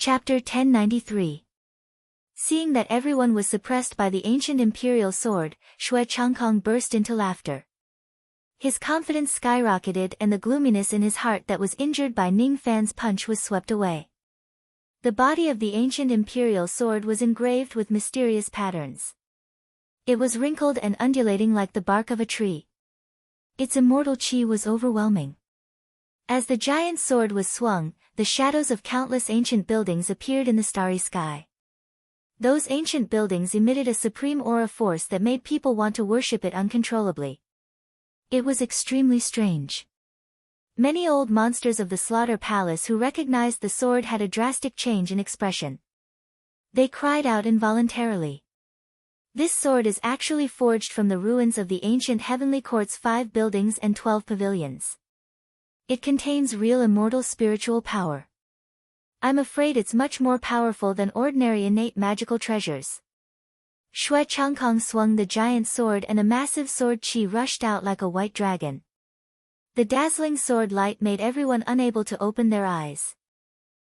Chapter 1093. Seeing that everyone was suppressed by the ancient imperial sword, Xue Changkong burst into laughter. His confidence skyrocketed and the gloominess in his heart that was injured by Ning Fan's punch was swept away. The body of the ancient imperial sword was engraved with mysterious patterns. It was wrinkled and undulating like the bark of a tree. Its immortal chi was overwhelming. As the giant sword was swung, the shadows of countless ancient buildings appeared in the starry sky. Those ancient buildings emitted a supreme aura force that made people want to worship it uncontrollably. It was extremely strange. Many old monsters of the Slaughter Palace who recognized the sword had a drastic change in expression. They cried out involuntarily. This sword is actually forged from the ruins of the ancient Heavenly Court's 5 buildings and 12 pavilions. It contains real immortal spiritual power. I'm afraid it's much more powerful than ordinary innate magical treasures. Xue Changkong swung the giant sword and a massive sword chi rushed out like a white dragon. The dazzling sword light made everyone unable to open their eyes.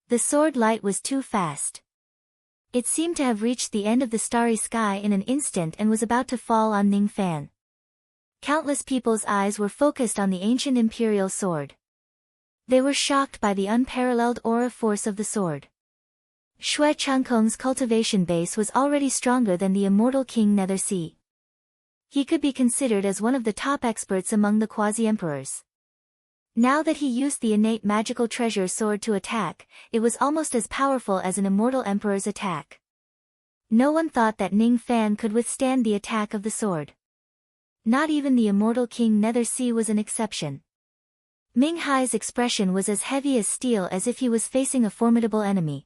The sword light was too fast. It seemed to have reached the end of the starry sky in an instant and was about to fall on Ning Fan. Countless people's eyes were focused on the ancient imperial sword. They were shocked by the unparalleled aura force of the sword. Xue Changkong's cultivation base was already stronger than the immortal King Netherse. He could be considered as one of the top experts among the quasi-emperors. Now that he used the innate magical treasure sword to attack, it was almost as powerful as an immortal emperor's attack. No one thought that Ning Fan could withstand the attack of the sword. Not even the immortal King Netherse was an exception. Ming Hai's expression was as heavy as steel as if he was facing a formidable enemy.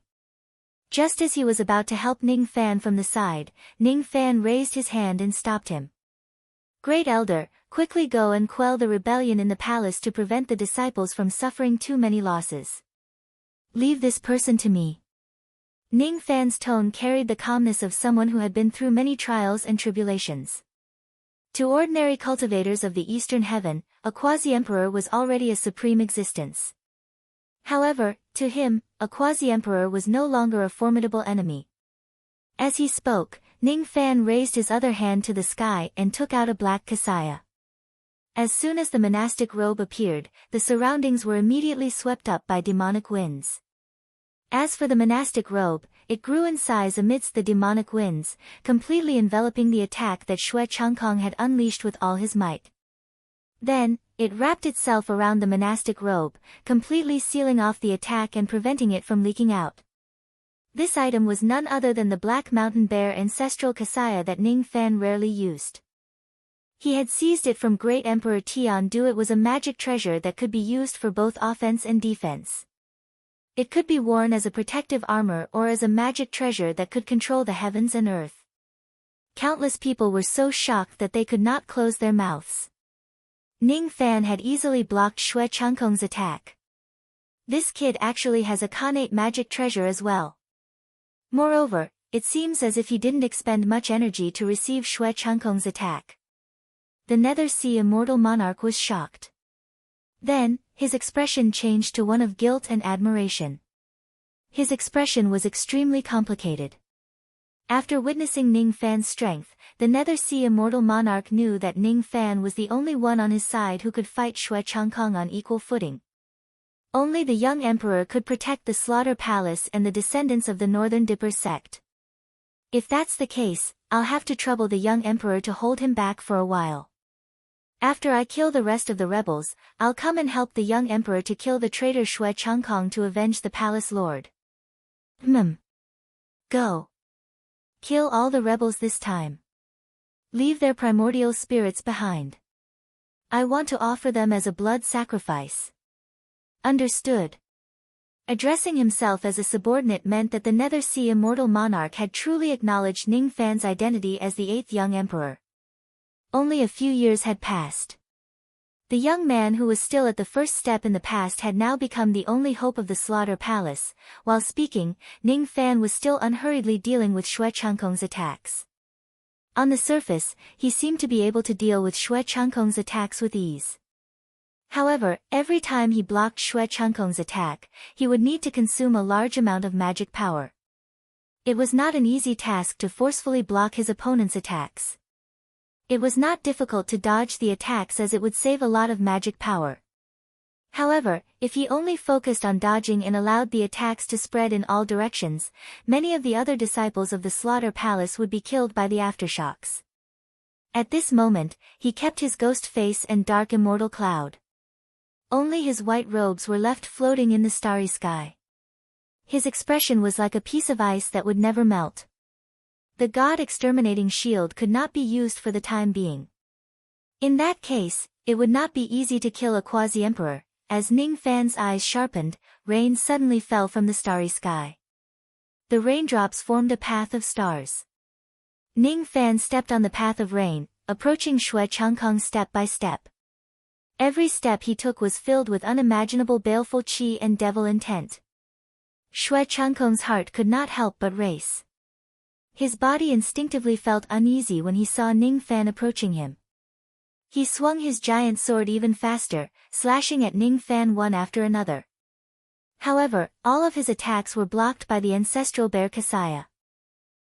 Just as he was about to help Ning Fan from the side, Ning Fan raised his hand and stopped him. Great Elder, quickly go and quell the rebellion in the palace to prevent the disciples from suffering too many losses. Leave this person to me. Ning Fan's tone carried the calmness of someone who had been through many trials and tribulations. To ordinary cultivators of the Eastern Heaven, a quasi-emperor was already a supreme existence. However, to him, a quasi-emperor was no longer a formidable enemy. As he spoke, Ning Fan raised his other hand to the sky and took out a black kasaya. As soon as the monastic robe appeared, the surroundings were immediately swept up by demonic winds. As for the monastic robe, it grew in size amidst the demonic winds, completely enveloping the attack that Xue Changkong had unleashed with all his might. Then, it wrapped itself around the monastic robe, completely sealing off the attack and preventing it from leaking out. This item was none other than the Black Mountain Bear ancestral kasaya that Ning Fan rarely used. He had seized it from Great Emperor Tian Du. It was a magic treasure that could be used for both offense and defense. It could be worn as a protective armor or as a magic treasure that could control the heavens and earth. Countless people were so shocked that they could not close their mouths. Ning Fan had easily blocked Xue Changkong's attack. This kid actually has a connate magic treasure as well. Moreover, it seems as if he didn't expend much energy to receive Xue Changkong's attack. The Netherse immortal monarch was shocked. Then, his expression changed to one of guilt and admiration. His expression was extremely complicated. After witnessing Ning Fan's strength, the Netherse immortal monarch knew that Ning Fan was the only one on his side who could fight Xue Changkong on equal footing. Only the young emperor could protect the Slaughter Palace and the descendants of the Northern Dipper sect. If that's the case, I'll have to trouble the young emperor to hold him back for a while. After I kill the rest of the rebels, I'll come and help the young emperor to kill the traitor Xue Changkong to avenge the palace lord. Go. Kill all the rebels this time. Leave their primordial spirits behind. I want to offer them as a blood sacrifice. Understood. Addressing himself as a subordinate meant that the Netherse immortal monarch had truly acknowledged Ning Fan's identity as the 8th young emperor. Only a few years had passed. The young man who was still at the first step in the past had now become the only hope of the Slaughter Palace. While speaking, Ning Fan was still unhurriedly dealing with Xue Changkong's attacks. On the surface, he seemed to be able to deal with Xue Changkong's attacks with ease. However, every time he blocked Xue Changkong's attack, he would need to consume a large amount of magic power. It was not an easy task to forcefully block his opponent's attacks. It was not difficult to dodge the attacks as it would save a lot of magic power. However, if he only focused on dodging and allowed the attacks to spread in all directions, many of the other disciples of the Slaughter Palace would be killed by the aftershocks. At this moment, he kept his ghost face and dark immortal cloud. Only his white robes were left floating in the starry sky. His expression was like a piece of ice that would never melt. The God-exterminating shield could not be used for the time being. In that case, it would not be easy to kill a quasi-emperor. As Ning Fan's eyes sharpened, rain suddenly fell from the starry sky. The raindrops formed a path of stars. Ning Fan stepped on the path of rain, approaching Xue Changkong step by step. Every step he took was filled with unimaginable baleful qi and devil intent. Xue Changkong's heart could not help but race. His body instinctively felt uneasy when he saw Ning Fan approaching him. He swung his giant sword even faster, slashing at Ning Fan one after another. However, all of his attacks were blocked by the ancestral bear Kasaya.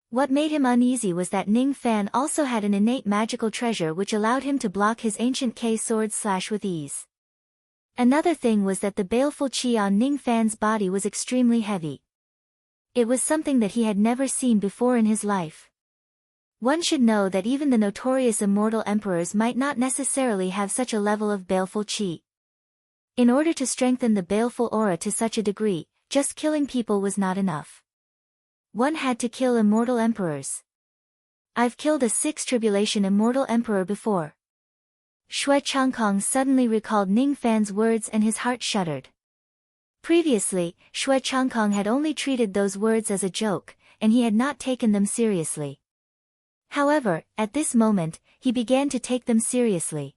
What made him uneasy was that Ning Fan also had an innate magical treasure which allowed him to block his ancient K sword slash with ease. Another thing was that the baleful qi on Ning Fan's body was extremely heavy. It was something that he had never seen before in his life. One should know that even the notorious immortal emperors might not necessarily have such a level of baleful qi. In order to strengthen the baleful aura to such a degree, just killing people was not enough. One had to kill immortal emperors. I've killed a 6 tribulation immortal emperor before. Xue Changkong suddenly recalled Ning Fan's words and his heart shuddered. Previously, Xue Changkong had only treated those words as a joke, and he had not taken them seriously. However, at this moment, he began to take them seriously.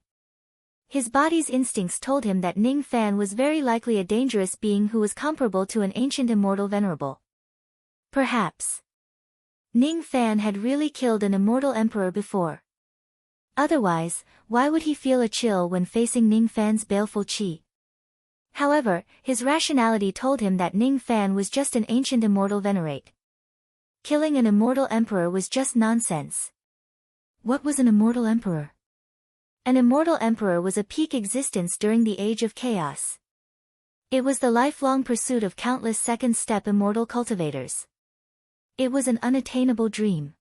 His body's instincts told him that Ning Fan was very likely a dangerous being who was comparable to an ancient immortal venerable. Perhaps Ning Fan had really killed an immortal emperor before. Otherwise, why would he feel a chill when facing Ning Fan's baleful qi? However, his rationality told him that Ning Fan was just an ancient immortal venerate. Killing an immortal emperor was just nonsense. What was an immortal emperor? An immortal emperor was a peak existence during the Age of Chaos. It was the lifelong pursuit of countless second-step immortal cultivators. It was an unattainable dream.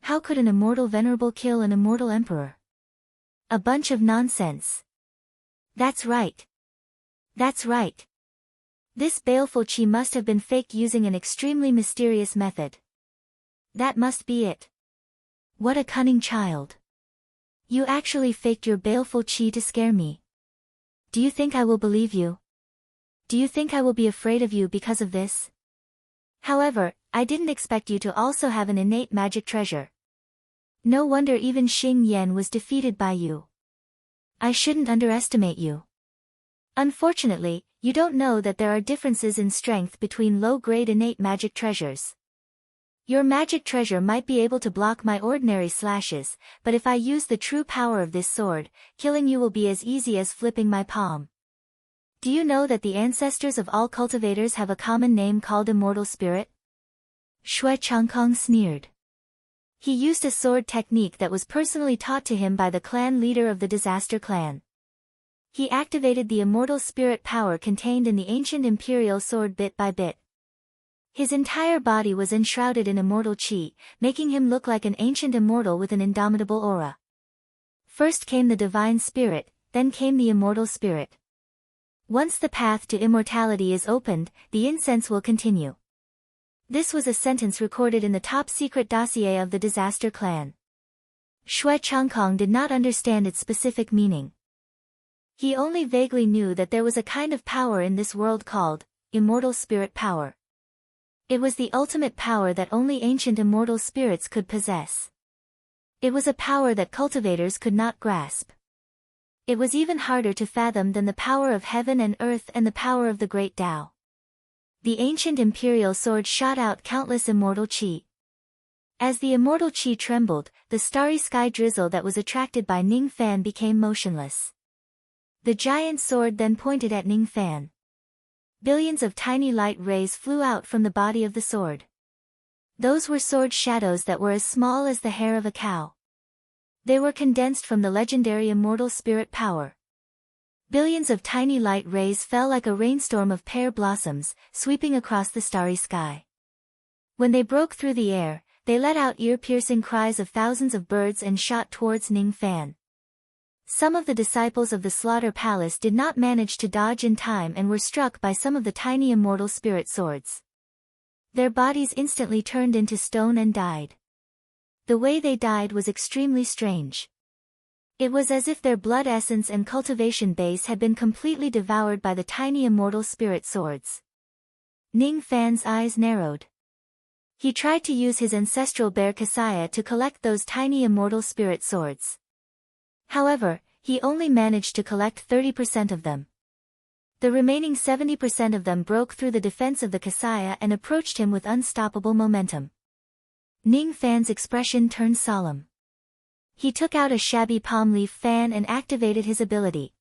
How could an immortal venerable kill an immortal emperor? A bunch of nonsense. That's right. That's right. This baleful qi must have been faked using an extremely mysterious method. That must be it. What a cunning child. You actually faked your baleful qi to scare me. Do you think I will believe you? Do you think I will be afraid of you because of this? However, I didn't expect you to also have an innate magic treasure. No wonder even Xing Yan was defeated by you. I shouldn't underestimate you. Unfortunately, you don't know that there are differences in strength between low-grade innate magic treasures. Your magic treasure might be able to block my ordinary slashes, but if I use the true power of this sword, killing you will be as easy as flipping my palm. Do you know that the ancestors of all cultivators have a common name called Immortal Spirit? Xue Changkong sneered. He used a sword technique that was personally taught to him by the clan leader of the Disaster Clan. He activated the immortal spirit power contained in the ancient imperial sword bit by bit. His entire body was enshrouded in immortal qi, making him look like an ancient immortal with an indomitable aura. First came the divine spirit, then came the immortal spirit. Once the path to immortality is opened, the incense will continue. This was a sentence recorded in the top-secret dossier of the Disaster Clan. Xue Changkong did not understand its specific meaning. He only vaguely knew that there was a kind of power in this world called immortal spirit power. It was the ultimate power that only ancient immortal spirits could possess. It was a power that cultivators could not grasp. It was even harder to fathom than the power of heaven and earth and the power of the great Tao. The ancient imperial sword shot out countless immortal qi. As the immortal qi trembled, the starry sky drizzle that was attracted by Ning Fan became motionless. The giant sword then pointed at Ning Fan. Billions of tiny light rays flew out from the body of the sword. Those were sword shadows that were as small as the hair of a cow. They were condensed from the legendary immortal spirit power. Billions of tiny light rays fell like a rainstorm of pear blossoms, sweeping across the starry sky. When they broke through the air, they let out ear-piercing cries of thousands of birds and shot towards Ning Fan. Some of the disciples of the Slaughter Palace did not manage to dodge in time and were struck by some of the tiny immortal spirit swords. Their bodies instantly turned into stone and died. The way they died was extremely strange. It was as if their blood essence and cultivation base had been completely devoured by the tiny immortal spirit swords. Ning Fan's eyes narrowed. He tried to use his ancestral bear Kasaya to collect those tiny immortal spirit swords. However, he only managed to collect 30% of them. The remaining 70% of them broke through the defense of the Kasaya and approached him with unstoppable momentum. Ning Fan's expression turned solemn. He took out a shabby palm leaf fan and activated his ability.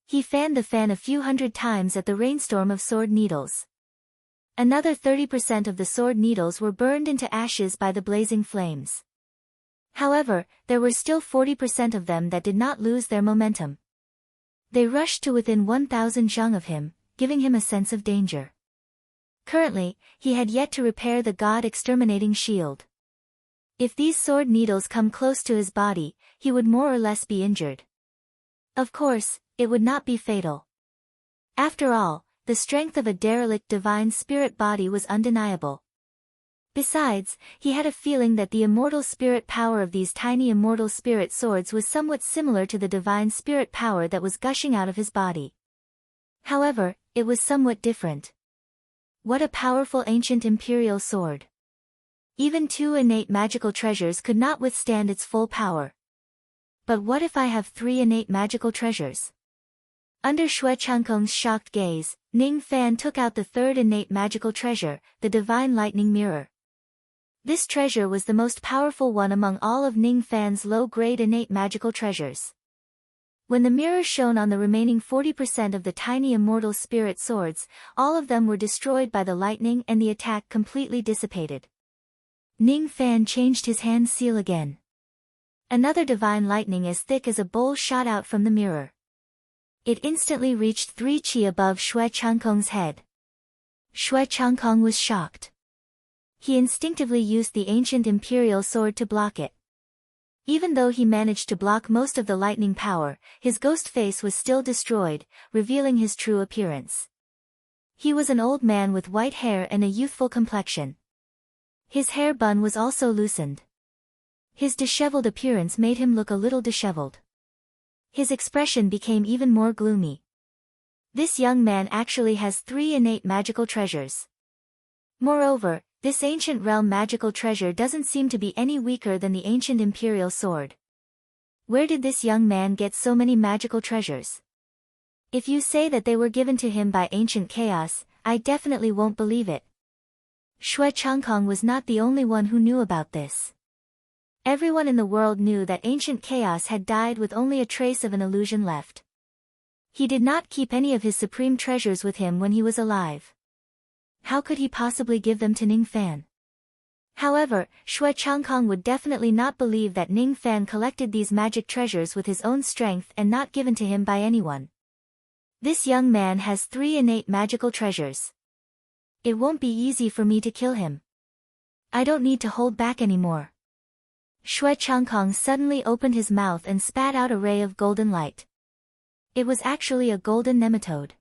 He fanned the fan a few hundred times at the rainstorm of sword needles. Another 30% of the sword needles were burned into ashes by the blazing flames. However, there were still 40% of them that did not lose their momentum. They rushed to within 1,000 zhang of him, giving him a sense of danger. Currently, he had yet to repair the god-exterminating shield. If these sword needles come close to his body, he would more or less be injured. Of course, it would not be fatal. After all, the strength of a derelict divine spirit body was undeniable. Besides, he had a feeling that the immortal spirit power of these tiny immortal spirit swords was somewhat similar to the divine spirit power that was gushing out of his body. However, it was somewhat different. What a powerful ancient imperial sword. Even 2 innate magical treasures could not withstand its full power. But what if I have 3 innate magical treasures? Under Xue Changkong's shocked gaze, Ning Fan took out the 3rd innate magical treasure, the Divine Lightning Mirror. This treasure was the most powerful one among all of Ning Fan's low-grade innate magical treasures. When the mirror shone on the remaining 40% of the tiny immortal spirit swords, all of them were destroyed by the lightning and the attack completely dissipated. Ning Fan changed his hand seal again. Another divine lightning as thick as a bowl shot out from the mirror. It instantly reached 3 chi above Xue Changkong's head. Xue Changkong was shocked. He instinctively used the ancient imperial sword to block it. Even though he managed to block most of the lightning power, his ghost face was still destroyed, revealing his true appearance. He was an old man with white hair and a youthful complexion. His hair bun was also loosened. His disheveled appearance made him look a little disheveled. His expression became even more gloomy. This young man actually has 3 innate magical treasures. Moreover, this ancient realm magical treasure doesn't seem to be any weaker than the ancient imperial sword. Where did this young man get so many magical treasures? If you say that they were given to him by ancient chaos, I definitely won't believe it. Xue Changkong was not the only one who knew about this. Everyone in the world knew that ancient chaos had died with only a trace of an illusion left. He did not keep any of his supreme treasures with him when he was alive. How could he possibly give them to Ning Fan? However, Xue Changkong would definitely not believe that Ning Fan collected these magic treasures with his own strength and not given to him by anyone. This young man has 3 innate magical treasures. It won't be easy for me to kill him. I don't need to hold back anymore. Xue Changkong suddenly opened his mouth and spat out a ray of golden light. It was actually a golden nematode.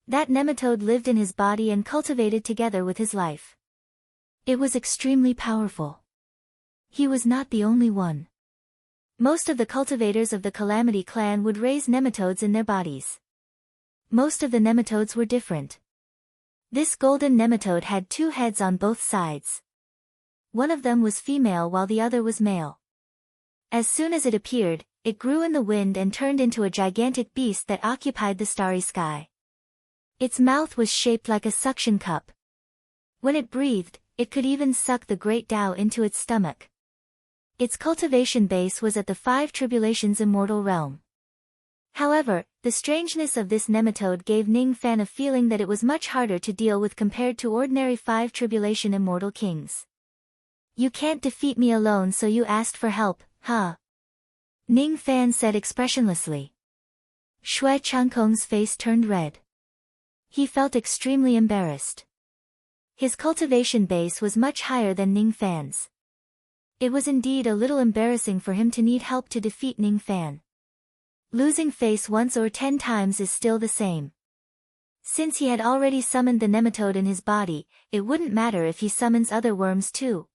That nematode lived in his body and cultivated together with his life. It was extremely powerful. He was not the only one. Most of the cultivators of the Calamity clan would raise nematodes in their bodies. Most of the nematodes were different. This golden nematode had 2 heads on both sides. One of them was female while the other was male. As soon as it appeared, it grew in the wind and turned into a gigantic beast that occupied the starry sky. Its mouth was shaped like a suction cup. When it breathed, it could even suck the great Tao into its stomach. Its cultivation base was at the 5 Tribulations immortal realm. However, the strangeness of this nematode gave Ning Fan a feeling that it was much harder to deal with compared to ordinary 5 tribulation immortal kings. You can't defeat me alone, so you asked for help, huh? Ning Fan said expressionlessly. Xue Changkong's face turned red. He felt extremely embarrassed. His cultivation base was much higher than Ning Fan's. It was indeed a little embarrassing for him to need help to defeat Ning Fan. Losing face once or 10 times is still the same. Since he had already summoned the nematode in his body, it wouldn't matter if he summons other worms too.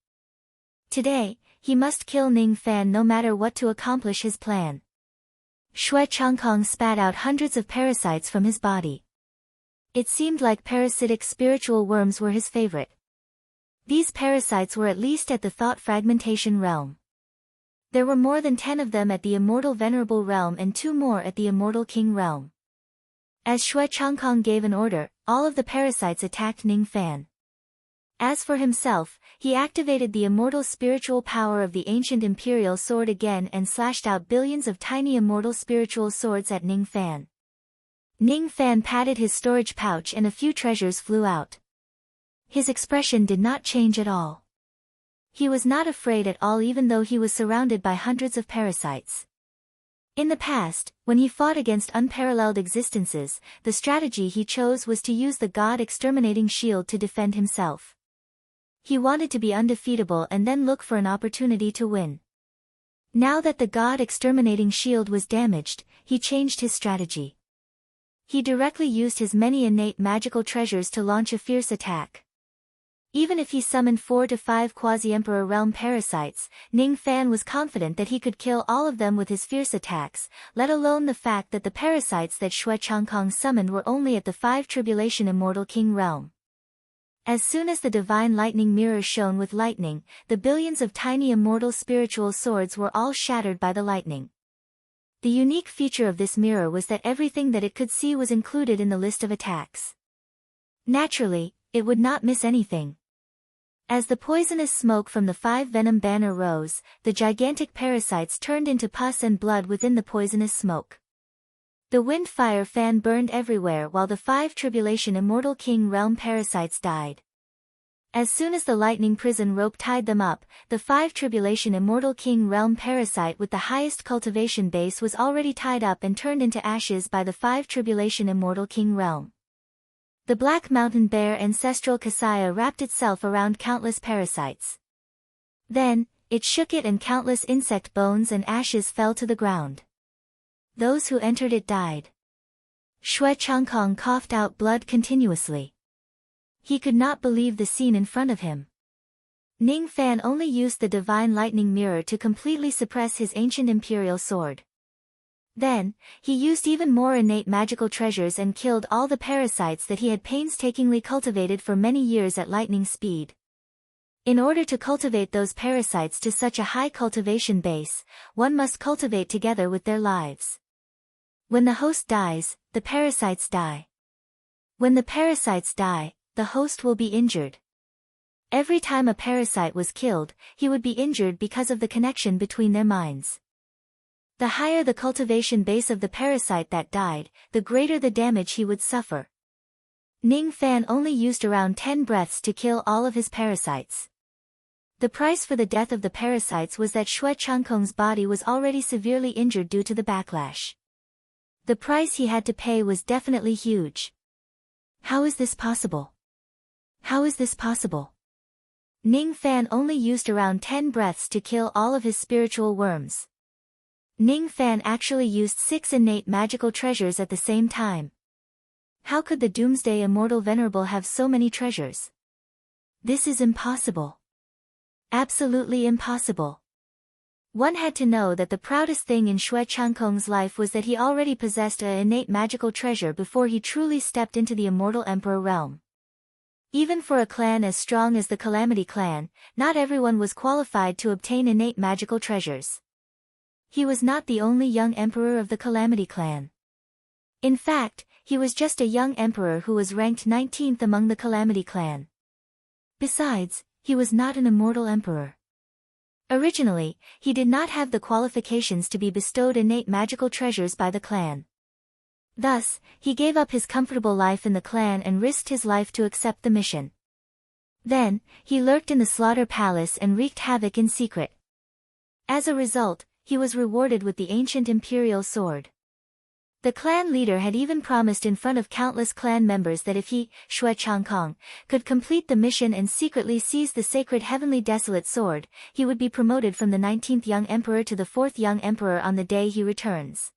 Today, he must kill Ning Fan no matter what to accomplish his plan. Xue Changkong spat out hundreds of parasites from his body. It seemed like parasitic spiritual worms were his favorite. These parasites were at least at the thought fragmentation realm. There were more than 10 of them at the immortal venerable realm and 2 more at the immortal king realm. As Xue Changkong gave an order, all of the parasites attacked Ning Fan. As for himself, he activated the immortal spiritual power of the ancient imperial sword again and slashed out billions of tiny immortal spiritual swords at Ning Fan. Ning Fan patted his storage pouch and a few treasures flew out. His expression did not change at all. He was not afraid at all even though he was surrounded by hundreds of parasites. In the past, when he fought against unparalleled existences, the strategy he chose was to use the God-exterminating shield to defend himself. He wanted to be undefeatable and then look for an opportunity to win. Now that the God-exterminating shield was damaged, he changed his strategy. He directly used his many innate magical treasures to launch a fierce attack. Even if he summoned 4 to 5 quasi-emperor realm parasites, Ning Fan was confident that he could kill all of them with his fierce attacks, let alone the fact that the parasites that Xue Changkong summoned were only at the 5 tribulation immortal king realm. As soon as the divine lightning mirror shone with lightning, the billions of tiny immortal spiritual swords were all shattered by the lightning. The unique feature of this mirror was that everything that it could see was included in the list of attacks. Naturally, it would not miss anything. As the poisonous smoke from the 5 venom banner rose, the gigantic parasites turned into pus and blood within the poisonous smoke. The wind fire fan burned everywhere while the 5 tribulation immortal king realm parasites died. As soon as the lightning prison rope tied them up, the 5 tribulation immortal king realm parasite with the highest cultivation base was already tied up and turned into ashes by the 5 tribulation immortal king realm. The Black Mountain Bear ancestral Kasaya wrapped itself around countless parasites. Then, it shook it and countless insect bones and ashes fell to the ground. Those who entered it died. Xue Changkong coughed out blood continuously. He could not believe the scene in front of him. Ning Fan only used the divine lightning mirror to completely suppress his ancient imperial sword. Then, he used even more innate magical treasures and killed all the parasites that he had painstakingly cultivated for many years at lightning speed. In order to cultivate those parasites to such a high cultivation base, one must cultivate together with their lives. When the host dies, the parasites die. When the parasites die, the host will be injured. Every time a parasite was killed, he would be injured because of the connection between their minds. The higher the cultivation base of the parasite that died, the greater the damage he would suffer. Ning Fan only used around 10 breaths to kill all of his parasites. The price for the death of the parasites was that Xue Changkong's body was already severely injured due to the backlash. The price he had to pay was definitely huge. How is this possible? How is this possible? Ning Fan only used around 10 breaths to kill all of his spiritual worms. Ning Fan actually used 6 innate magical treasures at the same time. How could the Doomsday Immortal Venerable have so many treasures? This is impossible. Absolutely impossible. One had to know that the proudest thing in Xue Changkong's life was that he already possessed an innate magical treasure before he truly stepped into the Immortal Emperor realm. Even for a clan as strong as the Calamity Clan, not everyone was qualified to obtain innate magical treasures. He was not the only young emperor of the Calamity Clan. In fact, he was just a young emperor who was ranked 19th among the Calamity Clan. Besides, he was not an immortal emperor. Originally, he did not have the qualifications to be bestowed innate magical treasures by the clan. Thus, he gave up his comfortable life in the clan and risked his life to accept the mission. Then, he lurked in the slaughter palace and wreaked havoc in secret. As a result, he was rewarded with the ancient imperial sword. The clan leader had even promised in front of countless clan members that if he, Xue Changkong, could complete the mission and secretly seize the sacred heavenly desolate sword, he would be promoted from the 19th young emperor to the 4th young emperor on the day he returns.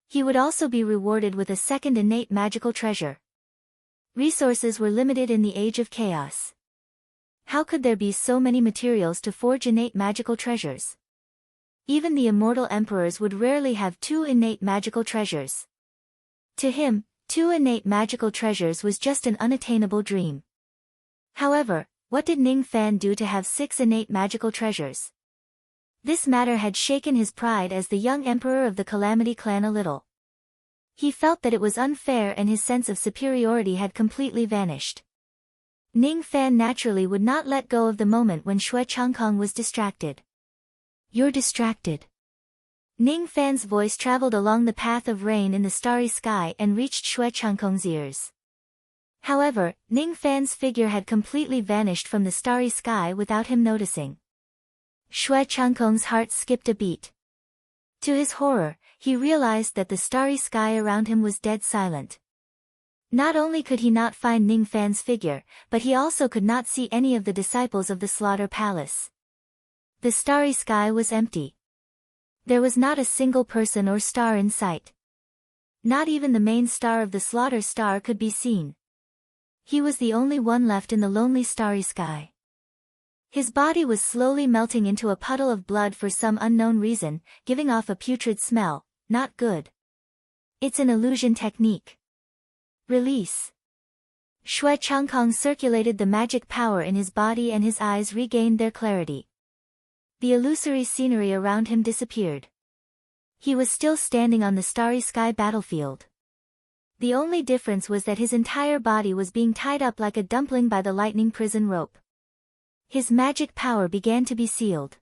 He would also be rewarded with a second innate magical treasure. Resources were limited in the age of chaos. How could there be so many materials to forge innate magical treasures? Even the immortal emperors would rarely have 2 innate magical treasures. To him, 2 innate magical treasures was just an unattainable dream. However, what did Ning Fan do to have 6 innate magical treasures? This matter had shaken his pride as the young emperor of the Calamity clan a little. He felt that it was unfair and his sense of superiority had completely vanished. Ning Fan naturally would not let go of the moment when Xue Changkong was distracted. "You're distracted." Ning Fan's voice traveled along the path of rain in the starry sky and reached Xue Changkong's ears. However, Ning Fan's figure had completely vanished from the starry sky without him noticing. Xue Changkong's heart skipped a beat. To his horror, he realized that the starry sky around him was dead silent. Not only could he not find Ning Fan's figure, but he also could not see any of the disciples of the Slaughter Palace. The starry sky was empty. There was not a single person or star in sight. Not even the main star of the Slaughter Star could be seen. He was the only one left in the lonely starry sky. His body was slowly melting into a puddle of blood for some unknown reason, giving off a putrid smell. Not good. It's an illusion technique. Release. Xue Changkong circulated the magic power in his body and his eyes regained their clarity. The illusory scenery around him disappeared. He was still standing on the starry sky battlefield. The only difference was that his entire body was being tied up like a dumpling by the lightning prison rope. His magic power began to be sealed.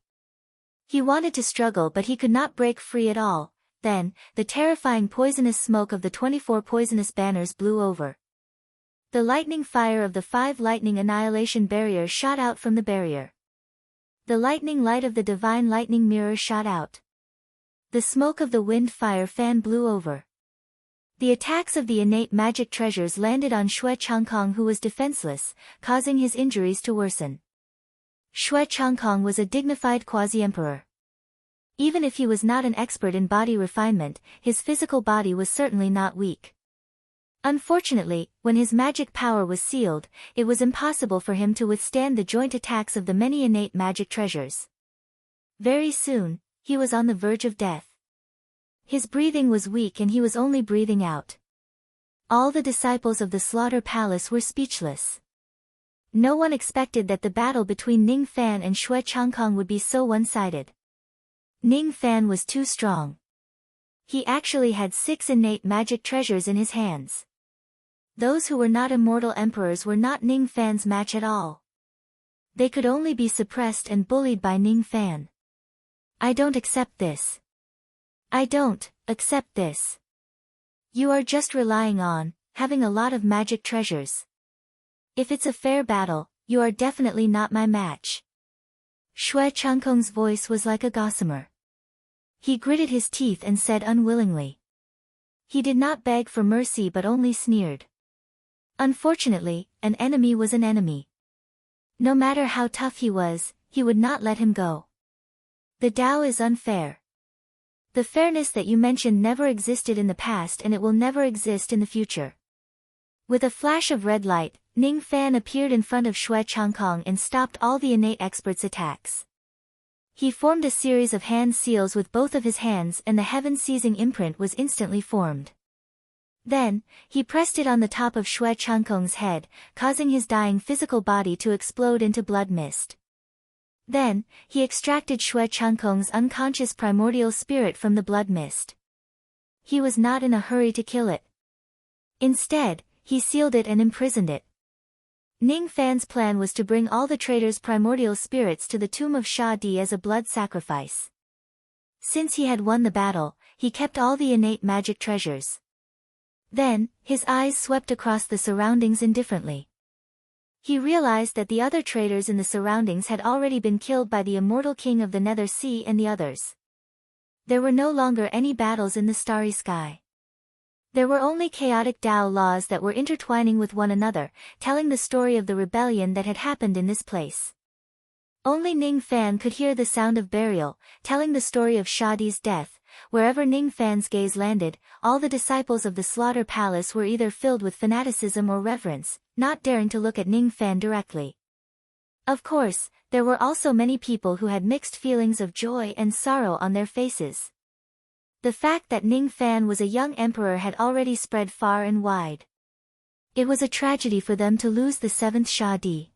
He wanted to struggle but he could not break free at all. Then, the terrifying poisonous smoke of the 24 poisonous banners blew over. The lightning fire of the 5 lightning annihilation barriers shot out from the barrier. The lightning light of the divine lightning mirror shot out. The smoke of the wind fire fan blew over. The attacks of the innate magic treasures landed on Xue Changkong who was defenseless, causing his injuries to worsen. Xue Changkong was a dignified quasi-emperor. Even if he was not an expert in body refinement, his physical body was certainly not weak. Unfortunately, when his magic power was sealed, it was impossible for him to withstand the joint attacks of the many innate magic treasures. Very soon, he was on the verge of death. His breathing was weak and he was only breathing out. All the disciples of the Slaughter Palace were speechless. No one expected that the battle between Ning Fan and Xue Changkong would be so one-sided. Ning Fan was too strong. He actually had 6 innate magic treasures in his hands. Those who were not immortal emperors were not Ning Fan's match at all. They could only be suppressed and bullied by Ning Fan. I don't accept this. I don't accept this. You are just relying on having a lot of magic treasures. If it's a fair battle, you are definitely not my match. Xue Changkong's voice was like a gossamer. He gritted his teeth and said unwillingly. He did not beg for mercy but only sneered. Unfortunately, an enemy was an enemy. No matter how tough he was, he would not let him go. The Tao is unfair. The fairness that you mentioned never existed in the past and it will never exist in the future. With a flash of red light, Ning Fan appeared in front of Xue Changkong and stopped all the innate experts' attacks. He formed a series of hand seals with both of his hands and the heaven-seizing imprint was instantly formed. Then, he pressed it on the top of Xue Changkong's head, causing his dying physical body to explode into blood mist. Then, he extracted Xue Changkong's unconscious primordial spirit from the blood mist. He was not in a hurry to kill it. Instead, he sealed it and imprisoned it. Ning Fan's plan was to bring all the traitors' primordial spirits to the tomb of Sha Di as a blood sacrifice. Since he had won the battle, he kept all the innate magic treasures. Then, his eyes swept across the surroundings indifferently. He realized that the other traitors in the surroundings had already been killed by the immortal king of the Nether Sea and the others. There were no longer any battles in the starry sky. There were only chaotic Tao laws that were intertwining with one another, telling the story of the rebellion that had happened in this place. Only Ning Fan could hear the sound of burial, telling the story of Sha Di's death. Wherever Ning Fan's gaze landed, all the disciples of the Slaughter Palace were either filled with fanaticism or reverence, not daring to look at Ning Fan directly. Of course, there were also many people who had mixed feelings of joy and sorrow on their faces. The fact that Ning Fan was a young emperor had already spread far and wide. It was a tragedy for them to lose the 7th Sha Di.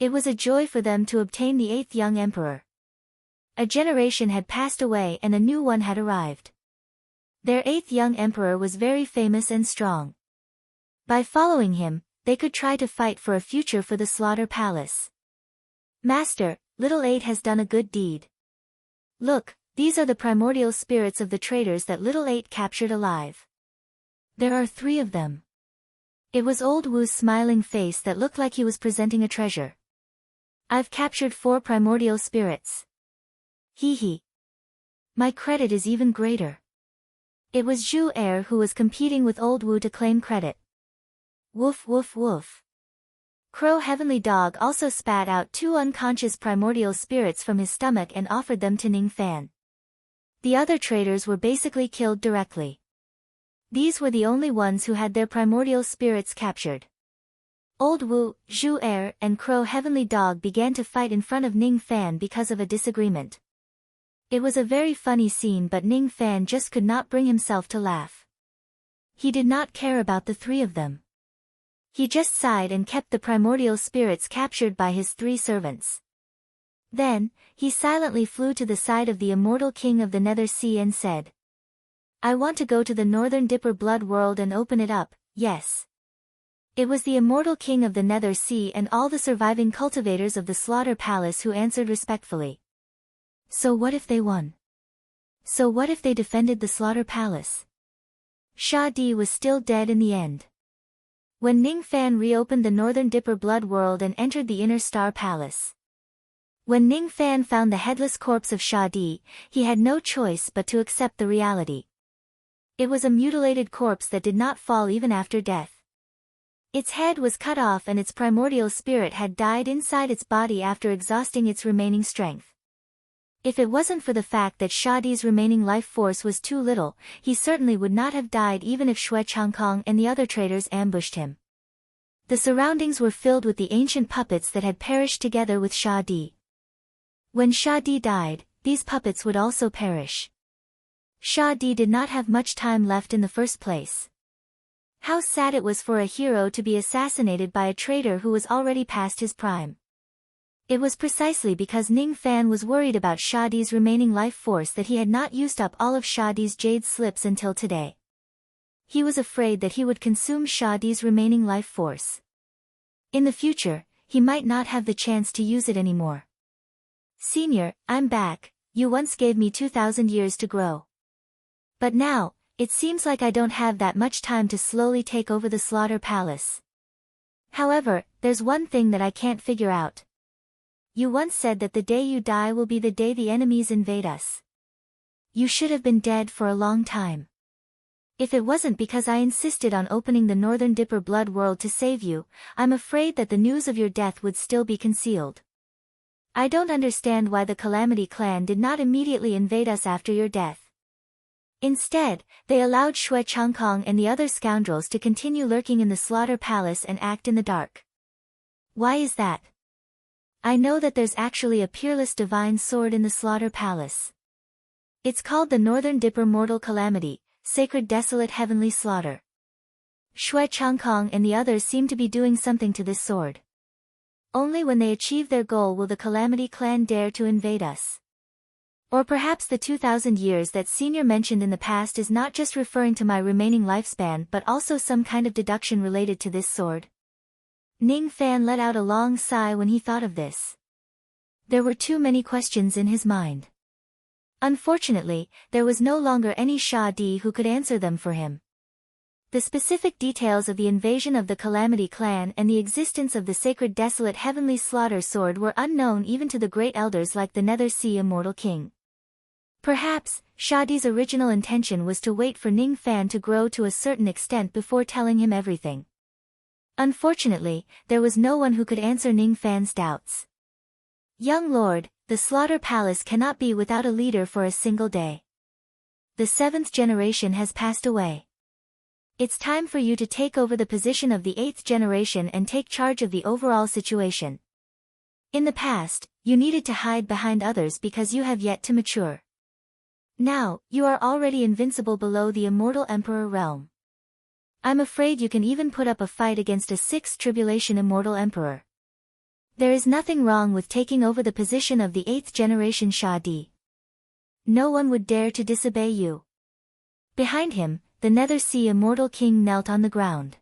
It was a joy for them to obtain the 8th young emperor. A generation had passed away and a new one had arrived. Their 8th young emperor was very famous and strong. By following him, they could try to fight for a future for the Slaughter Palace. Master, Little 8 has done a good deed. Look, these are the primordial spirits of the traitors that Little 8 captured alive. There are 3 of them. It was Old Wu's smiling face that looked like he was presenting a treasure. I've captured 4 primordial spirits. Hee hee. My credit is even greater. It was Zhu Er who was competing with Old Wu to claim credit. Woof woof woof. Crow Heavenly Dog also spat out 2 unconscious primordial spirits from his stomach and offered them to Ning Fan. The other traitors were basically killed directly. These were the only ones who had their primordial spirits captured. Old Wu, Zhu Er, and Crow Heavenly Dog began to fight in front of Ning Fan because of a disagreement. It was a very funny scene, but Ning Fan just could not bring himself to laugh. He did not care about the 3 of them. He just sighed and kept the primordial spirits captured by his 3 servants. Then, he silently flew to the side of the immortal king of the Nether Sea and said, I want to go to the Northern Dipper Blood World and open it up, yes. It was the immortal king of the Nether Sea and all the surviving cultivators of the Slaughter Palace who answered respectfully. So what if they won? So what if they defended the Slaughter Palace? Sha Di was still dead in the end. When Ning Fan reopened the Northern Dipper Blood World and entered the Inner Star Palace. When Ning Fan found the headless corpse of Sha Di, he had no choice but to accept the reality. It was a mutilated corpse that did not fall even after death. Its head was cut off and its primordial spirit had died inside its body after exhausting its remaining strength. If it wasn't for the fact that Sha Di's remaining life force was too little, he certainly would not have died even if Xue Changkong and the other traitors ambushed him. The surroundings were filled with the ancient puppets that had perished together with Sha Di. When Sha Di died, these puppets would also perish. Sha Di did not have much time left in the first place. How sad it was for a hero to be assassinated by a traitor who was already past his prime. It was precisely because Ning Fan was worried about Sha Di's remaining life force that he had not used up all of Sha Di's jade slips until today. He was afraid that he would consume Sha Di's remaining life force. In the future, he might not have the chance to use it anymore. Senior, I'm back, you once gave me 2,000 years to grow. But now, it seems like I don't have that much time to slowly take over the Slaughter Palace. However, there's one thing that I can't figure out. You once said that the day you die will be the day the enemies invade us. You should have been dead for a long time. If it wasn't because I insisted on opening the Northern Dipper Blood World to save you, I'm afraid that the news of your death would still be concealed. I don't understand why the Calamity Clan did not immediately invade us after your death. Instead, they allowed Xue Changkong and the other scoundrels to continue lurking in the Slaughter Palace and act in the dark. Why is that? I know that there's actually a peerless divine sword in the Slaughter Palace. It's called the Northern Dipper Mortal Calamity, Sacred Desolate Heavenly Slaughter. Xue Changkong and the others seem to be doing something to this sword. Only when they achieve their goal will the Calamity Clan dare to invade us. Or perhaps the 2,000 years that Senior mentioned in the past is not just referring to my remaining lifespan but also some kind of deduction related to this sword. Ning Fan let out a long sigh when he thought of this. There were too many questions in his mind. Unfortunately, there was no longer any Sha Di who could answer them for him. The specific details of the invasion of the Calamity Clan and the existence of the sacred desolate heavenly slaughter sword were unknown even to the great elders like the Nether Sea Immortal King. Perhaps, Sha Di's original intention was to wait for Ning Fan to grow to a certain extent before telling him everything. Unfortunately, there was no one who could answer Ning Fan's doubts. Young Lord, the Slaughter Palace cannot be without a leader for a single day. The 7th generation has passed away. It's time for you to take over the position of the 8th generation and take charge of the overall situation. In the past, you needed to hide behind others because you have yet to mature. Now, you are already invincible below the Immortal Emperor realm. I'm afraid you can even put up a fight against a 6th Tribulation Immortal Emperor. There is nothing wrong with taking over the position of the 8th generation Sha Di. No one would dare to disobey you. Behind him, the Nether Sea Immortal King knelt on the ground.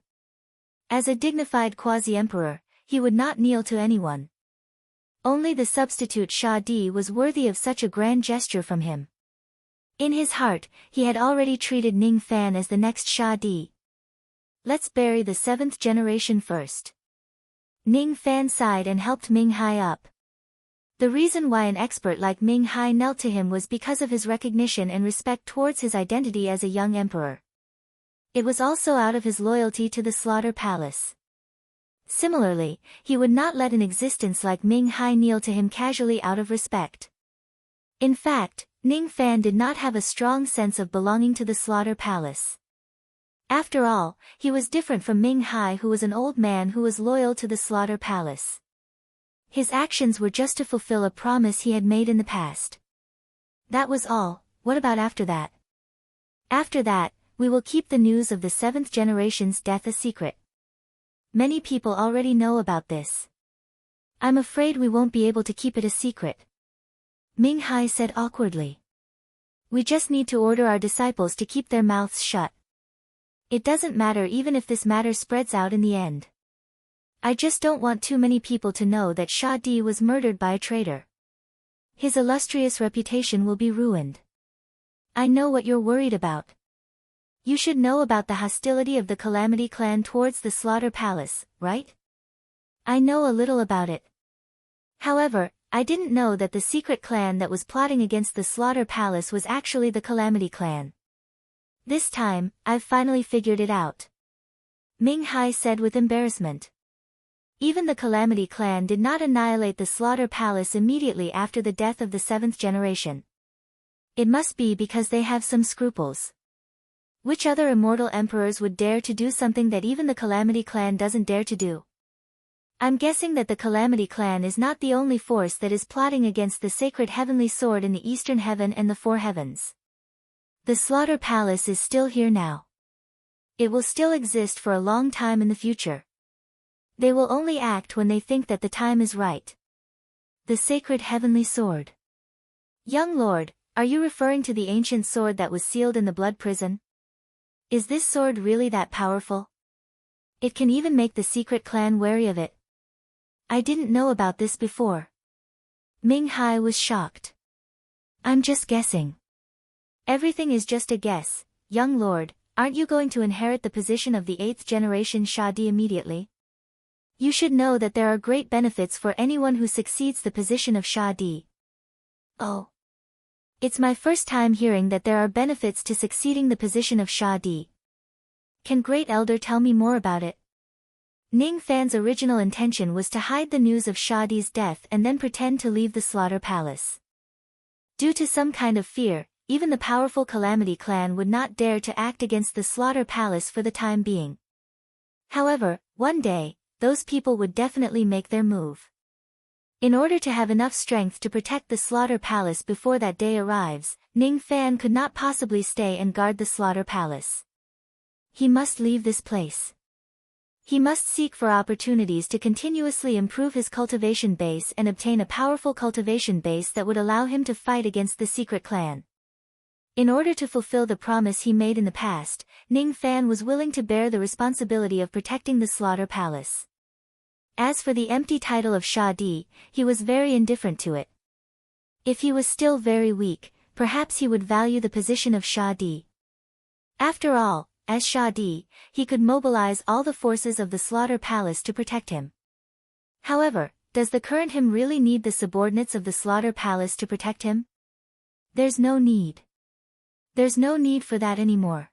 As a dignified quasi-emperor, he would not kneel to anyone. Only the substitute Sha Di was worthy of such a grand gesture from him. In his heart, he had already treated Ning Fan as the next Sha Di. Let's bury the 7th generation first. Ning Fan sighed and helped Ming Hai up. The reason why an expert like Ming Hai knelt to him was because of his recognition and respect towards his identity as a young emperor. It was also out of his loyalty to the Slaughter Palace. Similarly, he would not let an existence like Ming Hai kneel to him casually out of respect. In fact, Ning Fan did not have a strong sense of belonging to the Slaughter Palace. After all, he was different from Ming Hai, who was an old man who was loyal to the Slaughter Palace. His actions were just to fulfill a promise he had made in the past. That was all. What about after that? After that, we will keep the news of the 7th generation's death a secret. Many people already know about this. I'm afraid we won't be able to keep it a secret. Ming Hai said awkwardly. We just need to order our disciples to keep their mouths shut. It doesn't matter even if this matter spreads out in the end. I just don't want too many people to know that Sha Di was murdered by a traitor. His illustrious reputation will be ruined. I know what you're worried about. You should know about the hostility of the Calamity Clan towards the Slaughter Palace, right? I know a little about it. However, I didn't know that the secret clan that was plotting against the Slaughter Palace was actually the Calamity Clan. This time, I've finally figured it out. Ming Hai said with embarrassment. Even the Calamity Clan did not annihilate the Slaughter Palace immediately after the death of the 7th generation. It must be because they have some scruples. Which other immortal emperors would dare to do something that even the Calamity Clan doesn't dare to do? I'm guessing that the Calamity Clan is not the only force that is plotting against the sacred heavenly sword in the Eastern Heaven and the Four Heavens. The Slaughter Palace is still here now. It will still exist for a long time in the future. They will only act when they think that the time is right. The sacred heavenly sword. Young Lord, are you referring to the ancient sword that was sealed in the blood prison? Is this sword really that powerful? It can even make the secret clan wary of it. I didn't know about this before. Ming Hai was shocked. I'm just guessing. Everything is just a guess, young lord. Aren't you going to inherit the position of the 8th generation Sha Di immediately? You should know that there are great benefits for anyone who succeeds the position of Sha Di. Oh. It's my first time hearing that there are benefits to succeeding the position of Sha Di. Can Great Elder tell me more about it? Ning Fan's original intention was to hide the news of Sha Di's death and then pretend to leave the Slaughter Palace. Due to some kind of fear, even the powerful Calamity Clan would not dare to act against the Slaughter Palace for the time being. However, one day, those people would definitely make their move. In order to have enough strength to protect the Slaughter Palace before that day arrives, Ning Fan could not possibly stay and guard the Slaughter Palace. He must leave this place. He must seek for opportunities to continuously improve his cultivation base and obtain a powerful cultivation base that would allow him to fight against the secret clan. In order to fulfill the promise he made in the past, Ning Fan was willing to bear the responsibility of protecting the Slaughter Palace. As for the empty title of Shah Di, he was very indifferent to it. If he was still very weak, perhaps he would value the position of Shah Di. After all, as Shah Di, he could mobilize all the forces of the Slaughter Palace to protect him. However, does the current him really need the subordinates of the Slaughter Palace to protect him? There's no need. There's no need for that anymore.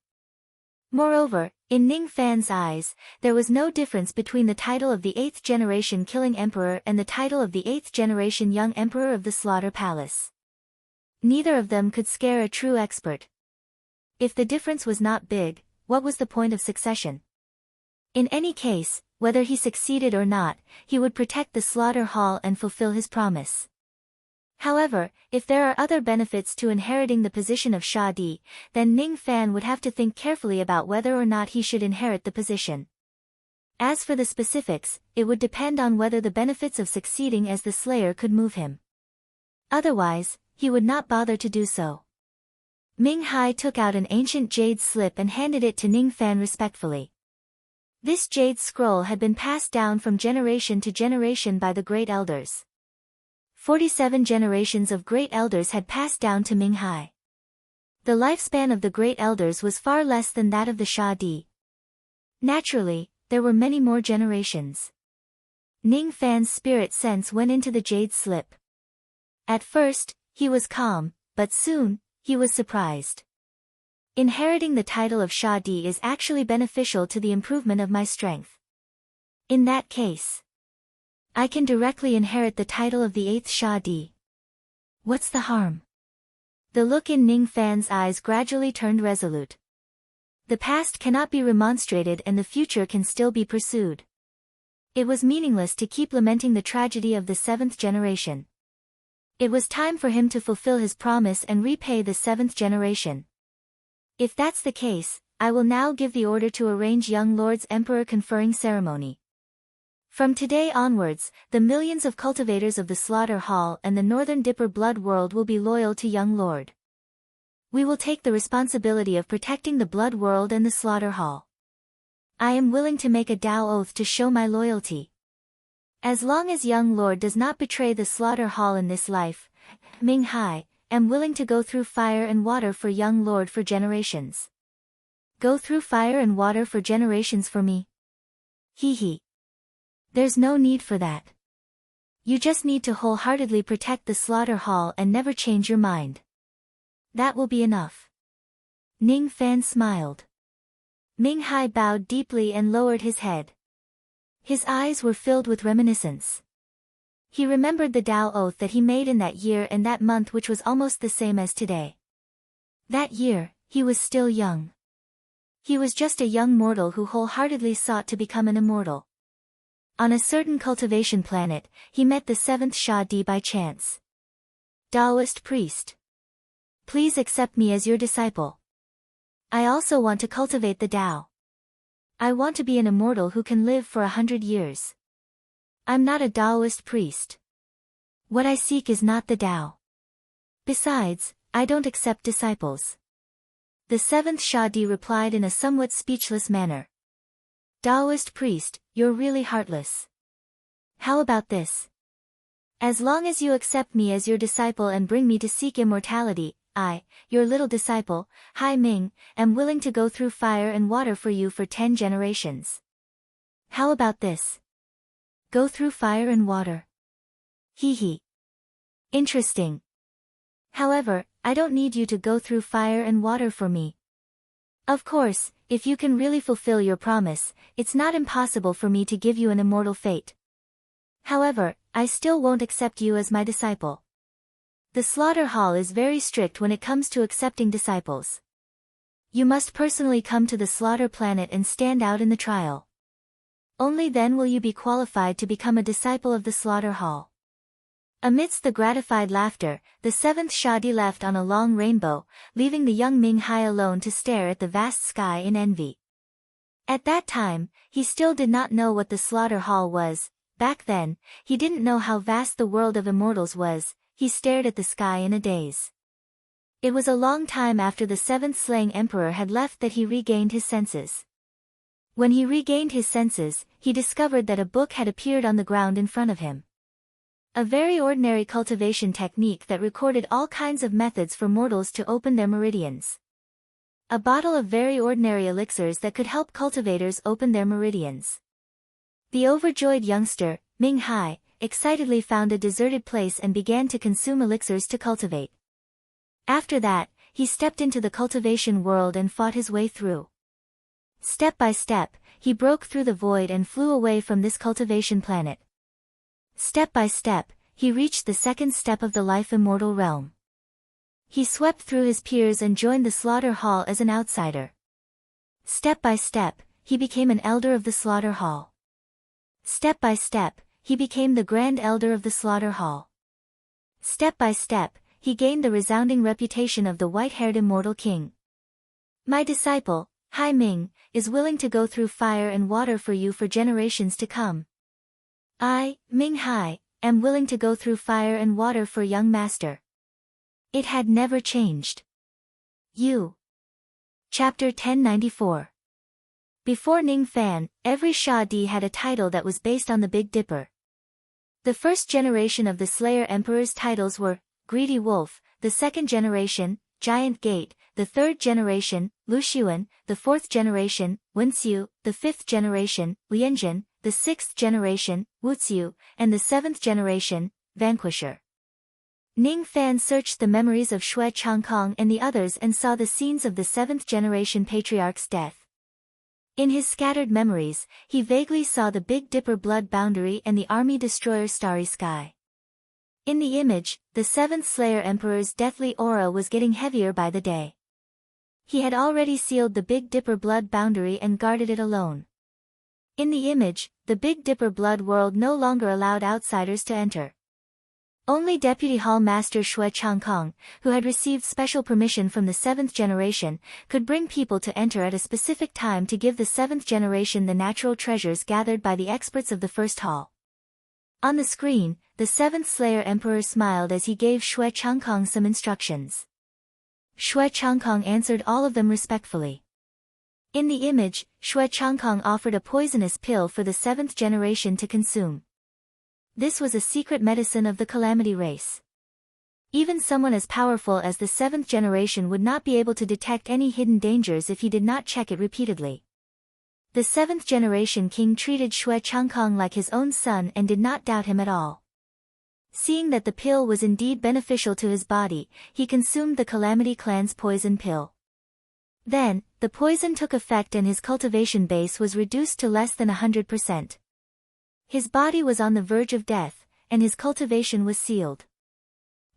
Moreover, in Ning Fan's eyes, there was no difference between the title of the 8th generation Killing Emperor and the title of the 8th generation Young Emperor of the Slaughter Palace. Neither of them could scare a true expert. If the difference was not big, what was the point of succession? In any case, whether he succeeded or not, he would protect the slaughter hall and fulfill his promise. However, if there are other benefits to inheriting the position of Shah Di, then Ning Fan would have to think carefully about whether or not he should inherit the position. As for the specifics, it would depend on whether the benefits of succeeding as the Slayer could move him. Otherwise, he would not bother to do so. Ming Hai took out an ancient jade slip and handed it to Ning Fan respectfully. This jade scroll had been passed down from generation to generation by the great elders. 47 generations of great elders had passed down to Ming Hai. The lifespan of the great elders was far less than that of the Shah Di. Naturally, there were many more generations. Ning Fan's spirit sense went into the jade slip. At first, he was calm, but soon, he was surprised. Inheriting the title of Shah Di is actually beneficial to the improvement of my strength. In that case, I can directly inherit the title of the 8th Shah Di. What's the harm? The look in Ning Fan's eyes gradually turned resolute. The past cannot be remonstrated and the future can still be pursued. It was meaningless to keep lamenting the tragedy of the 7th generation. It was time for him to fulfill his promise and repay the 7th generation. If that's the case, I will now give the order to arrange young Lord's Emperor conferring ceremony. From today onwards, the millions of cultivators of the Slaughter Hall and the Northern Dipper blood world will be loyal to young Lord. We will take the responsibility of protecting the blood world and the Slaughter Hall. I am willing to make a Tao oath to show my loyalty. As long as young Lord does not betray the Slaughter Hall in this life, Ming Hai, am willing to go through fire and water for young Lord for generations. Go through fire and water for generations for me? Hee hee. There's no need for that. You just need to wholeheartedly protect the Slaughter Hall and never change your mind. That will be enough. Ning Fan smiled. Ming Hai bowed deeply and lowered his head. His eyes were filled with reminiscence. He remembered the Tao oath that he made in that year and that month, which was almost the same as today. That year, he was still young. He was just a young mortal who wholeheartedly sought to become an immortal. On a certain cultivation planet, he met the 7th Shah Di by chance. Taoist priest. Please accept me as your disciple. I also want to cultivate the Tao. I want to be an immortal who can live for 100 years. I'm not a Taoist priest. What I seek is not the Tao. Besides, I don't accept disciples. The 7th Shah Di replied in a somewhat speechless manner. Taoist priest, you're really heartless. How about this? As long as you accept me as your disciple and bring me to seek immortality, I, your little disciple, Hai Ming, am willing to go through fire and water for you for 10 generations. How about this? Go through fire and water. Hee hee. Interesting. However, I don't need you to go through fire and water for me. Of course, if you can really fulfill your promise, it's not impossible for me to give you an immortal fate. However, I still won't accept you as my disciple. The Slaughter Hall is very strict when it comes to accepting disciples. You must personally come to the Slaughter Planet and stand out in the trial. Only then will you be qualified to become a disciple of the Slaughter Hall. Amidst the gratified laughter, the 7th Shah Di left on a long rainbow, leaving the young Ming Hai alone to stare at the vast sky in envy. At that time, he still did not know what the Slaughter Hall was. Back then, he didn't know how vast the world of immortals was. He stared at the sky in a daze. It was a long time after the 7th Slaying Emperor had left that he regained his senses. When he regained his senses, he discovered that a book had appeared on the ground in front of him. A very ordinary cultivation technique that recorded all kinds of methods for mortals to open their meridians. A bottle of very ordinary elixirs that could help cultivators open their meridians. The overjoyed youngster, Ming Hai, excitedly found a deserted place and began to consume elixirs to cultivate. After that, he stepped into the cultivation world and fought his way through. Step by step, he broke through the void and flew away from this cultivation planet. Step by step, he reached the second step of the life immortal realm. He swept through his peers and joined the slaughter hall as an outsider. Step by step, he became an elder of the slaughter hall. Step by step, he became the grand elder of the slaughter hall. Step by step, he gained the resounding reputation of the white-haired immortal king. My disciple, Hai Ming, is willing to go through fire and water for you for generations to come. I, Ming Hai, am willing to go through fire and water for young master. It had never changed. You. Chapter 1094. Before Ning Fan, every Sha Di had a title that was based on the Big Dipper. The first generation of the Slayer Emperor's titles were Greedy Wolf, the second generation, Giant Gate, the third generation, Luxiuan, the fourth generation, Wenxiu, the fifth generation, Lianjin, the sixth generation, Wuxiu, and the seventh generation, Vanquisher. Ning Fan searched the memories of Xue Changkong and the others and saw the scenes of the seventh generation patriarch's death. In his scattered memories, he vaguely saw the Big Dipper blood boundary and the army destroyer's starry sky. In the image, the seventh Slayer Emperor's deathly aura was getting heavier by the day. He had already sealed the Big Dipper blood boundary and guarded it alone. In the image, the Big Dipper blood world no longer allowed outsiders to enter. Only Deputy Hall Master Xue Changkong, who had received special permission from the seventh generation, could bring people to enter at a specific time to give the seventh generation the natural treasures gathered by the experts of the first hall. On the screen, the seventh Slayer Emperor smiled as he gave Xue Changkong some instructions. Xue Changkong answered all of them respectfully. In the image, Xue Changkong offered a poisonous pill for the seventh generation to consume. This was a secret medicine of the Calamity race. Even someone as powerful as the seventh generation would not be able to detect any hidden dangers if he did not check it repeatedly. The seventh generation king treated Xue Changkong like his own son and did not doubt him at all. Seeing that the pill was indeed beneficial to his body, he consumed the Calamity clan's poison pill. Then, the poison took effect and his cultivation base was reduced to less than 100%. His body was on the verge of death, and his cultivation was sealed.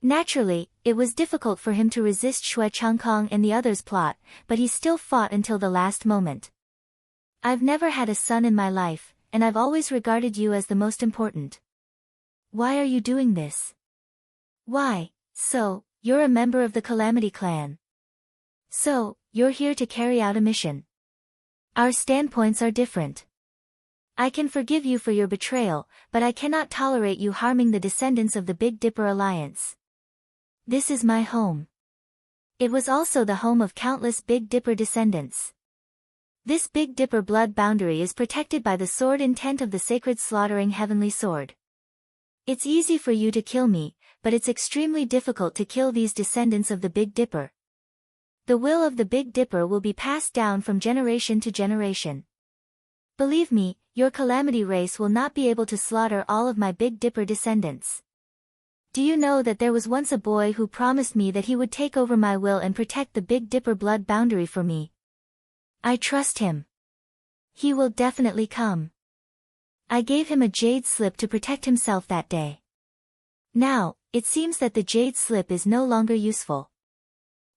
Naturally, it was difficult for him to resist Xue Changkong and the others' plot, but he still fought until the last moment. I've never had a son in my life, and I've always regarded you as the most important. Why are you doing this? Why, so, you're a member of the Calamity clan. So, you're here to carry out a mission. Our standpoints are different. I can forgive you for your betrayal, but I cannot tolerate you harming the descendants of the Big Dipper Alliance. This is my home. It was also the home of countless Big Dipper descendants. This Big Dipper blood boundary is protected by the sword intent of the sacred slaughtering heavenly sword. It's easy for you to kill me, but it's extremely difficult to kill these descendants of the Big Dipper. The will of the Big Dipper will be passed down from generation to generation. Believe me, your Calamity race will not be able to slaughter all of my Big Dipper descendants. Do you know that there was once a boy who promised me that he would take over my will and protect the Big Dipper blood boundary for me? I trust him. He will definitely come. I gave him a jade slip to protect himself that day. Now, it seems that the jade slip is no longer useful.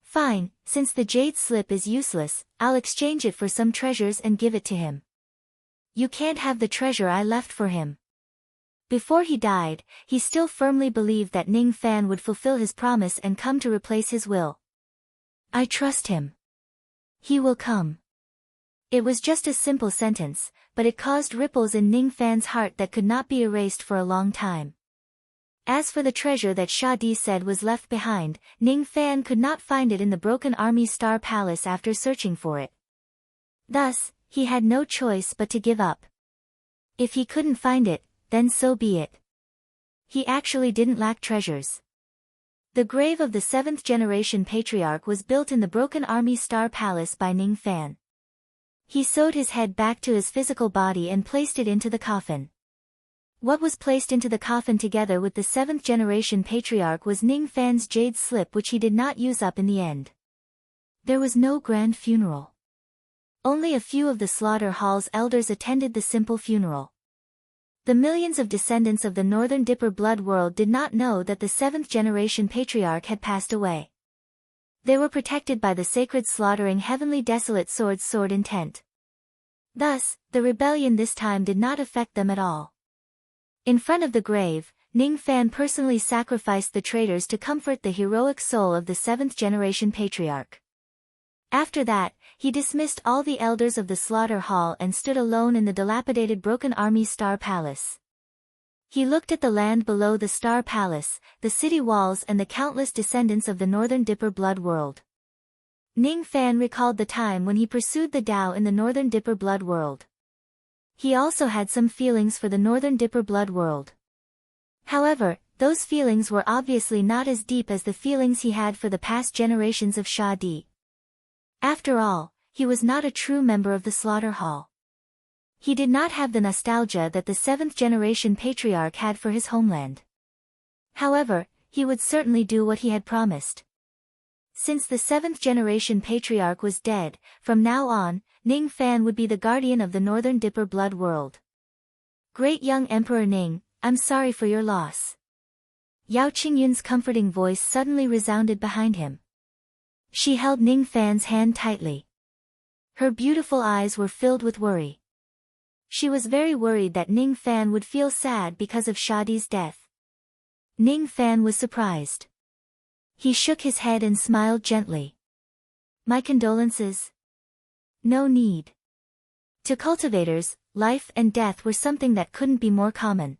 Fine, since the jade slip is useless, I'll exchange it for some treasures and give it to him. You can't have the treasure I left for him. Before he died, he still firmly believed that Ning Fan would fulfill his promise and come to replace his will. I trust him. He will come. It was just a simple sentence, but it caused ripples in Ning Fan's heart that could not be erased for a long time. As for the treasure that Sha Di said was left behind, Ning Fan could not find it in the Broken Army Star Palace after searching for it. Thus, He had no choice but to give up. If he couldn't find it, then so be it. He actually didn't lack treasures. The grave of the 7th-generation patriarch was built in the Broken Army Star Palace by Ning Fan. He sewed his head back to his physical body and placed it into the coffin. What was placed into the coffin together with the 7th-generation patriarch was Ning Fan's jade slip, which he did not use up in the end. There was no grand funeral. Only a few of the slaughter hall's elders attended the simple funeral. The millions of descendants of the Northern Dipper blood world did not know that the 7th-generation patriarch had passed away. They were protected by the sacred slaughtering heavenly desolate sword intent. Thus, the rebellion this time did not affect them at all. In front of the grave, Ning Fan personally sacrificed the traitors to comfort the heroic soul of the 7th-generation patriarch. After that, he dismissed all the elders of the slaughter hall and stood alone in the dilapidated Broken Army Star Palace. He looked at the land below the Star Palace, the city walls and the countless descendants of the Northern Dipper blood world. Ning Fan recalled the time when he pursued the Tao in the Northern Dipper blood world. He also had some feelings for the Northern Dipper blood world. However, those feelings were obviously not as deep as the feelings he had for the past generations of Sha Di. After all, he was not a true member of the slaughter hall. He did not have the nostalgia that the 7th-generation patriarch had for his homeland. However, he would certainly do what he had promised. Since the 7th-generation patriarch was dead, from now on, Ning Fan would be the guardian of the Northern Dipper blood world. Great young Emperor Ning, I'm sorry for your loss. Yao Qingyun's comforting voice suddenly resounded behind him. She held Ning Fan's hand tightly. Her beautiful eyes were filled with worry. She was very worried that Ning Fan would feel sad because of Sha Di's death. Ning Fan was surprised. He shook his head and smiled gently. My condolences. No need. To cultivators, life and death were something that couldn't be more common.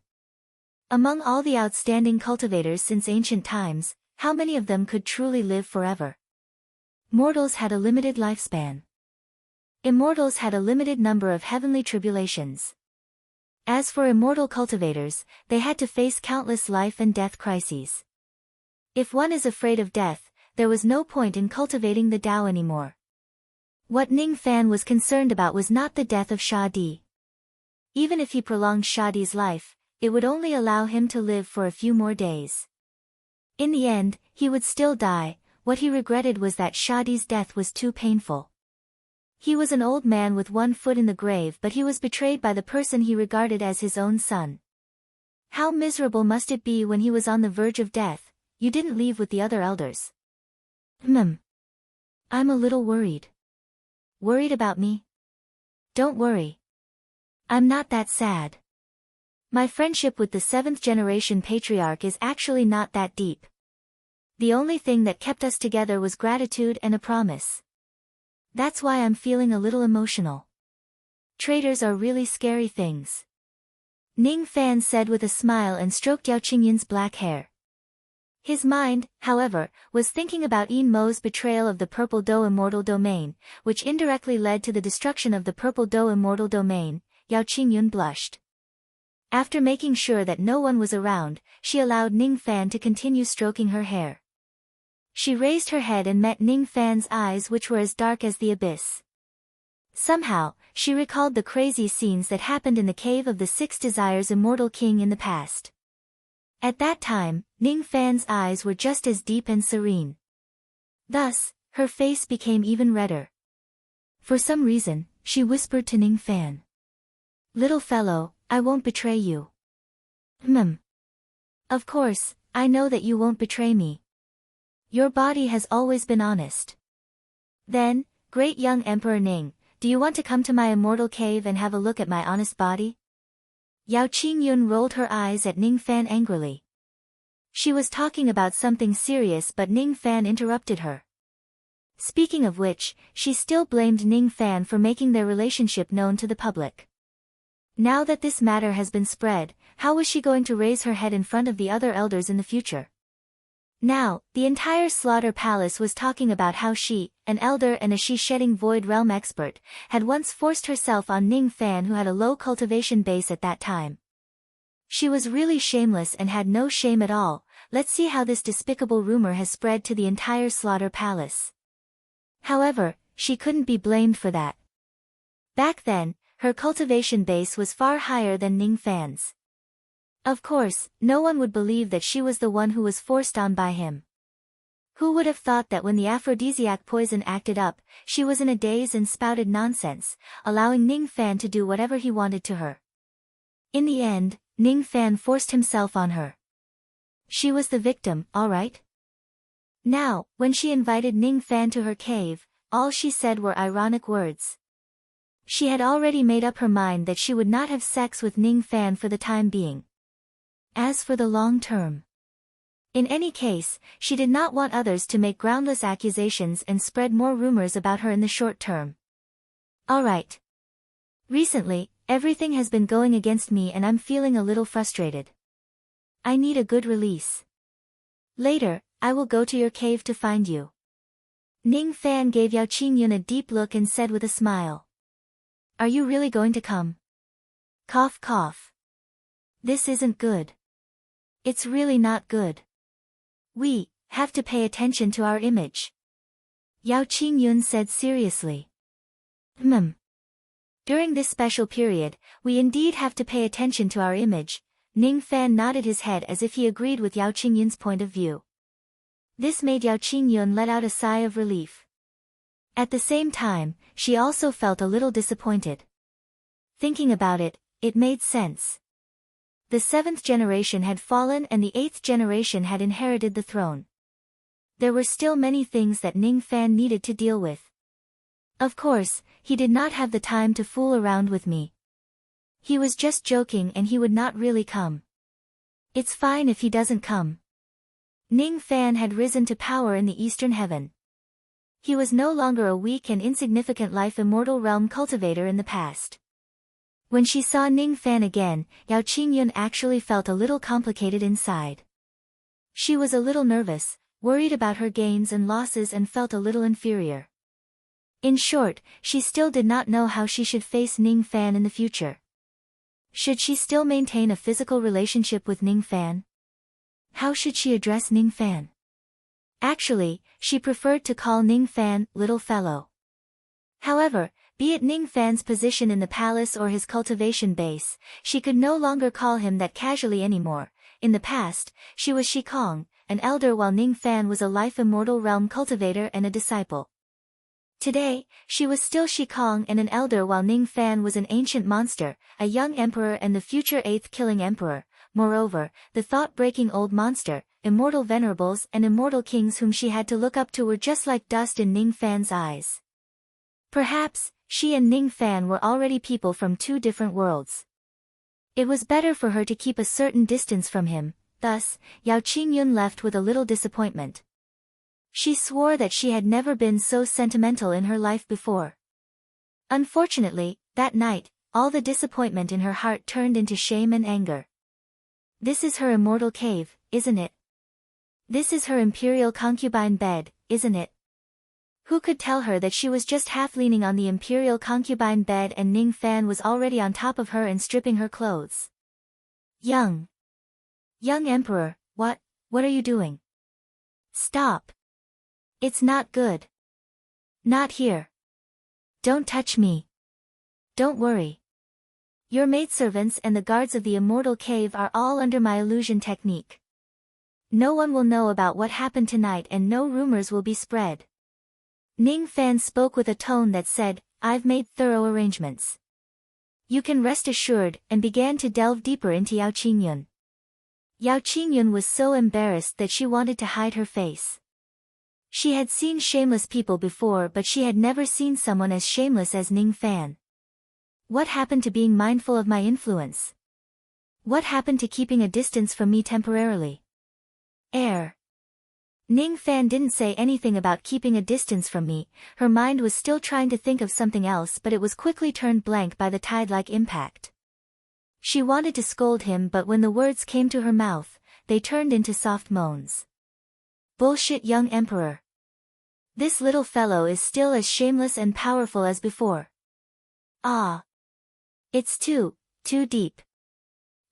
Among all the outstanding cultivators since ancient times, how many of them could truly live forever? Mortals had a limited lifespan. Immortals had a limited number of heavenly tribulations. As for immortal cultivators, they had to face countless life and death crises. If one is afraid of death, there was no point in cultivating the Tao anymore. What Ning Fan was concerned about was not the death of Sha Di. Even if he prolonged Sha Di's life, it would only allow him to live for a few more days. In the end, he would still die. What he regretted was that Sha Di's death was too painful. He was an old man with one foot in the grave, but he was betrayed by the person he regarded as his own son. How miserable must it be when he was on the verge of death? You didn't leave with the other elders. I'm a little worried. Worried about me? Don't worry. I'm not that sad. My friendship with the 7th-generation patriarch is actually not that deep. The only thing that kept us together was gratitude and a promise. That's why I'm feeling a little emotional. Traitors are really scary things. Ning Fan said with a smile and stroked Yao Qingyun's black hair. His mind, however, was thinking about Yin Mo's betrayal of the Purple Dough Immortal Domain, which indirectly led to the destruction of the Purple Dough Immortal Domain. Yao Qingyun blushed. After making sure that no one was around, she allowed Ning Fan to continue stroking her hair. She raised her head and met Ning Fan's eyes, which were as dark as the abyss. Somehow, she recalled the crazy scenes that happened in the cave of the 6 Desires Immortal King in the past. At that time, Ning Fan's eyes were just as deep and serene. Thus, her face became even redder. For some reason, she whispered to Ning Fan. Little fellow, I won't betray you. Of course, I know that you won't betray me. Your body has always been honest. Then, great young Emperor Ning, do you want to come to my immortal cave and have a look at my honest body? Yao Qingyun rolled her eyes at Ning Fan angrily. She was talking about something serious, but Ning Fan interrupted her. Speaking of which, she still blamed Ning Fan for making their relationship known to the public. Now that this matter has been spread, how was she going to raise her head in front of the other elders in the future? Now, the entire slaughter palace was talking about how she, an elder and a she-shedding void realm expert, had once forced herself on Ning Fan, who had a low cultivation base at that time. She was really shameless and had no shame at all. Let's see how this despicable rumor has spread to the entire slaughter palace. However, she couldn't be blamed for that. Back then, her cultivation base was far higher than Ning Fan's. Of course, no one would believe that she was the one who was forced on by him. Who would have thought that when the aphrodisiac poison acted up, she was in a daze and spouted nonsense, allowing Ning Fan to do whatever he wanted to her. In the end, Ning Fan forced himself on her. She was the victim, all right? Now, when she invited Ning Fan to her cave, all she said were ironic words. She had already made up her mind that she would not have sex with Ning Fan for the time being. As for the long term. In any case, she did not want others to make groundless accusations and spread more rumors about her in the short term. All right. Recently, everything has been going against me and I'm feeling a little frustrated. I need a good release. Later, I will go to your cave to find you. Ning Fan gave Yao Qingyun a deep look and said with a smile. Are you really going to come? Cough cough. This isn't good. It's really not good. We have to pay attention to our image. Yao Qingyun said seriously. During this special period, we indeed have to pay attention to our image. Ning Fan nodded his head as if he agreed with Yao Qingyun's point of view. This made Yao Qingyun let out a sigh of relief. At the same time, she also felt a little disappointed. Thinking about it, it made sense. The 7th generation had fallen and the 8th generation had inherited the throne. There were still many things that Ning Fan needed to deal with. Of course, he did not have the time to fool around with me. He was just joking and he would not really come. It's fine if he doesn't come. Ning Fan had risen to power in the Eastern Heaven. He was no longer a weak and insignificant life immortal realm cultivator in the past. When she saw Ning Fan again, Yao Qingyun actually felt a little complicated inside. She was a little nervous, worried about her gains and losses and felt a little inferior. In short, she still did not know how she should face Ning Fan in the future. Should she still maintain a physical relationship with Ning Fan? How should she address Ning Fan? Actually, she preferred to call Ning Fan little fellow. However, be it Ning Fan's position in the palace or his cultivation base, she could no longer call him that casually anymore. In the past, she was Shikong, an elder, while Ning Fan was a life immortal realm cultivator and a disciple. Today, she was still Shikong and an elder, while Ning Fan was an ancient monster, a young emperor and the future 8th killing emperor. Moreover, the thought-breaking old monster, immortal venerables and immortal kings whom she had to look up to were just like dust in Ning Fan's eyes. Perhaps, she and Ning Fan were already people from two different worlds. It was better for her to keep a certain distance from him. Thus, Yao Qingyun left with a little disappointment. She swore that she had never been so sentimental in her life before. Unfortunately, that night, all the disappointment in her heart turned into shame and anger. This is her immortal cave, isn't it? This is her imperial concubine bed, isn't it? Who could tell her that she was just half leaning on the imperial concubine bed and Ning Fan was already on top of her and stripping her clothes? Young Emperor, what are you doing? Stop. It's not good. Not here. Don't touch me. Don't worry. Your maidservants and the guards of the immortal cave are all under my illusion technique. No one will know about what happened tonight and no rumors will be spread. Ning Fan spoke with a tone that said, I've made thorough arrangements. You can rest assured, and began to delve deeper into Yao Qingyun. Yao Qingyun was so embarrassed that she wanted to hide her face. She had seen shameless people before, but she had never seen someone as shameless as Ning Fan. What happened to being mindful of my influence? What happened to keeping a distance from me temporarily? Ning Fan didn't say anything about keeping a distance from me. Her mind was still trying to think of something else, but it was quickly turned blank by the tide-like impact. She wanted to scold him, but when the words came to her mouth, they turned into soft moans. Bullshit, young emperor. This little fellow is still as shameless and powerful as before. Ah. It's too deep.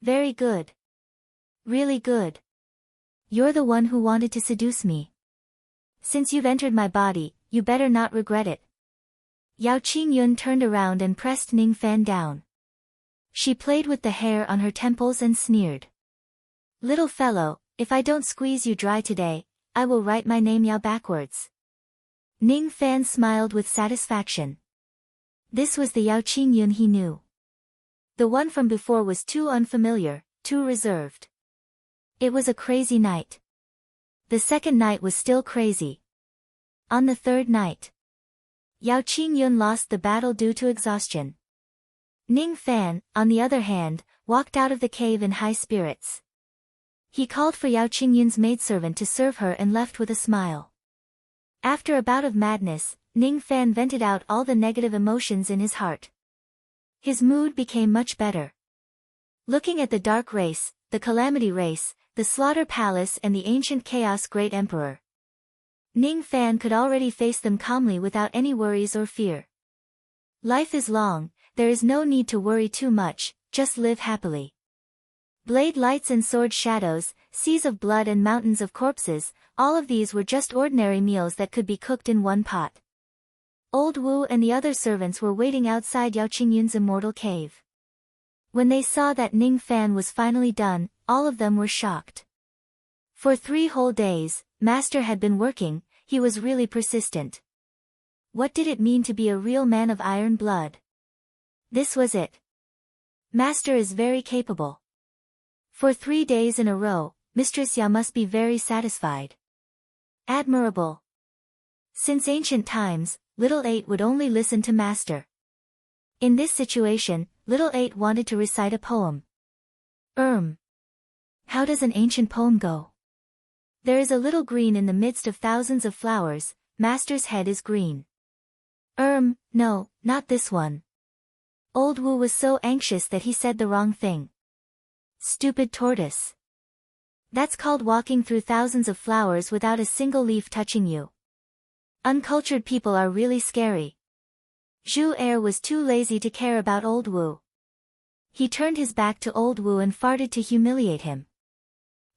Very good. Really good. You're the one who wanted to seduce me. Since you've entered my body, you better not regret it. Yao Qingyun turned around and pressed Ning Fan down. She played with the hair on her temples and sneered. Little fellow, if I don't squeeze you dry today, I will write my name Yao backwards. Ning Fan smiled with satisfaction. This was the Yao Qingyun he knew. The one from before was too unfamiliar, too reserved. It was a crazy night. The second night was still crazy. On the third night, Yao Qingyun lost the battle due to exhaustion. Ning Fan, on the other hand, walked out of the cave in high spirits. He called for Yao Qingyun's maidservant to serve her and left with a smile. After a bout of madness, Ning Fan vented out all the negative emotions in his heart. His mood became much better. Looking at the Dark Race, the Calamity Race, the Slaughter Palace and the Ancient Chaos Great Emperor, Ning Fan could already face them calmly without any worries or fear. Life is long, there is no need to worry too much, just live happily. Blade lights and sword shadows, seas of blood and mountains of corpses, all of these were just ordinary meals that could be cooked in one pot. Old Wu and the other servants were waiting outside Yao Qingyun's immortal cave. When they saw that Ning Fan was finally done, all of them were shocked. For 3 whole days, Master had been working, he was really persistent. What did it mean to be a real man of iron blood? This was it. Master is very capable. For 3 days in a row, Mistress Yao must be very satisfied. Admirable. Since ancient times, Little 8 would only listen to Master. In this situation, Little 8 wanted to recite a poem. How does an ancient poem go? There is a little green in the midst of thousands of flowers, Master's head is green. No, not this one. Old Wu was so anxious that he said the wrong thing. Stupid tortoise. That's called walking through thousands of flowers without a single leaf touching you. Uncultured people are really scary. Zhu Er was too lazy to care about Old Wu. He turned his back to Old Wu and farted to humiliate him.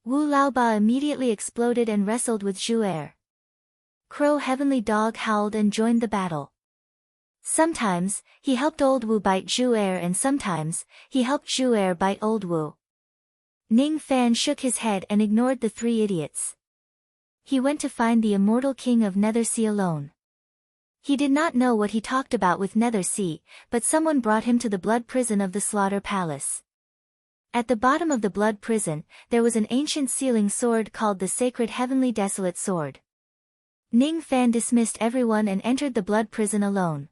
Wu Laoba immediately exploded and wrestled with Zhu Er. Crow Heavenly Dog howled and joined the battle. Sometimes, he helped Old Wu bite Zhu Er and sometimes, he helped Zhu Er bite Old Wu. Ning Fan shook his head and ignored the 3 idiots. He went to find the immortal king of Nether Sea alone. He did not know what he talked about with Nether Sea, but someone brought him to the blood prison of the Slaughter Palace. At the bottom of the blood prison, there was an ancient sealing sword called the Sacred Heavenly Desolate Sword. Ning Fan dismissed everyone and entered the blood prison alone.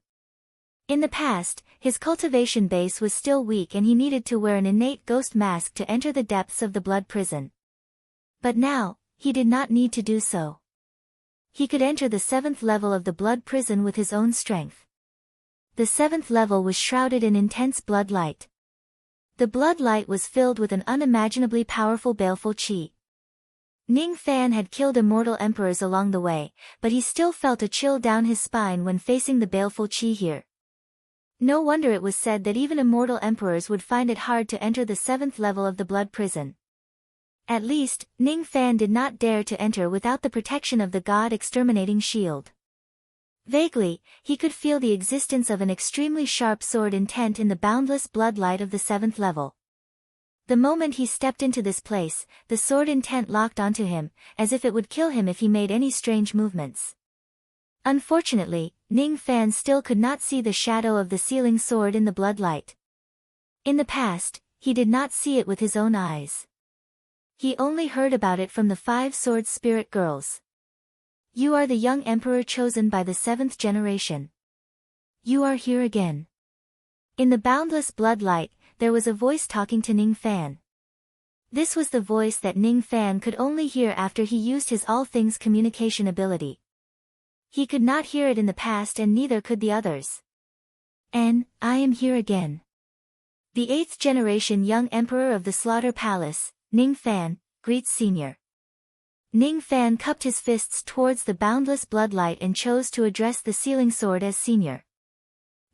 In the past, his cultivation base was still weak and he needed to wear an innate ghost mask to enter the depths of the blood prison. But now, he did not need to do so. He could enter the 7th level of the blood prison with his own strength. The 7th level was shrouded in intense blood light. The blood light was filled with an unimaginably powerful baleful qi. Ning Fan had killed immortal emperors along the way, but he still felt a chill down his spine when facing the baleful qi here. No wonder it was said that even immortal emperors would find it hard to enter the 7th level of the blood prison. At least, Ning Fan did not dare to enter without the protection of the God-exterminating shield. Vaguely, he could feel the existence of an extremely sharp sword intent in the boundless blood light of the 7th level. The moment he stepped into this place, the sword intent locked onto him, as if it would kill him if he made any strange movements. Unfortunately, Ning Fan still could not see the shadow of the sealing sword in the blood light. In the past, he did not see it with his own eyes. He only heard about it from the 5 sword spirit girls. You are the young emperor chosen by the 7th generation. You are here again. In the boundless blood light, there was a voice talking to Ning Fan. This was the voice that Ning Fan could only hear after he used his all things communication ability. He could not hear it in the past and neither could the others. I am here again. The 8th generation young emperor of the Slaughter Palace, Ning Fan, greets Senior. Ning Fan cupped his fists towards the boundless bloodlight and chose to address the sealing sword as senior.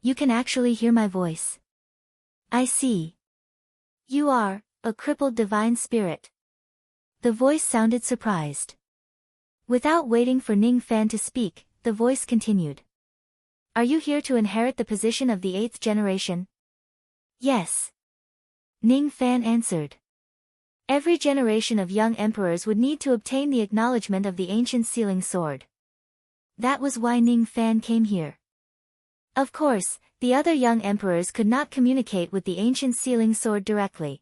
You can actually hear my voice. I see. You are a crippled divine spirit. The voice sounded surprised. Without waiting for Ning Fan to speak, the voice continued. Are you here to inherit the position of the 8th generation? Yes. Ning Fan answered. Every generation of young emperors would need to obtain the acknowledgement of the ancient sealing sword. That was why Ning Fan came here. Of course, the other young emperors could not communicate with the ancient sealing sword directly.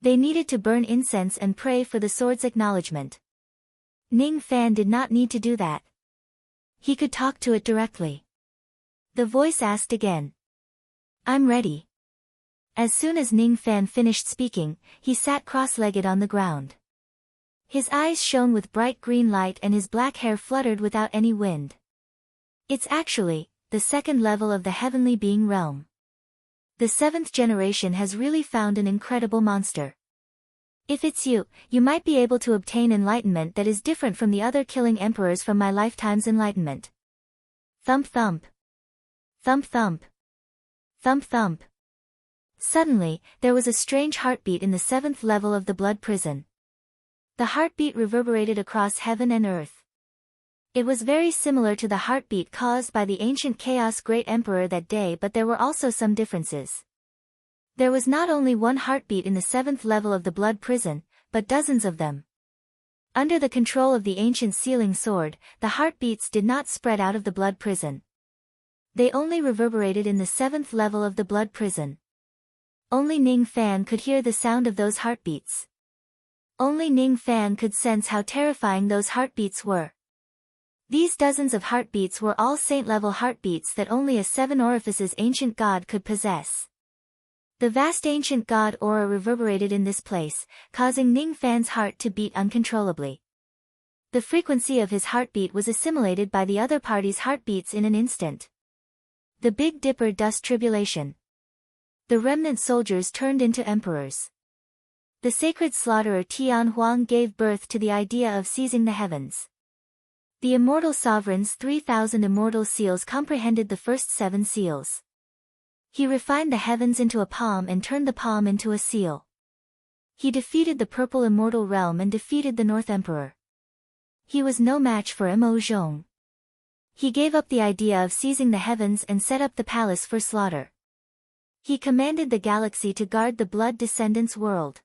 They needed to burn incense and pray for the sword's acknowledgement. Ning Fan did not need to do that. He could talk to it directly. The voice asked again. I'm ready. As soon as Ning Fan finished speaking, he sat cross-legged on the ground. His eyes shone with bright green light and his black hair fluttered without any wind. It's actually the 2nd level of the heavenly being realm. The 7th generation has really found an incredible monster. If it's you, you might be able to obtain enlightenment that is different from the other killing emperors from my lifetime's enlightenment. Thump thump. Thump thump. Thump thump. Suddenly, there was a strange heartbeat in the 7th level of the blood prison. The heartbeat reverberated across heaven and earth. It was very similar to the heartbeat caused by the ancient Chaos Great Emperor that day, but there were also some differences. There was not only one heartbeat in the 7th level of the blood prison, but dozens of them. Under the control of the ancient sealing sword, the heartbeats did not spread out of the blood prison. They only reverberated in the 7th level of the blood prison. Only Ning Fan could hear the sound of those heartbeats. Only Ning Fan could sense how terrifying those heartbeats were. These dozens of heartbeats were all saint-level heartbeats that only a 7 orifices ancient god could possess. The vast ancient god aura reverberated in this place, causing Ning Fan's heart to beat uncontrollably. The frequency of his heartbeat was assimilated by the other party's heartbeats in an instant. The Big Dipper dust tribulation. The remnant soldiers turned into emperors. The sacred slaughterer Tian Huang gave birth to the idea of seizing the heavens. The immortal sovereign's 3,000 immortal seals comprehended the first 7 seals. He refined the heavens into a palm and turned the palm into a seal. He defeated the purple immortal realm and defeated the North Emperor. He was no match for Mo Zhong. He gave up the idea of seizing the heavens and set up the palace for slaughter. He commanded the galaxy to guard the blood descendants' world.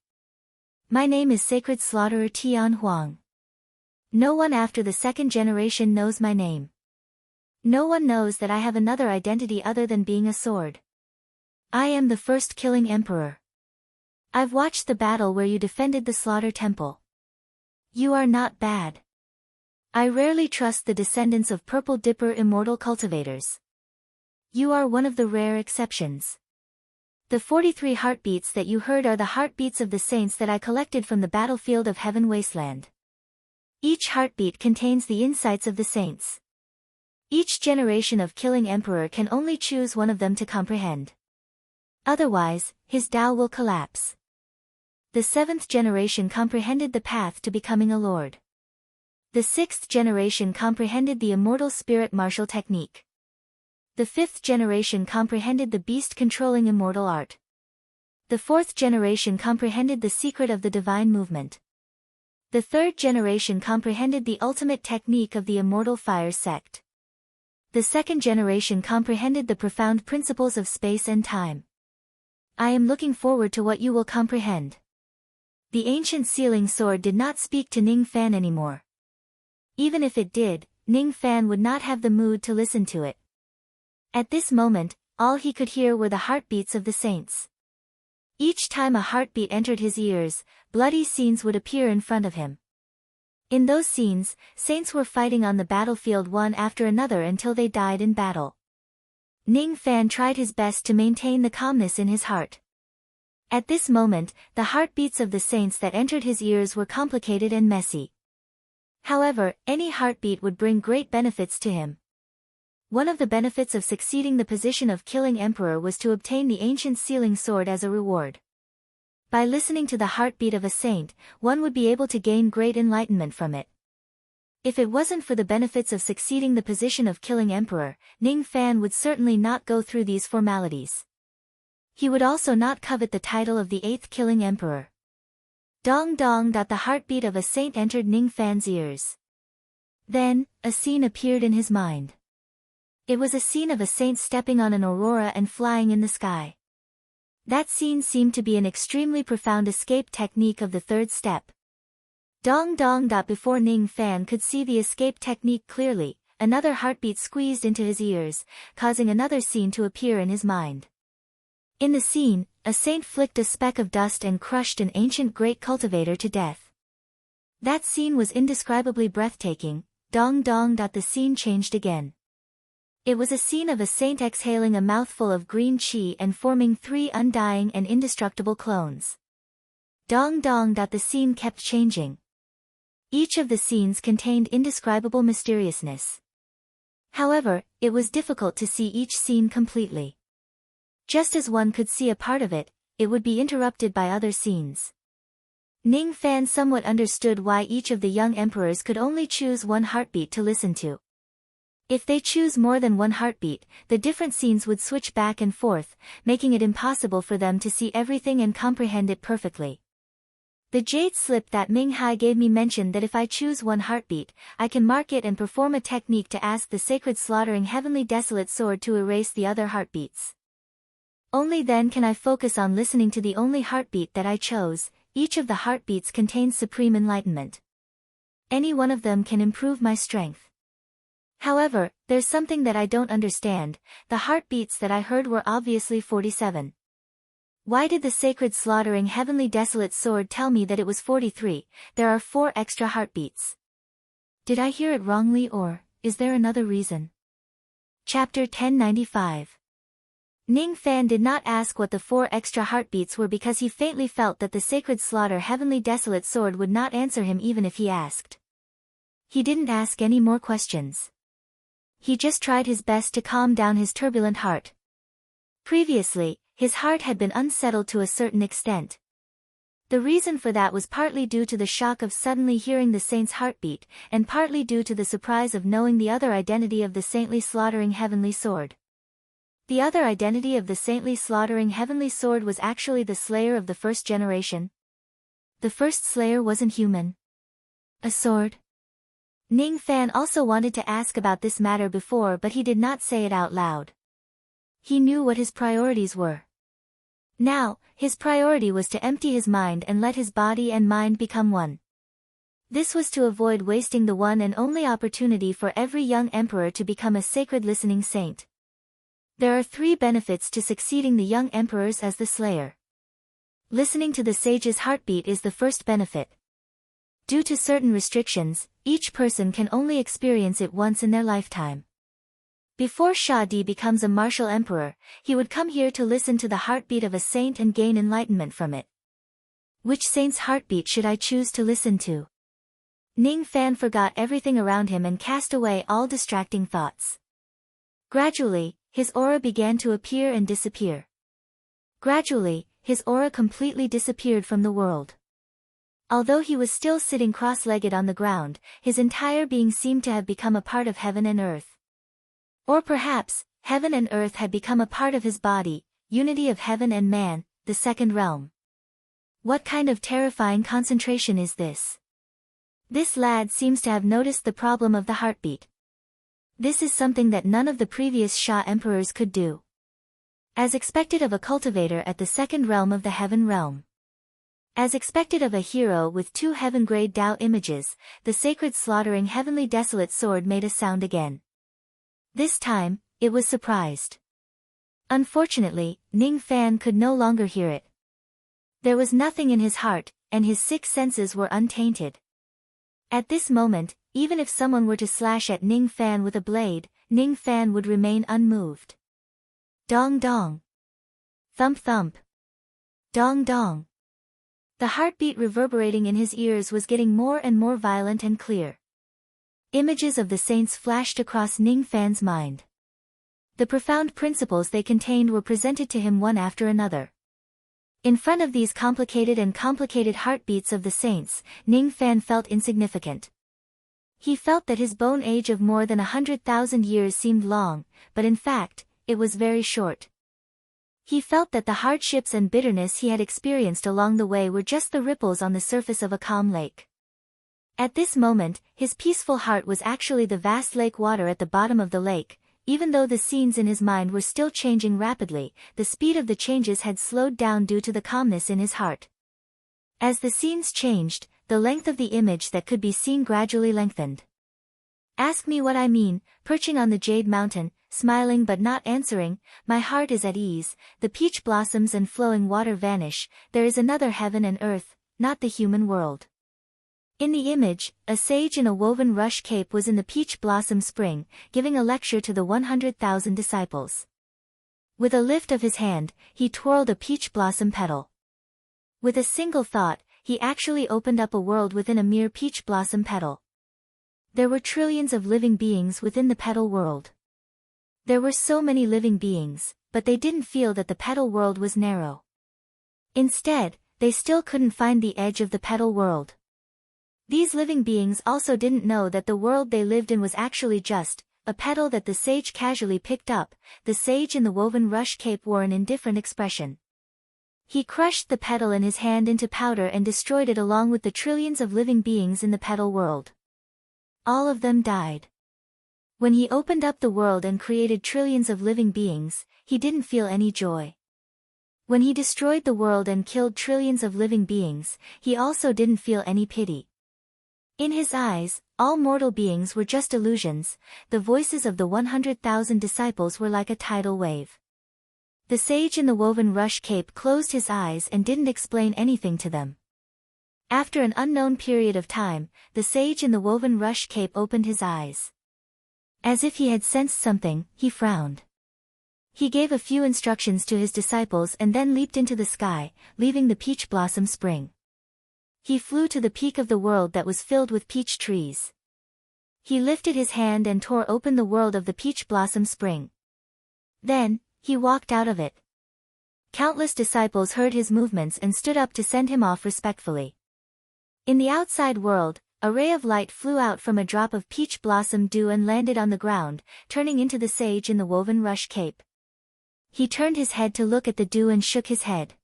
My name is Sacred Slaughterer Tian Huang. No one after the 2nd generation knows my name. No one knows that I have another identity other than being a sword. I am the first killing emperor. I've watched the battle where you defended the slaughter temple. You are not bad. I rarely trust the descendants of Purple Dipper immortal cultivators. You are one of the rare exceptions. The 43 heartbeats that you heard are the heartbeats of the saints that I collected from the battlefield of Heaven Wasteland. Each heartbeat contains the insights of the saints. Each generation of killing emperor can only choose one of them to comprehend. Otherwise, his Tao will collapse. The 7th generation comprehended the path to becoming a lord. The 6th generation comprehended the immortal spirit martial technique. The 5th generation comprehended the beast-controlling immortal art. The 4th generation comprehended the secret of the divine movement. The 3rd generation comprehended the ultimate technique of the immortal fire sect. The 2nd generation comprehended the profound principles of space and time. I am looking forward to what you will comprehend. The ancient sealing sword did not speak to Ning Fan anymore. Even if it did, Ning Fan would not have the mood to listen to it. At this moment, all he could hear were the heartbeats of the saints. Each time a heartbeat entered his ears, bloody scenes would appear in front of him. In those scenes, saints were fighting on the battlefield one after another until they died in battle. Ning Fan tried his best to maintain the calmness in his heart. At this moment, the heartbeats of the saints that entered his ears were complicated and messy. However, any heartbeat would bring great benefits to him. One of the benefits of succeeding the position of killing emperor was to obtain the ancient sealing sword as a reward. By listening to the heartbeat of a saint, one would be able to gain great enlightenment from it. If it wasn't for the benefits of succeeding the position of killing emperor, Ning Fan would certainly not go through these formalities. He would also not covet the title of the 8th killing emperor. Dong dong. The heartbeat of a saint entered Ning Fan's ears. Then, a scene appeared in his mind. It was a scene of a saint stepping on an aurora and flying in the sky. That scene seemed to be an extremely profound escape technique of the 3rd step. Dong dong. Before Ning Fan could see the escape technique clearly, another heartbeat squeezed into his ears, causing another scene to appear in his mind. In the scene, a saint flicked a speck of dust and crushed an ancient great cultivator to death. That scene was indescribably breathtaking. Dong dong. The scene changed again. It was a scene of a saint exhaling a mouthful of green qi and forming 3 undying and indestructible clones. Dong dong. The scene kept changing. Each of the scenes contained indescribable mysteriousness. However, it was difficult to see each scene completely. Just as one could see a part of it, it would be interrupted by other scenes. Ning Fan somewhat understood why each of the young emperors could only choose one heartbeat to listen to. If they choose more than one heartbeat, the different scenes would switch back and forth, making it impossible for them to see everything and comprehend it perfectly. The jade slip that Ming Hai gave me mentioned that if I choose one heartbeat, I can mark it and perform a technique to ask the sacred slaughtering heavenly desolate sword to erase the other heartbeats. Only then can I focus on listening to the only heartbeat that I chose. Each of the heartbeats contains supreme enlightenment. Any one of them can improve my strength. However, there's something that I don't understand. The heartbeats that I heard were obviously 47. Why did the sacred slaughtering heavenly desolate sword tell me that it was 43? There are 4 extra heartbeats. Did I hear it wrongly, or is there another reason? Chapter 1095. Ning Fan did not ask what the 4 extra heartbeats were because he faintly felt that the sacred slaughter heavenly desolate sword would not answer him even if he asked. He didn't ask any more questions. He just tried his best to calm down his turbulent heart. Previously, his heart had been unsettled to a certain extent. The reason for that was partly due to the shock of suddenly hearing the saint's heartbeat, and partly due to the surprise of knowing the other identity of the saintly slaughtering heavenly sword. The other identity of the saintly slaughtering heavenly sword was actually the slayer of the 1st generation. The first slayer wasn't human. A sword? Ning Fan also wanted to ask about this matter before, but he did not say it out loud. He knew what his priorities were. Now, his priority was to empty his mind and let his body and mind become one. This was to avoid wasting the one and only opportunity for every young emperor to become a sacred listening saint. There are 3 benefits to succeeding the young emperors as the slayer. Listening to the sage's heartbeat is the first benefit. Due to certain restrictions, each person can only experience it once in their lifetime. Before Sha Di becomes a martial emperor, he would come here to listen to the heartbeat of a saint and gain enlightenment from it. Which saint's heartbeat should I choose to listen to? Ning Fan forgot everything around him and cast away all distracting thoughts. Gradually, his aura began to appear and disappear. Gradually, his aura completely disappeared from the world. Although he was still sitting cross-legged on the ground, his entire being seemed to have become a part of heaven and earth. Or perhaps, heaven and earth had become a part of his body, unity of heaven and man, the 2nd realm. What kind of terrifying concentration is this? This lad seems to have noticed the problem of the heartbeat. This is something that none of the previous Sha emperors could do. As expected of a cultivator at the 2nd realm of the heaven realm. As expected of a hero with 2 heaven-grade Tao images, the sacred slaughtering heavenly desolate sword made a sound again. This time, it was surprised. Unfortunately, Ning Fan could no longer hear it. There was nothing in his heart, and his 6 senses were untainted. At this moment, even if someone were to slash at Ning Fan with a blade, Ning Fan would remain unmoved. Dong dong. Thump thump. Dong dong. The heartbeat reverberating in his ears was getting more and more violent and clear. Images of the saints flashed across Ning Fan's mind. The profound principles they contained were presented to him one after another. In front of these complicated heartbeats of the saints, Ning Fan felt insignificant. He felt that his bone age of more than 100,000 years seemed long, but in fact, it was very short. He felt that the hardships and bitterness he had experienced along the way were just the ripples on the surface of a calm lake. At this moment, his peaceful heart was actually the vast lake water at the bottom of the lake. Even though the scenes in his mind were still changing rapidly, the speed of the changes had slowed down due to the calmness in his heart. As the scenes changed, the length of the image that could be seen gradually lengthened. Ask me what I mean, perching on the jade mountain, smiling but not answering, my heart is at ease, the peach blossoms and flowing water vanish, there is another heaven and earth, not the human world. In the image, a sage in a woven rush cape was in the peach blossom spring, giving a lecture to the 100,000 disciples. With a lift of his hand, he twirled a peach blossom petal. With a single thought, he actually opened up a world within a mere peach blossom petal. There were trillions of living beings within the petal world. There were so many living beings, but they didn't feel that the petal world was narrow. Instead, they still couldn't find the edge of the petal world. These living beings also didn't know that the world they lived in was actually just a petal that the sage casually picked up. The sage in the woven rush cape wore an indifferent expression. He crushed the petal in his hand into powder and destroyed it along with the trillions of living beings in the petal world. All of them died. When he opened up the world and created trillions of living beings, he didn't feel any joy. When he destroyed the world and killed trillions of living beings, he also didn't feel any pity. In his eyes, all mortal beings were just illusions. The voices of the 100,000 disciples were like a tidal wave. The sage in the woven rush cape closed his eyes and didn't explain anything to them. After an unknown period of time, the sage in the woven rush cape opened his eyes. As if he had sensed something, he frowned. He gave a few instructions to his disciples and then leaped into the sky, leaving the peach blossom spring. He flew to the peak of the world that was filled with peach trees. He lifted his hand and tore open the world of the peach blossom spring. Then, he walked out of it. Countless disciples heard his movements and stood up to send him off respectfully. In the outside world, a ray of light flew out from a drop of peach blossom dew and landed on the ground, turning into the sage in the woven rush cape. He turned his head to look at the dew and shook his head.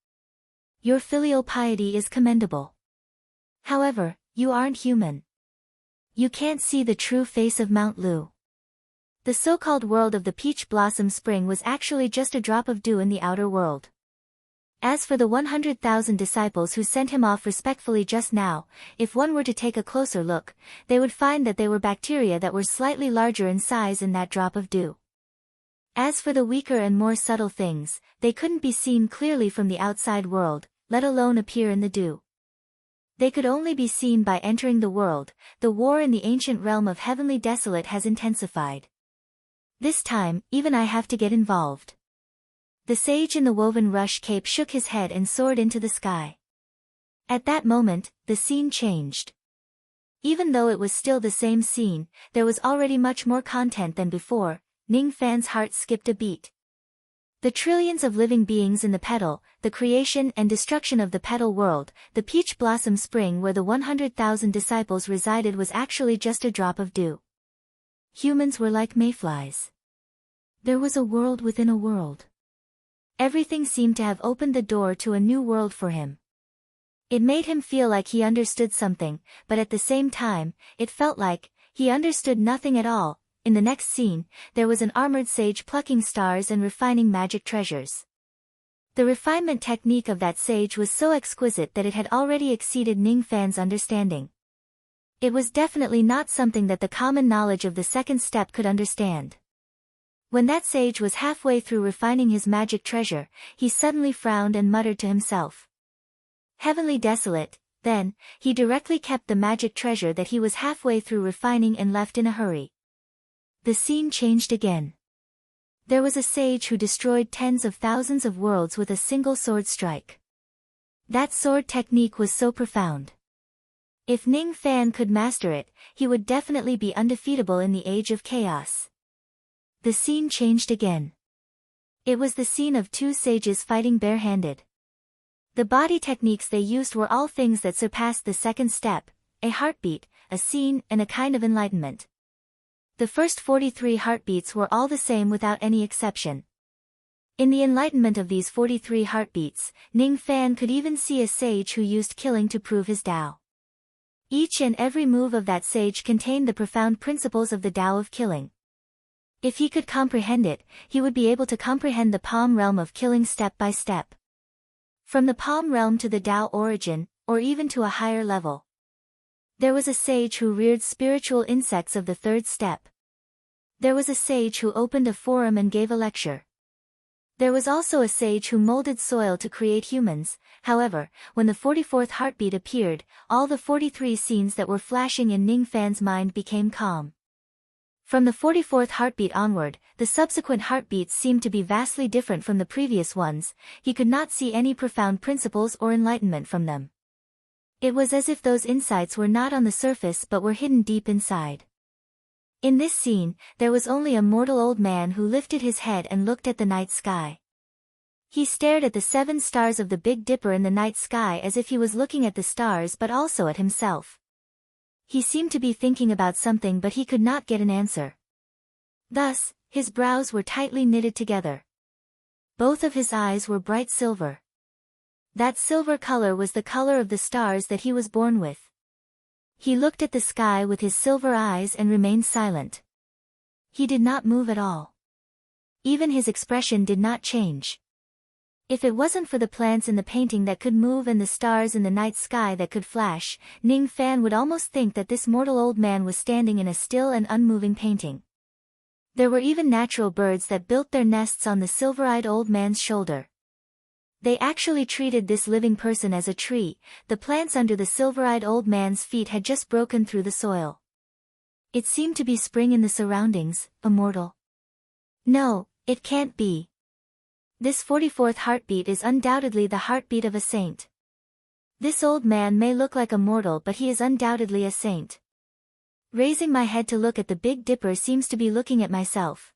Your filial piety is commendable. However, you aren't human. You can't see the true face of Mount Lu. The so-called world of the peach blossom spring was actually just a drop of dew in the outer world. As for the 100,000 disciples who sent him off respectfully just now, if one were to take a closer look, they would find that they were bacteria that were slightly larger in size than that drop of dew. As for the weaker and more subtle things, they couldn't be seen clearly from the outside world, let alone appear in the dew. They could only be seen by entering the world. The war in the ancient realm of Heavenly Desolate has intensified. This time, even I have to get involved. The sage in the woven rush cape shook his head and soared into the sky. At that moment, the scene changed. Even though it was still the same scene, there was already much more content than before. Ning Fan's heart skipped a beat. The trillions of living beings in the petal, the creation and destruction of the petal world, the peach blossom spring where the 100,000 disciples resided was actually just a drop of dew. Humans were like mayflies. There was a world within a world. Everything seemed to have opened the door to a new world for him. It made him feel like he understood something, but at the same time, it felt like he understood nothing at all. In the next scene, there was an armored sage plucking stars and refining magic treasures. The refinement technique of that sage was so exquisite that it had already exceeded Ning Fan's understanding. It was definitely not something that the common knowledge of the second step could understand. When that sage was halfway through refining his magic treasure, he suddenly frowned and muttered to himself. Heavenly Desolate, then, he directly kept the magic treasure that he was halfway through refining and left in a hurry. The scene changed again. There was a sage who destroyed tens of thousands of worlds with a single sword strike. That sword technique was so profound. If Ning Fan could master it, he would definitely be undefeatable in the age of chaos. The scene changed again. It was the scene of two sages fighting barehanded. The body techniques they used were all things that surpassed the second step, a heartbeat, a scene, and a kind of enlightenment. The first 43 heartbeats were all the same without any exception. In the enlightenment of these 43 heartbeats, Ning Fan could even see a sage who used killing to prove his Tao. Each and every move of that sage contained the profound principles of the Tao of killing. If he could comprehend it, he would be able to comprehend the palm realm of killing step by step. From the palm realm to the Tao origin, or even to a higher level. There was a sage who reared spiritual insects of the third step. There was a sage who opened a forum and gave a lecture. There was also a sage who molded soil to create humans. However, when the 44th heartbeat appeared, all the 43 scenes that were flashing in Ning Fan's mind became calm. From the 44th heartbeat onward, the subsequent heartbeats seemed to be vastly different from the previous ones. He could not see any profound principles or enlightenment from them. It was as if those insights were not on the surface but were hidden deep inside. In this scene, there was only a mortal old man who lifted his head and looked at the night sky. He stared at the 7 stars of the Big Dipper in the night sky as if he was looking at the stars but also at himself. He seemed to be thinking about something but he could not get an answer. Thus, his brows were tightly knitted together. Both of his eyes were bright silver. That silver color was the color of the stars that he was born with. He looked at the sky with his silver eyes and remained silent. He did not move at all. Even his expression did not change. If it wasn't for the plants in the painting that could move and the stars in the night sky that could flash, Ning Fan would almost think that this mortal old man was standing in a still and unmoving painting. There were even natural birds that built their nests on the silver-eyed old man's shoulder. They actually treated this living person as a tree. The plants under the silver-eyed old man's feet had just broken through the soil. It seemed to be spring in the surroundings, immortal. No, it can't be. This 44th heartbeat is undoubtedly the heartbeat of a saint. This old man may look like a mortal but he is undoubtedly a saint. Raising my head to look at the Big Dipper seems to be looking at myself.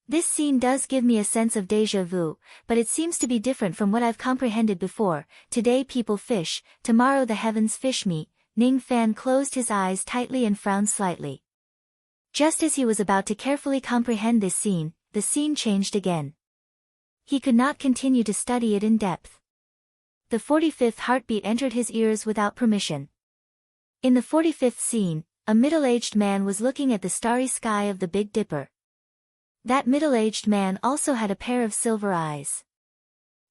This scene does give me a sense of déjà vu, but it seems to be different from what I've comprehended before. Today people fish, tomorrow the heavens fish me. Ning Fan closed his eyes tightly and frowned slightly. Just as he was about to carefully comprehend this scene, the scene changed again. He could not continue to study it in depth. The 45th heartbeat entered his ears without permission. In the 45th scene, a middle-aged man was looking at the starry sky of the Big Dipper. That middle-aged man also had a pair of silver eyes.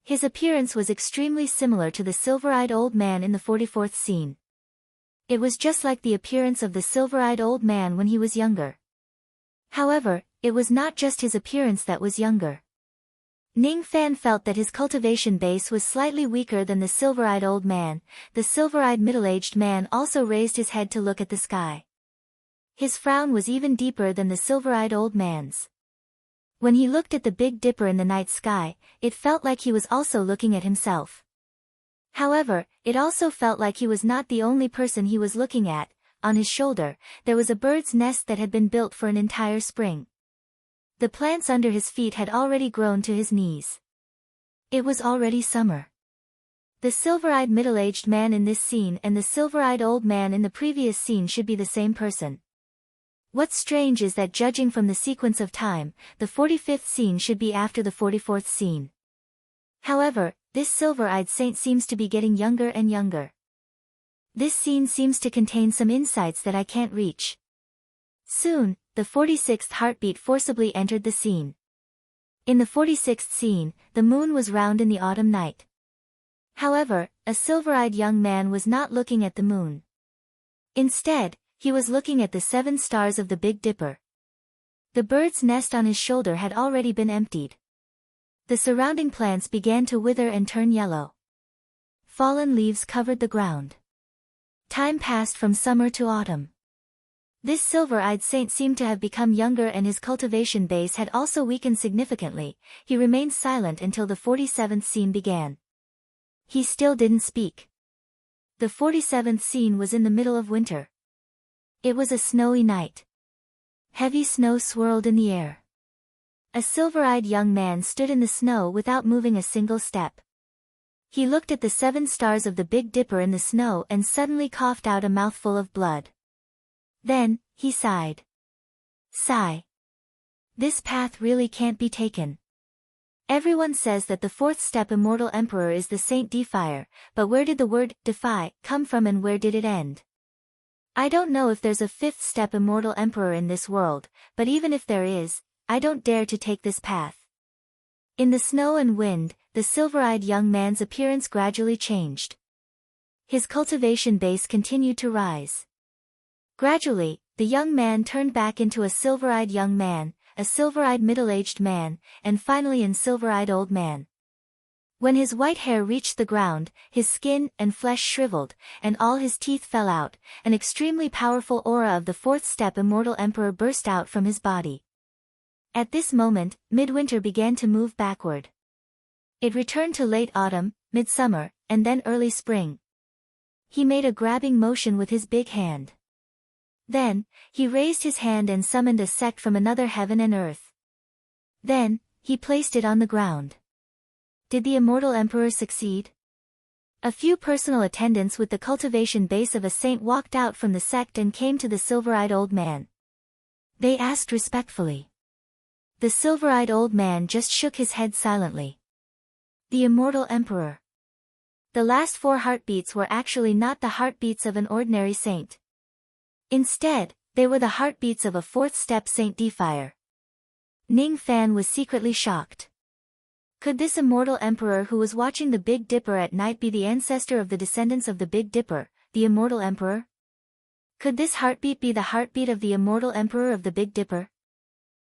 His appearance was extremely similar to the silver-eyed old man in the 44th scene. It was just like the appearance of the silver-eyed old man when he was younger. However, it was not just his appearance that was younger. Ning Fan felt that his cultivation base was slightly weaker than the silver-eyed old man. The silver-eyed middle-aged man also raised his head to look at the sky. His frown was even deeper than the silver-eyed old man's. When he looked at the Big Dipper in the night sky, it felt like he was also looking at himself. However, it also felt like he was not the only person he was looking at. On his shoulder, there was a bird's nest that had been built for an entire spring. The plants under his feet had already grown to his knees. It was already summer. The silver-eyed middle-aged man in this scene and the silver-eyed old man in the previous scene should be the same person. What's strange is that judging from the sequence of time, the 45th scene should be after the 44th scene. However, this silver-eyed saint seems to be getting younger and younger. This scene seems to contain some insights that I can't reach. Soon, the 46th heartbeat forcibly entered the scene. In the 46th scene, the moon was round in the autumn night. However, a silver-eyed young man was not looking at the moon. Instead, he was looking at the 7 stars of the Big Dipper. The bird's nest on his shoulder had already been emptied. The surrounding plants began to wither and turn yellow. Fallen leaves covered the ground. Time passed from summer to autumn. This silver-eyed saint seemed to have become younger and his cultivation base had also weakened significantly. He remained silent until the 47th scene began. He still didn't speak. The 47th scene was in the middle of winter. It was a snowy night. Heavy snow swirled in the air. A silver-eyed young man stood in the snow without moving a single step. He looked at the 7 stars of the Big Dipper in the snow and suddenly coughed out a mouthful of blood. Then, he sighed. Sigh. This path really can't be taken. Everyone says that the 4th step immortal emperor is the Saint Defier, but where did the word defy come from and where did it end? I don't know if there's a 5th step immortal emperor in this world, but even if there is, I don't dare to take this path. In the snow and wind, the silver-eyed young man's appearance gradually changed. His cultivation base continued to rise. Gradually, the young man turned back into a silver-eyed young man, a silver-eyed middle-aged man, and finally an silver-eyed old man. When his white hair reached the ground, his skin and flesh shriveled, and all his teeth fell out, an extremely powerful aura of the 4th step immortal emperor burst out from his body. At this moment, midwinter began to move backward. It returned to late autumn, midsummer, and then early spring. He made a grabbing motion with his big hand. Then, he raised his hand and summoned a sect from another heaven and earth. Then, he placed it on the ground. Did the immortal emperor succeed? A few personal attendants with the cultivation base of a saint walked out from the sect and came to the silver-eyed old man. They asked respectfully. The silver-eyed old man just shook his head silently. The immortal emperor. The last 4 heartbeats were actually not the heartbeats of an ordinary saint. Instead, they were the heartbeats of a 4th step Saint Defier. Ning Fan was secretly shocked. Could this immortal emperor who was watching the Big Dipper at night be the ancestor of the descendants of the Big Dipper, the immortal emperor? Could this heartbeat be the heartbeat of the immortal emperor of the Big Dipper?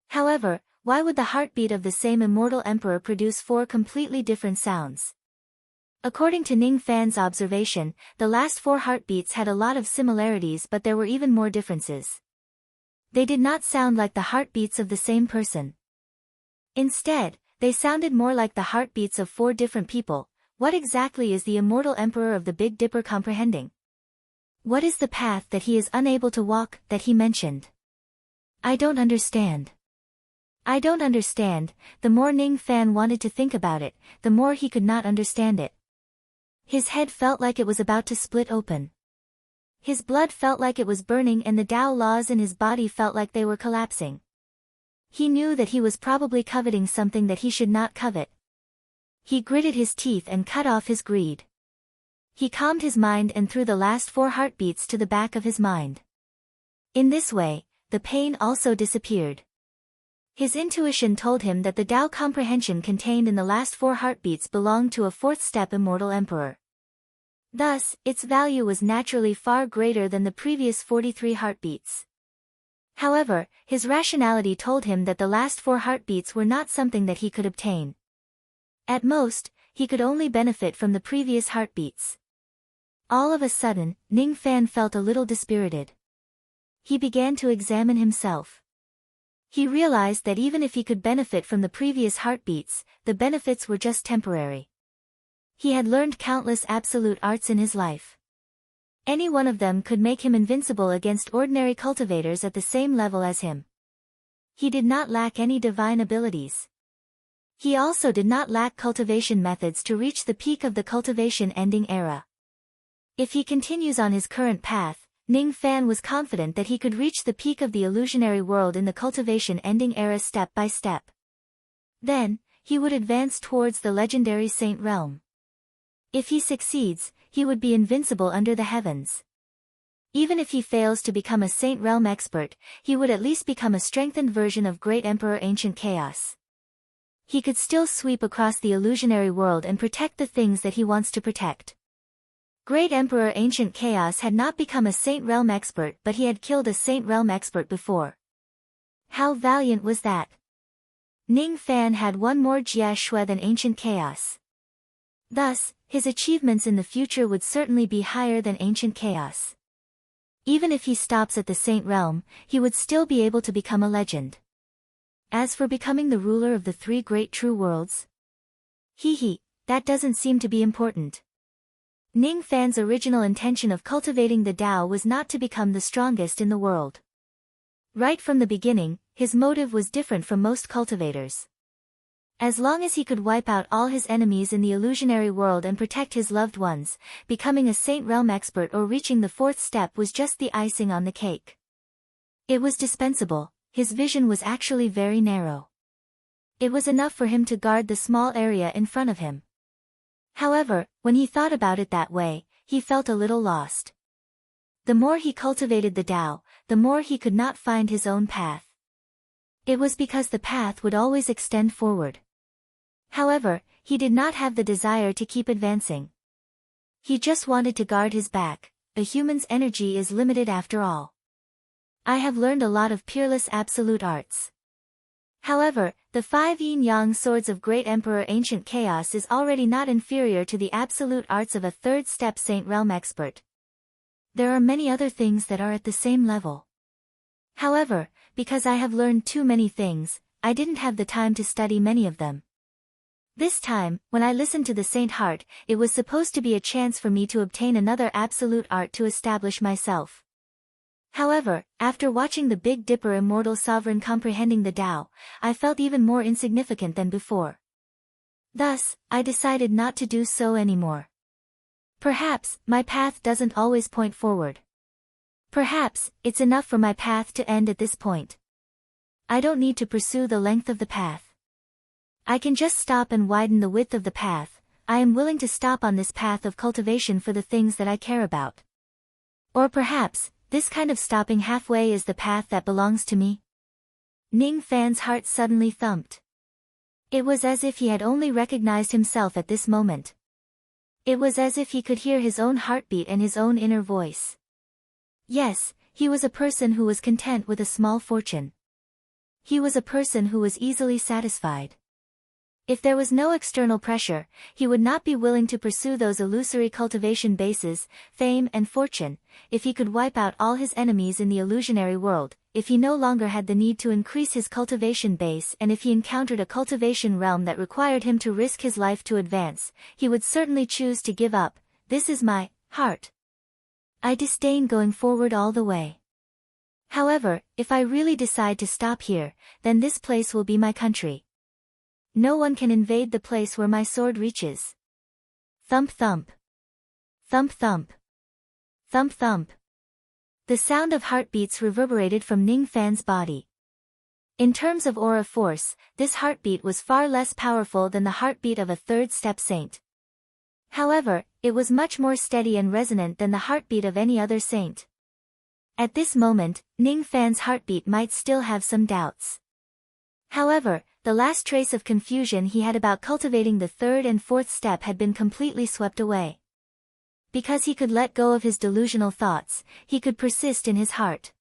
However, why would the heartbeat of the same immortal emperor produce 4 completely different sounds? According to Ning Fan's observation, the last 4 heartbeats had a lot of similarities, but there were even more differences. They did not sound like the heartbeats of the same person. Instead, they sounded more like the heartbeats of 4 different people. What exactly is the immortal emperor of the Big Dipper comprehending? What is the path that he is unable to walk, that he mentioned? I don't understand. I don't understand. The more Ning Fan wanted to think about it, the more he could not understand it. His head felt like it was about to split open. His blood felt like it was burning and the Tao laws in his body felt like they were collapsing. He knew that he was probably coveting something that he should not covet. He gritted his teeth and cut off his greed. He calmed his mind and threw the last 4 heartbeats to the back of his mind. In this way, the pain also disappeared. His intuition told him that the Tao comprehension contained in the last 4 heartbeats belonged to a 4th step immortal emperor. Thus, its value was naturally far greater than the previous 43 heartbeats. However, his rationality told him that the last 4 heartbeats were not something that he could obtain. At most, he could only benefit from the previous heartbeats. All of a sudden, Ning Fan felt a little dispirited. He began to examine himself. He realized that even if he could benefit from the previous heartbeats, the benefits were just temporary. He had learned countless absolute arts in his life. Any one of them could make him invincible against ordinary cultivators at the same level as him. He did not lack any divine abilities. He also did not lack cultivation methods to reach the peak of the cultivation ending era. If he continues on his current path, Ning Fan was confident that he could reach the peak of the illusionary world in the cultivation ending era step by step. Then, he would advance towards the legendary saint realm. If he succeeds, he would be invincible under the heavens. Even if he fails to become a saint realm expert, he would at least become a strengthened version of Great Emperor Ancient Chaos. He could still sweep across the illusionary world and protect the things that he wants to protect. Great Emperor Ancient Chaos had not become a saint realm expert, but he had killed a saint realm expert before. How valiant was that? Ning Fan had one more Jia Shui than Ancient Chaos. Thus, his achievements in the future would certainly be higher than Ancient Chaos. Even if he stops at the Saint Realm, he would still be able to become a legend. As for becoming the ruler of the 3 great true worlds, that doesn't seem to be important. Ning Fan's original intention of cultivating the Tao was not to become the strongest in the world. Right from the beginning, his motive was different from most cultivators. As long as he could wipe out all his enemies in the illusionary world and protect his loved ones, becoming a Saint Realm expert or reaching the fourth step was just the icing on the cake. It was dispensable. His vision was actually very narrow. It was enough for him to guard the small area in front of him. However, when he thought about it that way, he felt a little lost. The more he cultivated the Tao, the more he could not find his own path. It was because the path would always extend forward. However, he did not have the desire to keep advancing. He just wanted to guard his back. A human's energy is limited after all. I have learned a lot of peerless absolute arts. However, the 5 yin-yang swords of Great Emperor Ancient Chaos is already not inferior to the absolute arts of a third-step Saint Realm expert. There are many other things that are at the same level. However, because I have learned too many things, I didn't have the time to study many of them. This time, when I listened to the Saint Heart, it was supposed to be a chance for me to obtain another absolute art to establish myself. However, after watching the Big Dipper Immortal Sovereign comprehending the Tao, I felt even more insignificant than before. Thus, I decided not to do so anymore. Perhaps, my path doesn't always point forward. Perhaps, it's enough for my path to end at this point. I don't need to pursue the length of the path. I can just stop and widen the width of the path. I am willing to stop on this path of cultivation for the things that I care about. Or perhaps, this kind of stopping halfway is the path that belongs to me. Ning Fan's heart suddenly thumped. It was as if he had only recognized himself at this moment. It was as if he could hear his own heartbeat and his own inner voice. Yes, he was a person who was content with a small fortune. He was a person who was easily satisfied. If there was no external pressure, he would not be willing to pursue those illusory cultivation bases, fame and fortune. If he could wipe out all his enemies in the illusionary world, if he no longer had the need to increase his cultivation base, and if he encountered a cultivation realm that required him to risk his life to advance, he would certainly choose to give up. This is my heart. I disdain going forward all the way. However, if I really decide to stop here, then this place will be my country. No one can invade the place where my sword reaches. Thump thump. Thump thump. Thump thump. The sound of heartbeats reverberated from Ning Fan's body. In terms of aura force, this heartbeat was far less powerful than the heartbeat of a third-step saint. However, it was much more steady and resonant than the heartbeat of any other saint. At this moment, Ning Fan's heartbeat might still have some doubts. However, the last trace of confusion he had about cultivating the third and fourth step had been completely swept away. Because he could let go of his delusional thoughts, he could persist in his heart.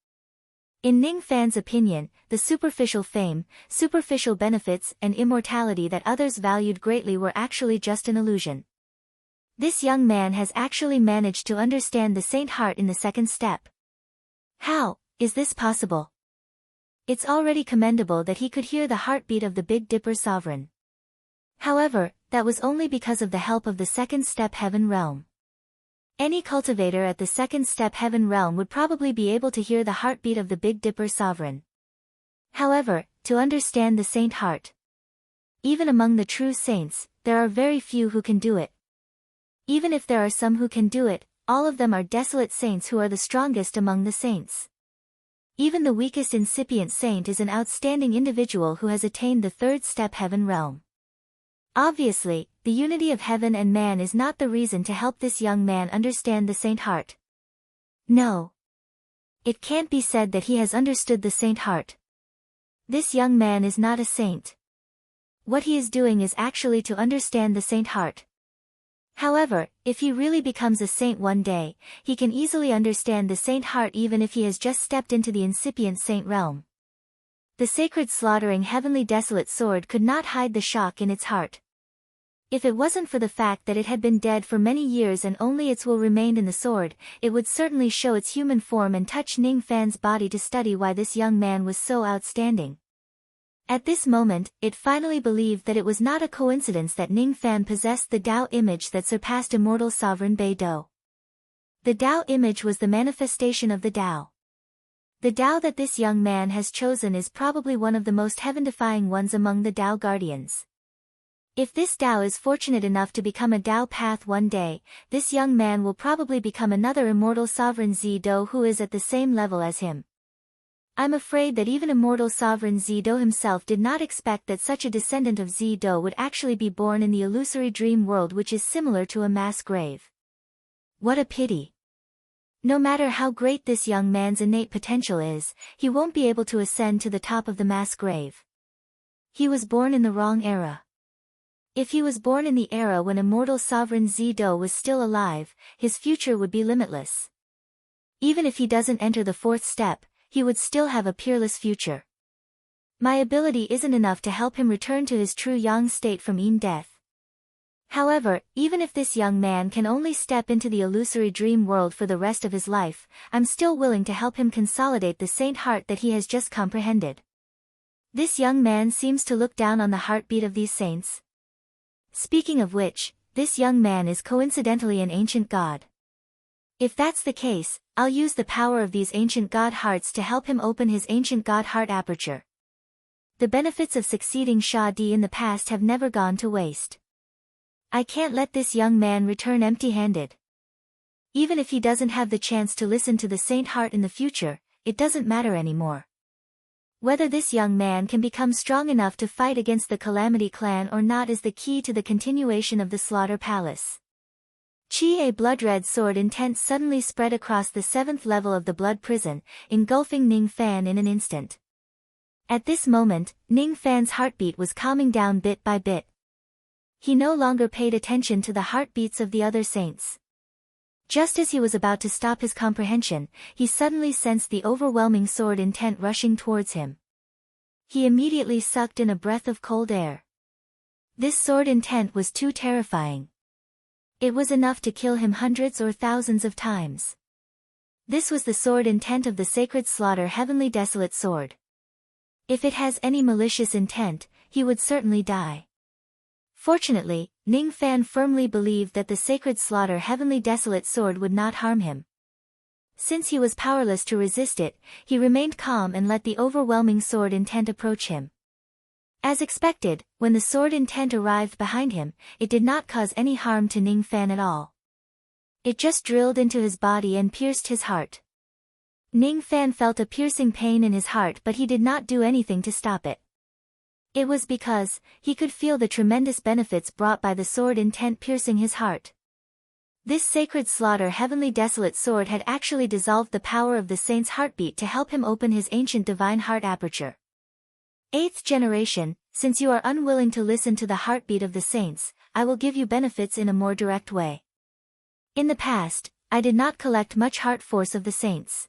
In Ning Fan's opinion, the superficial fame, superficial benefits and immortality that others valued greatly were actually just an illusion. This young man has actually managed to understand the Saint Heart in the second step. How is this possible? It's already commendable that he could hear the heartbeat of the Big Dipper Sovereign. However, that was only because of the help of the second step Heaven Realm. Any cultivator at the second step Heaven Realm would probably be able to hear the heartbeat of the Big Dipper Sovereign. However, to understand the Saint Heart, even among the true saints, there are very few who can do it. Even if there are some who can do it, all of them are desolate saints who are the strongest among the saints. Even the weakest incipient saint is an outstanding individual who has attained the third step Heaven Realm. Obviously, the unity of heaven and man is not the reason to help this young man understand the Saint Heart. No. It can't be said that he has understood the Saint Heart. This young man is not a saint. What he is doing is actually to understand the Saint Heart. However, if he really becomes a saint one day, he can easily understand the Saint Heart even if he has just stepped into the incipient saint realm. The sacred slaughtering heavenly desolate sword could not hide the shock in its heart. If it wasn't for the fact that it had been dead for many years and only its will remained in the sword, it would certainly show its human form and touch Ning Fan's body to study why this young man was so outstanding. At this moment, it finally believed that it was not a coincidence that Ning Fan possessed the Tao image that surpassed immortal sovereign Beidou. The Tao image was the manifestation of the Tao. The Tao that this young man has chosen is probably one of the most heaven-defying ones among the Tao guardians. If this Tao is fortunate enough to become a Tao path one day, this young man will probably become another immortal sovereign Zido who is at the same level as him. I'm afraid that even immortal sovereign Zido himself did not expect that such a descendant of Zido would actually be born in the illusory dream world, which is similar to a mass grave. What a pity. No matter how great this young man's innate potential is, he won't be able to ascend to the top of the mass grave. He was born in the wrong era. If he was born in the era when immortal sovereign Zido was still alive, his future would be limitless. Even if he doesn't enter the fourth step, he would still have a peerless future. My ability isn't enough to help him return to his true yang state from death. However, even if this young man can only step into the illusory dream world for the rest of his life, I'm still willing to help him consolidate the saint heart that he has just comprehended. This young man seems to look down on the heartbeat of these saints. Speaking of which, this young man is coincidentally an ancient god. If that's the case, I'll use the power of these ancient god hearts to help him open his ancient god heart aperture. The benefits of succeeding Sha Di in the past have never gone to waste. I can't let this young man return empty-handed. Even if he doesn't have the chance to listen to the saint heart in the future, it doesn't matter anymore. Whether this young man can become strong enough to fight against the Calamity Clan or not is the key to the continuation of the Slaughter Palace. A blood-red sword intent suddenly spread across the 7th level of the blood prison, engulfing Ning Fan in an instant. At this moment, Ning Fan's heartbeat was calming down bit by bit. He no longer paid attention to the heartbeats of the other saints. Just as he was about to stop his comprehension, he suddenly sensed the overwhelming sword intent rushing towards him. He immediately sucked in a breath of cold air. This sword intent was too terrifying. It was enough to kill him hundreds or thousands of times. This was the sword intent of the sacred slaughter heavenly desolate sword. If it has any malicious intent, he would certainly die. Fortunately, Ning Fan firmly believed that the sacred slaughter heavenly desolate sword would not harm him. Since he was powerless to resist it, he remained calm and let the overwhelming sword intent approach him. As expected, when the sword intent arrived behind him, it did not cause any harm to Ning Fan at all. It just drilled into his body and pierced his heart. Ning Fan felt a piercing pain in his heart, but he did not do anything to stop it. It was because he could feel the tremendous benefits brought by the sword intent piercing his heart. This sacred slaughter heavenly desolate sword had actually dissolved the power of the saint's heartbeat to help him open his ancient divine heart aperture. 8th generation, since you are unwilling to listen to the heartbeat of the saints, I will give you benefits in a more direct way. In the past, I did not collect much heart force of the saints.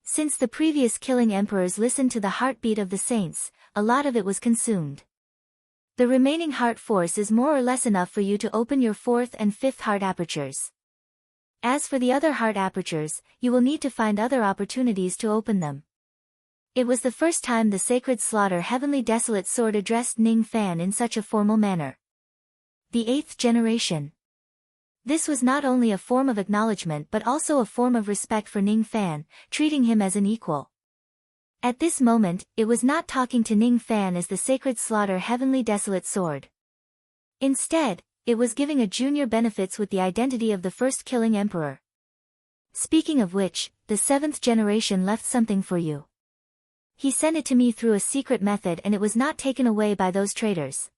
Since the previous killing emperors listened to the heartbeat of the saints, a lot of it was consumed. The remaining heart force is more or less enough for you to open your 4th and 5th heart apertures. As for the other heart apertures, you will need to find other opportunities to open them. It was the first time the sacred slaughter heavenly desolate sword addressed Ning Fan in such a formal manner. The 8th generation. This was not only a form of acknowledgement but also a form of respect for Ning Fan, treating him as an equal. At this moment, it was not talking to Ning Fan as the sacred slaughter heavenly desolate sword. Instead, it was giving a junior benefits with the identity of the first killing emperor. Speaking of which, the 7th generation left something for you. He sent it to me through a secret method and it was not taken away by those traitors.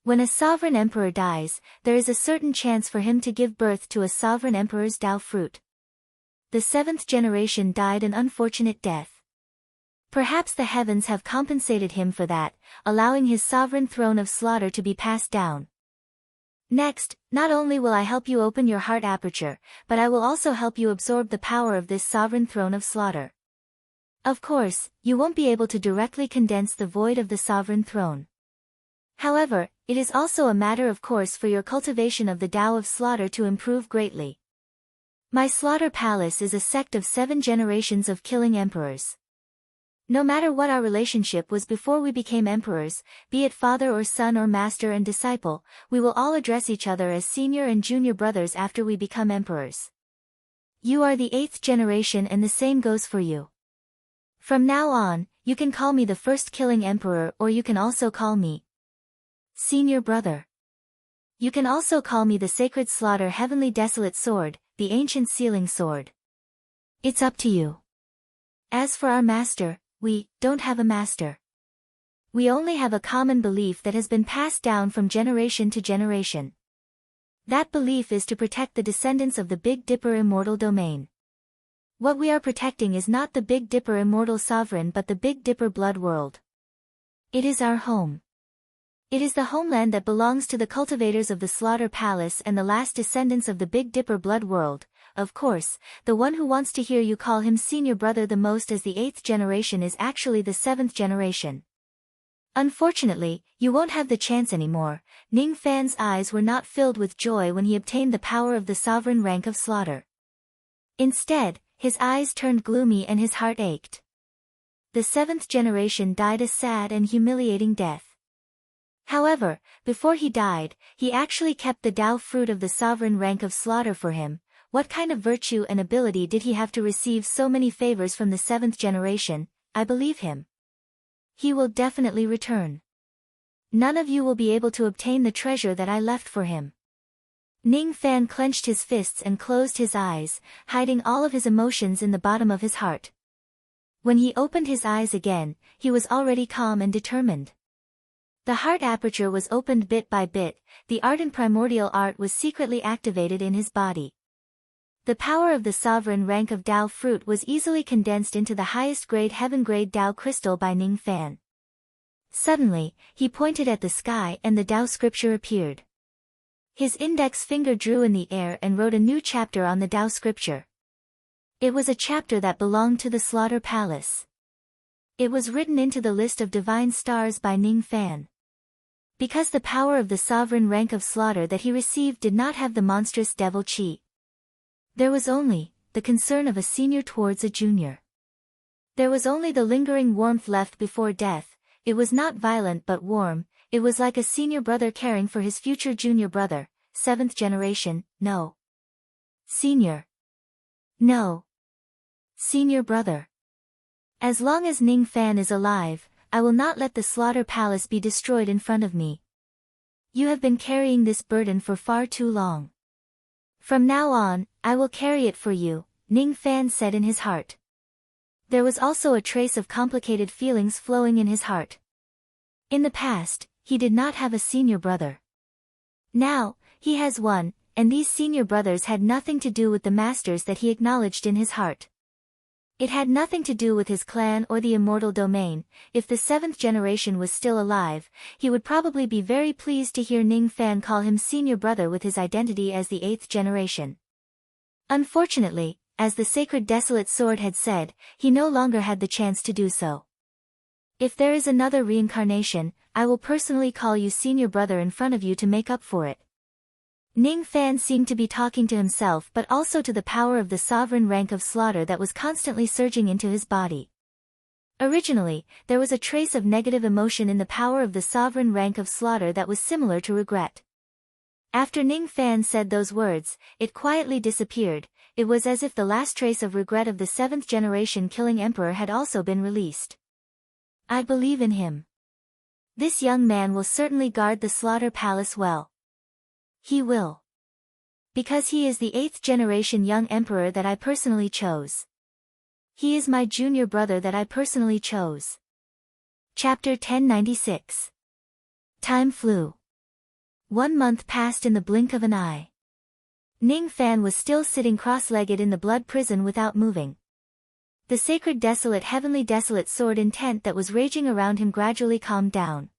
When a sovereign emperor dies, there is a certain chance for him to give birth to a sovereign emperor's Tao fruit. The 7th generation died an unfortunate death. Perhaps the heavens have compensated him for that, allowing his sovereign throne of slaughter to be passed down. Next, not only will I help you open your heart aperture, but I will also help you absorb the power of this sovereign throne of slaughter. Of course, you won't be able to directly condense the void of the sovereign throne. However, it is also a matter of course for your cultivation of the Tao of slaughter to improve greatly. My slaughter palace is a sect of 7 generations of killing emperors. No matter what our relationship was before we became emperors, be it father or son or master and disciple, we will all address each other as senior and junior brothers after we become emperors. You are the 8th generation and the same goes for you. From now on, you can call me the first killing emperor or you can also call me Senior brother. You can also call me the sacred slaughter heavenly desolate sword, the ancient sealing sword. It's up to you. As for our master, we don't have a master. We only have a common belief that has been passed down from generation to generation. That belief is to protect the descendants of the Big Dipper immortal domain. What we are protecting is not the Big Dipper immortal sovereign but the Big Dipper blood world. It is our home. It is the homeland that belongs to the cultivators of the Slaughter Palace and the last descendants of the Big Dipper blood world. Of course, the one who wants to hear you call him senior brother the most as the 8th generation is actually the 7th generation. Unfortunately, you won't have the chance anymore. Ning Fan's eyes were not filled with joy when he obtained the power of the sovereign rank of slaughter. Instead, his eyes turned gloomy and his heart ached. The 7th generation died a sad and humiliating death. However, before he died, he actually kept the Tao fruit of the sovereign rank of slaughter for him. What kind of virtue and ability did he have to receive so many favors from the 7th generation? I believe him. He will definitely return. None of you will be able to obtain the treasure that I left for him. Ning Fan clenched his fists and closed his eyes, hiding all of his emotions in the bottom of his heart. When he opened his eyes again, he was already calm and determined. The heart aperture was opened bit by bit, the ardent primordial art was secretly activated in his body. The power of the sovereign rank of Tao fruit was easily condensed into the highest grade heaven grade Tao crystal by Ning Fan. Suddenly, he pointed at the sky and the Tao scripture appeared. His index finger drew in the air and wrote a new chapter on the Tao scripture. It was a chapter that belonged to the Slaughter Palace. It was written into the list of divine stars by Ning Fan. Because the power of the sovereign rank of slaughter that he received did not have the monstrous devil chi. There was only the concern of a senior towards a junior. There was only the lingering warmth left before death. It was not violent but warm. It was like a senior brother caring for his future junior brother. 7th generation, no. Senior. No. Senior brother. As long as Ning Fan is alive, I will not let the Slaughter Palace be destroyed in front of me. You have been carrying this burden for far too long. From now on, I will carry it for you, Ning Fan said in his heart. There was also a trace of complicated feelings flowing in his heart. In the past, he did not have a senior brother. Now, he has one, and these senior brothers had nothing to do with the masters that he acknowledged in his heart. It had nothing to do with his clan or the immortal domain. If the 7th generation was still alive, he would probably be very pleased to hear Ning Fan call him senior brother with his identity as the 8th generation. Unfortunately, as the sacred desolate sword had said, he no longer had the chance to do so. If there is another reincarnation, I will personally call you senior brother in front of you to make up for it. Ning Fan seemed to be talking to himself but also to the power of the sovereign rank of slaughter that was constantly surging into his body. Originally, there was a trace of negative emotion in the power of the sovereign rank of slaughter that was similar to regret. After Ning Fan said those words, it quietly disappeared. It was as if the last trace of regret of the 7th generation killing emperor had also been released. I believe in him. This young man will certainly guard the Slaughter Palace well. He will. Because he is the 8th generation young emperor that I personally chose. He is my junior brother that I personally chose. Chapter 1096. Time flew. 1 month passed in the blink of an eye. Ning Fan was still sitting cross-legged in the blood prison without moving. The sacred desolate heavenly desolate sword intent that was raging around him gradually calmed down.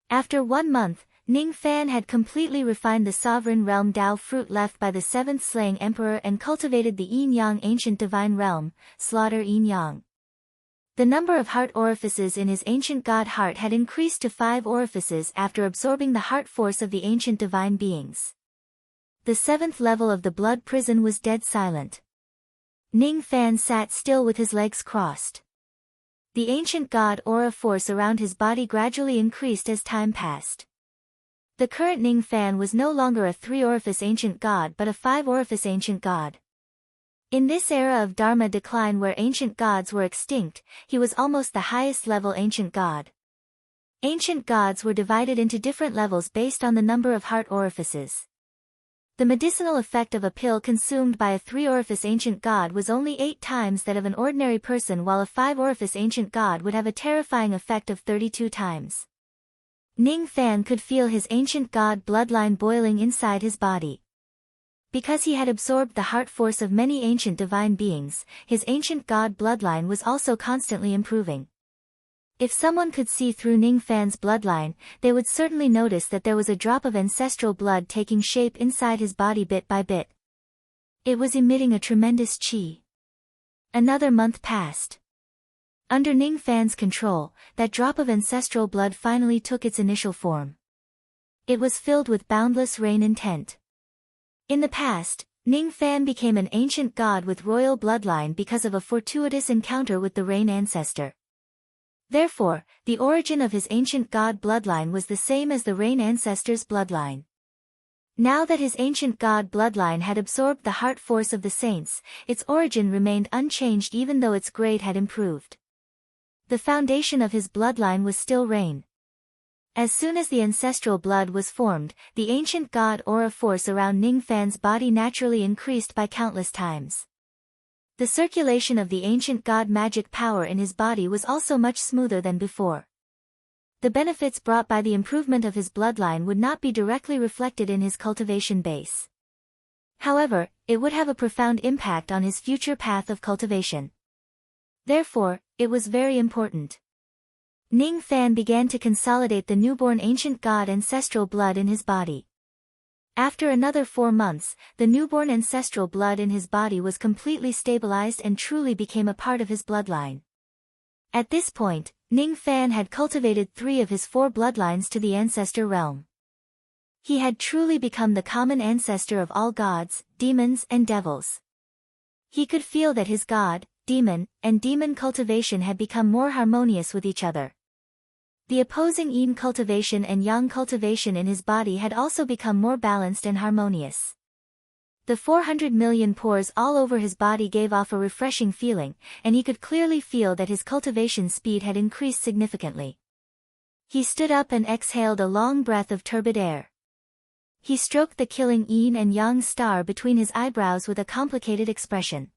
After 1 month, Ning Fan had completely refined the sovereign realm Tao fruit left by the 7th slaying emperor and cultivated the Yin-Yang ancient divine realm, Slaughter Yin-Yang. The number of heart orifices in his ancient god heart had increased to 5 orifices after absorbing the heart force of the ancient divine beings. The 7th level of the blood prison was dead silent. Ning Fan sat still with his legs crossed. The ancient god aura force around his body gradually increased as time passed. The current Ning Fan was no longer a 3-orifice ancient god but a 5-orifice ancient god. In this era of Dharma decline where ancient gods were extinct, he was almost the highest level ancient god. Ancient gods were divided into different levels based on the number of heart orifices. The medicinal effect of a pill consumed by a 3-orifice ancient god was only 8 times that of an ordinary person, while a 5-orifice ancient god would have a terrifying effect of 32 times. Ning Fan could feel his ancient god bloodline boiling inside his body. Because he had absorbed the heart force of many ancient divine beings, his ancient god bloodline was also constantly improving. If someone could see through Ning Fan's bloodline, they would certainly notice that there was a drop of ancestral blood taking shape inside his body bit by bit. It was emitting a tremendous qi. Another month passed. Under Ning Fan's control, that drop of ancestral blood finally took its initial form. It was filled with boundless rain intent. In the past, Ning Fan became an ancient god with royal bloodline because of a fortuitous encounter with the rain ancestor. Therefore, the origin of his ancient god bloodline was the same as the rain ancestor's bloodline. Now that his ancient god bloodline had absorbed the heart force of the saints, its origin remained unchanged even though its grade had improved. The foundation of his bloodline was still rain. As soon as the ancestral blood was formed, the ancient god aura force around Ning Fan's body naturally increased by countless times. The circulation of the ancient god magic power in his body was also much smoother than before. The benefits brought by the improvement of his bloodline would not be directly reflected in his cultivation base. However, it would have a profound impact on his future path of cultivation. Therefore, it was very important. Ning Fan began to consolidate the newborn ancient god ancestral blood in his body. After another 4 months, the newborn ancestral blood in his body was completely stabilized and truly became a part of his bloodline. At this point, Ning Fan had cultivated 3 of his 4 bloodlines to the ancestor realm. He had truly become the common ancestor of all gods, demons and devils. He could feel that his god, demon, and demon cultivation had become more harmonious with each other. The opposing yin cultivation and yang cultivation in his body had also become more balanced and harmonious. The 400 million pores all over his body gave off a refreshing feeling, and he could clearly feel that his cultivation speed had increased significantly. He stood up and exhaled a long breath of turbid air. He stroked the killing yin and yang star between his eyebrows with a complicated expression.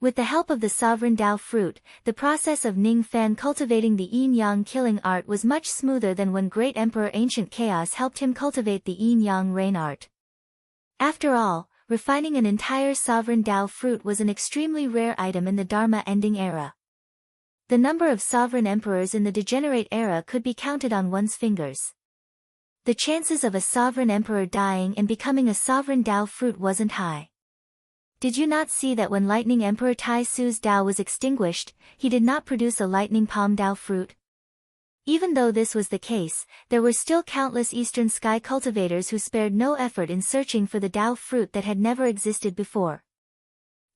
With the help of the sovereign Tao fruit, the process of Ning Fan cultivating the yin-yang killing art was much smoother than when Great Emperor Ancient Chaos helped him cultivate the yin-yang rain art. After all, refining an entire sovereign Tao fruit was an extremely rare item in the Dharma ending era. The number of sovereign emperors in the degenerate era could be counted on one's fingers. The chances of a sovereign emperor dying and becoming a sovereign Tao fruit wasn't high. Did you not see that when Lightning Emperor Tai Su's Tao was extinguished, he did not produce a lightning palm Tao fruit? Even though this was the case, there were still countless Eastern Sky cultivators who spared no effort in searching for the Tao fruit that had never existed before.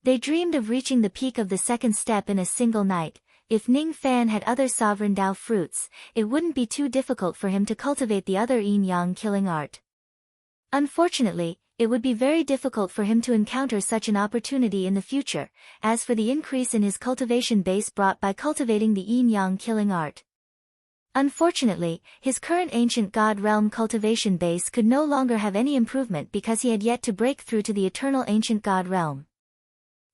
They dreamed of reaching the peak of the second step in a single night. If Ning Fan had other sovereign Tao fruits, it wouldn't be too difficult for him to cultivate the other yin-yang killing art. Unfortunately, it would be very difficult for him to encounter such an opportunity in the future. As for the increase in his cultivation base brought by cultivating the yin-yang killing art, unfortunately, his current ancient god realm cultivation base could no longer have any improvement because he had yet to break through to the eternal ancient god realm.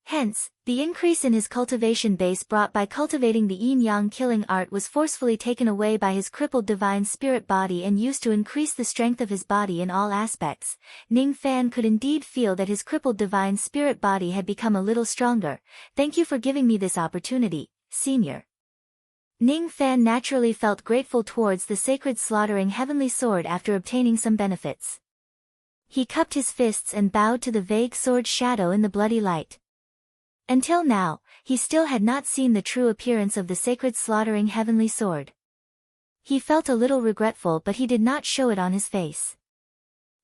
Hence, the increase in his cultivation base brought by cultivating the yin-yang killing art was forcefully taken away by his crippled divine spirit body and used to increase the strength of his body in all aspects. Ning Fan could indeed feel that his crippled divine spirit body had become a little stronger. Thank you for giving me this opportunity, Senior. Ning Fan naturally felt grateful towards the sacred slaughtering heavenly sword after obtaining some benefits. He cupped his fists and bowed to the vague sword shadow in the bloody light. Until now, he still had not seen the true appearance of the sacred slaughtering heavenly sword. He felt a little regretful, but he did not show it on his face.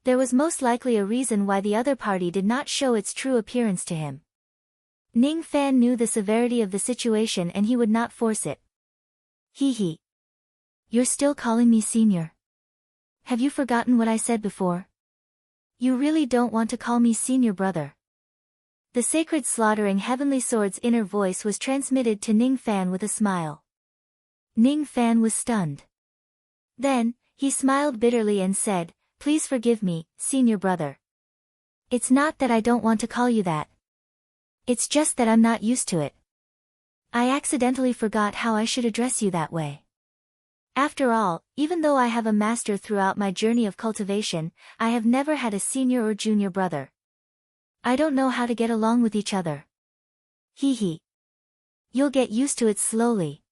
There was most likely a reason why the other party did not show its true appearance to him. Ning Fan knew the severity of the situation and he would not force it. Hee. You're still calling me senior? Have you forgotten what I said before? You really don't want to call me senior brother. The sacred slaughtering heavenly sword's inner voice was transmitted to Ning Fan with a smile. Ning Fan was stunned. Then, he smiled bitterly and said, "Please forgive me, senior brother. It's not that I don't want to call you that. It's just that I'm not used to it. I accidentally forgot how I should address you that way. After all, even though I have a master throughout my journey of cultivation, I have never had a senior or junior brother. I don't know how to get along with each other. Hee hee. You'll get used to it slowly.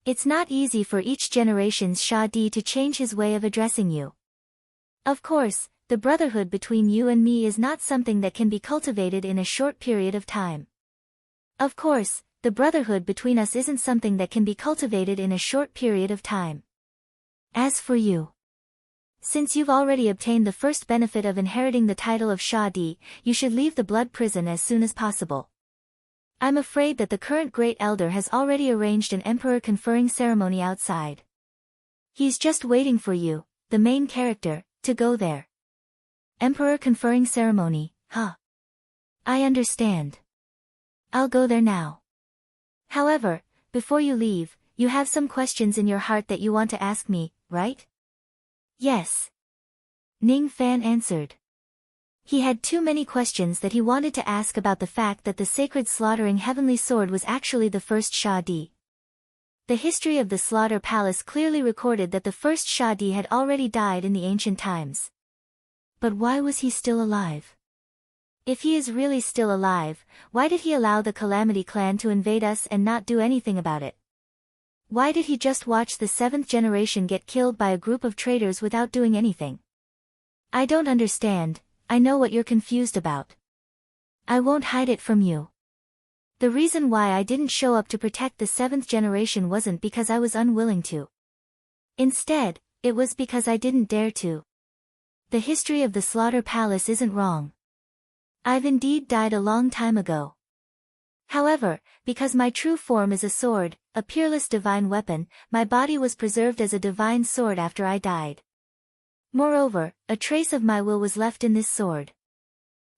It's not easy for each generation's Shadi to change his way of addressing you. Of course, the brotherhood between you and me is not something that can be cultivated in a short period of time. Of course, the brotherhood between us isn't something that can be cultivated in a short period of time. As for you, since you've already obtained the first benefit of inheriting the title of Shadi, you should leave the blood prison as soon as possible. I'm afraid that the current Great Elder has already arranged an emperor conferring ceremony outside. He's just waiting for you, the main character, to go there. Emperor conferring ceremony, huh? I understand. I'll go there now. However, before you leave, you have some questions in your heart that you want to ask me, right? Yes. Ning Fan answered. He had too many questions that he wanted to ask about the fact that the sacred slaughtering heavenly sword was actually the first Shadi. The history of the slaughter palace clearly recorded that the first Shadi had already died in the ancient times. But why was he still alive? If he is really still alive, why did he allow the Calamity clan to invade us and not do anything about it? Why did he just watch the 7th generation get killed by a group of traitors without doing anything? I don't understand. I know what you're confused about. I won't hide it from you. The reason why I didn't show up to protect the 7th generation wasn't because I was unwilling to. Instead, it was because I didn't dare to. The history of the Slaughter Palace isn't wrong. I've indeed died a long time ago. However, because my true form is a sword, a peerless divine weapon, my body was preserved as a divine sword after I died. Moreover, a trace of my will was left in this sword.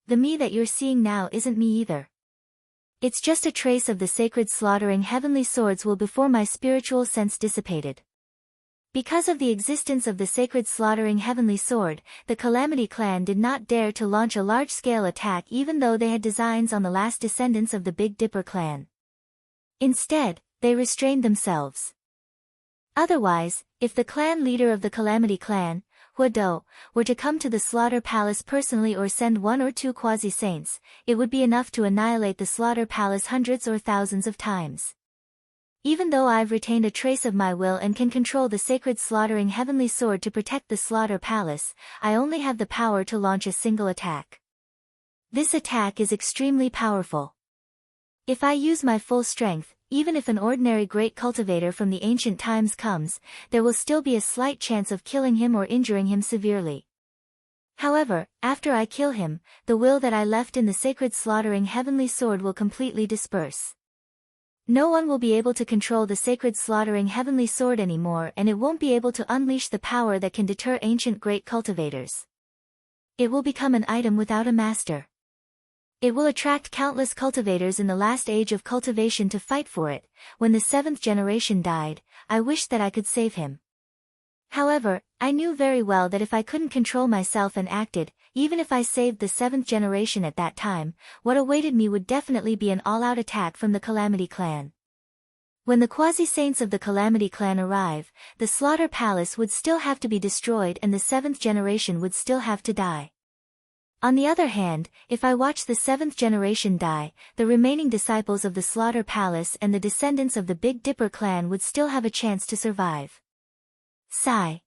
The me that you're seeing now isn't me either. It's just a trace of the sacred slaughtering heavenly swords will before my spiritual sense dissipated. Because of the existence of the sacred slaughtering heavenly sword, the Calamity clan did not dare to launch a large-scale attack even though they had designs on the last descendants of the Big Dipper clan. Instead, they restrained themselves. Otherwise, if the clan leader of the Calamity clan, Huado, were to come to the Slaughter Palace personally or send 1 or 2 quasi-saints, it would be enough to annihilate the Slaughter Palace hundreds or thousands of times. Even though I've retained a trace of my will and can control the sacred slaughtering heavenly sword to protect the Slaughter Palace, I only have the power to launch a single attack. This attack is extremely powerful. If I use my full strength, even if an ordinary great cultivator from the ancient times comes, there will still be a slight chance of killing him or injuring him severely. However, after I kill him, the will that I left in the sacred slaughtering heavenly sword will completely disperse. No one will be able to control the sacred slaughtering heavenly sword anymore, and it won't be able to unleash the power that can deter ancient great cultivators. It will become an item without a master. It will attract countless cultivators in the last age of cultivation to fight for it. When the 7th generation died, I wished that I could save him. However, I knew very well that if I couldn't control myself and acted, even if I saved the 7th generation at that time, what awaited me would definitely be an all-out attack from the Calamity clan. When the quasi-saints of the Calamity clan arrive, the Slaughter Palace would still have to be destroyed and the 7th generation would still have to die. On the other hand, if I watch the 7th generation die, the remaining disciples of the Slaughter Palace and the descendants of the Big Dipper clan would still have a chance to survive. Sigh.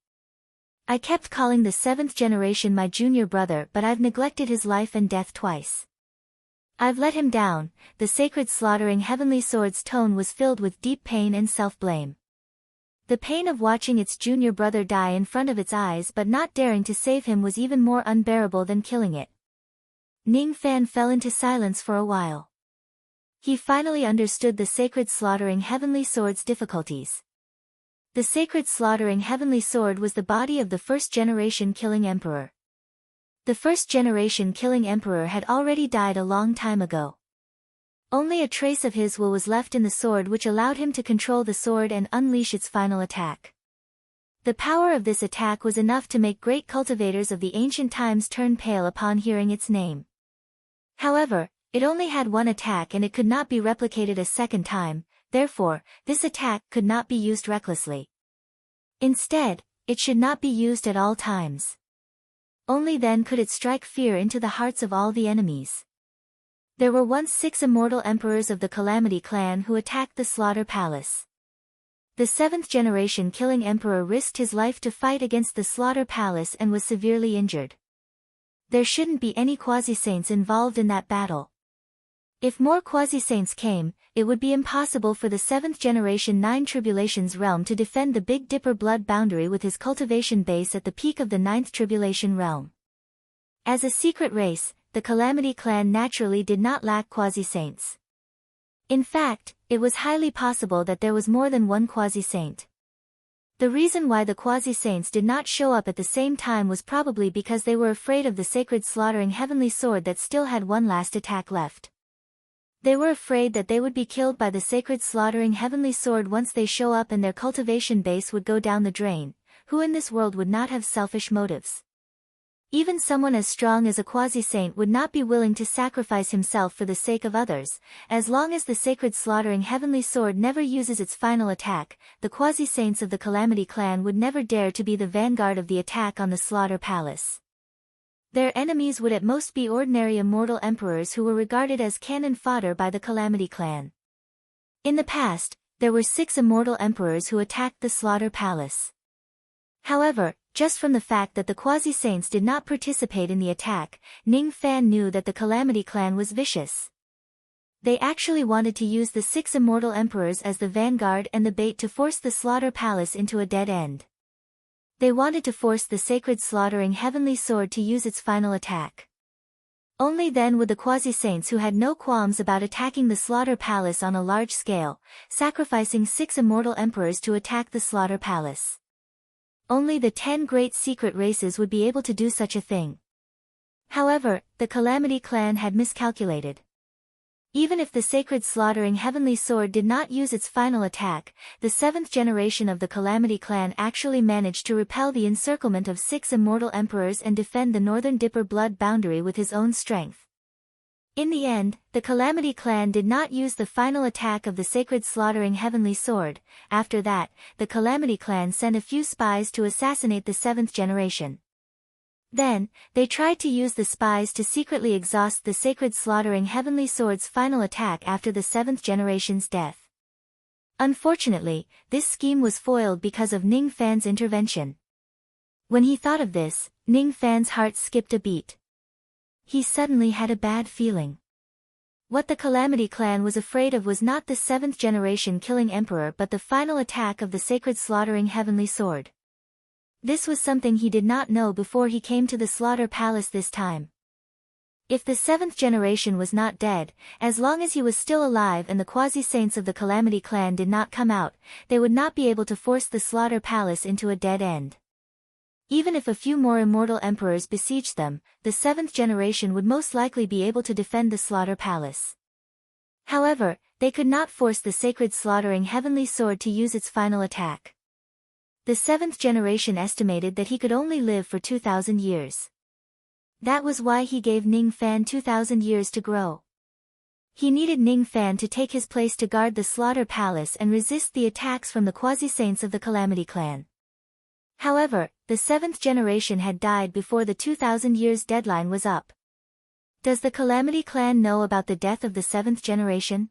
I kept calling the 7th generation my junior brother, but I've neglected his life and death twice. I've let him down. The sacred slaughtering heavenly sword's tone was filled with deep pain and self-blame. The pain of watching its junior brother die in front of its eyes but not daring to save him was even more unbearable than killing it. Ning Fan fell into silence for a while. He finally understood the sacred slaughtering heavenly sword's difficulties. The sacred slaughtering heavenly sword was the body of the first generation killing emperor. The first generation killing emperor had already died a long time ago. Only a trace of his will was left in the sword, which allowed him to control the sword and unleash its final attack. The power of this attack was enough to make great cultivators of the ancient times turn pale upon hearing its name. However, it only had one attack and it could not be replicated a second time, therefore, this attack could not be used recklessly. Instead, it should not be used at all times. Only then could it strike fear into the hearts of all the enemies. There were once 6 immortal emperors of the Calamity clan who attacked the Slaughter Palace. The 7th generation killing emperor risked his life to fight against the Slaughter Palace and was severely injured. There shouldn't be any quasi-saints involved in that battle. If more quasi-saints came, it would be impossible for the 7th generation 9 Tribulations realm to defend the Big Dipper blood boundary with his cultivation base at the peak of the 9th Tribulation realm. As a secret race, the Calamity clan naturally did not lack quasi-saints. In fact, it was highly possible that there was more than one quasi-saint. The reason why the quasi-saints did not show up at the same time was probably because they were afraid of the sacred slaughtering heavenly sword that still had one last attack left. They were afraid that they would be killed by the sacred slaughtering heavenly sword once they show up and their cultivation base would go down the drain. Who in this world would not have selfish motives? Even someone as strong as a quasi-saint would not be willing to sacrifice himself for the sake of others. As long as the sacred slaughtering heavenly sword never uses its final attack, the quasi-saints of the Calamity clan would never dare to be the vanguard of the attack on the Slaughter Palace. Their enemies would at most be ordinary immortal emperors who were regarded as cannon fodder by the Calamity clan. In the past, there were 6 immortal emperors who attacked the Slaughter Palace. However, just from the fact that the quasi-saints did not participate in the attack, Ning Fan knew that the Calamity clan was vicious. They actually wanted to use the 6 immortal emperors as the vanguard and the bait to force the Slaughter Palace into a dead end. They wanted to force the sacred slaughtering heavenly sword to use its final attack. Only then would the quasi-saints who had no qualms about attacking the Slaughter Palace on a large scale, sacrificing 6 immortal emperors to attack the Slaughter Palace. Only the 10 great secret races would be able to do such a thing. However, the Calamity clan had miscalculated. Even if the sacred slaughtering heavenly sword did not use its final attack, the 7th generation of the Calamity clan actually managed to repel the encirclement of 6 immortal emperors and defend the Northern Dipper blood boundary with his own strength. In the end, the Calamity clan did not use the final attack of the sacred slaughtering heavenly sword. After that, the Calamity clan sent a few spies to assassinate the 7th generation. Then, they tried to use the spies to secretly exhaust the sacred slaughtering heavenly sword's final attack after the 7th generation's death. Unfortunately, this scheme was foiled because of Ning Fan's intervention. When he thought of this, Ning Fan's heart skipped a beat. He suddenly had a bad feeling. What the Calamity clan was afraid of was not the 7th generation killing emperor but the final attack of the sacred slaughtering heavenly sword. This was something he did not know before he came to the Slaughter Palace this time. If the 7th generation was not dead, as long as he was still alive and the quasi-saints of the Calamity clan did not come out, they would not be able to force the Slaughter Palace into a dead end. Even if a few more immortal emperors besieged them, the 7th generation would most likely be able to defend the Slaughter Palace. However, they could not force the sacred slaughtering heavenly sword to use its final attack. The 7th generation estimated that he could only live for 2,000 years. That was why he gave Ning Fan 2,000 years to grow. He needed Ning Fan to take his place to guard the Slaughter Palace and resist the attacks from the quasi-saints of the Calamity clan. However, the 7th generation had died before the 2,000 years deadline was up. Does the Calamity clan know about the death of the 7th generation?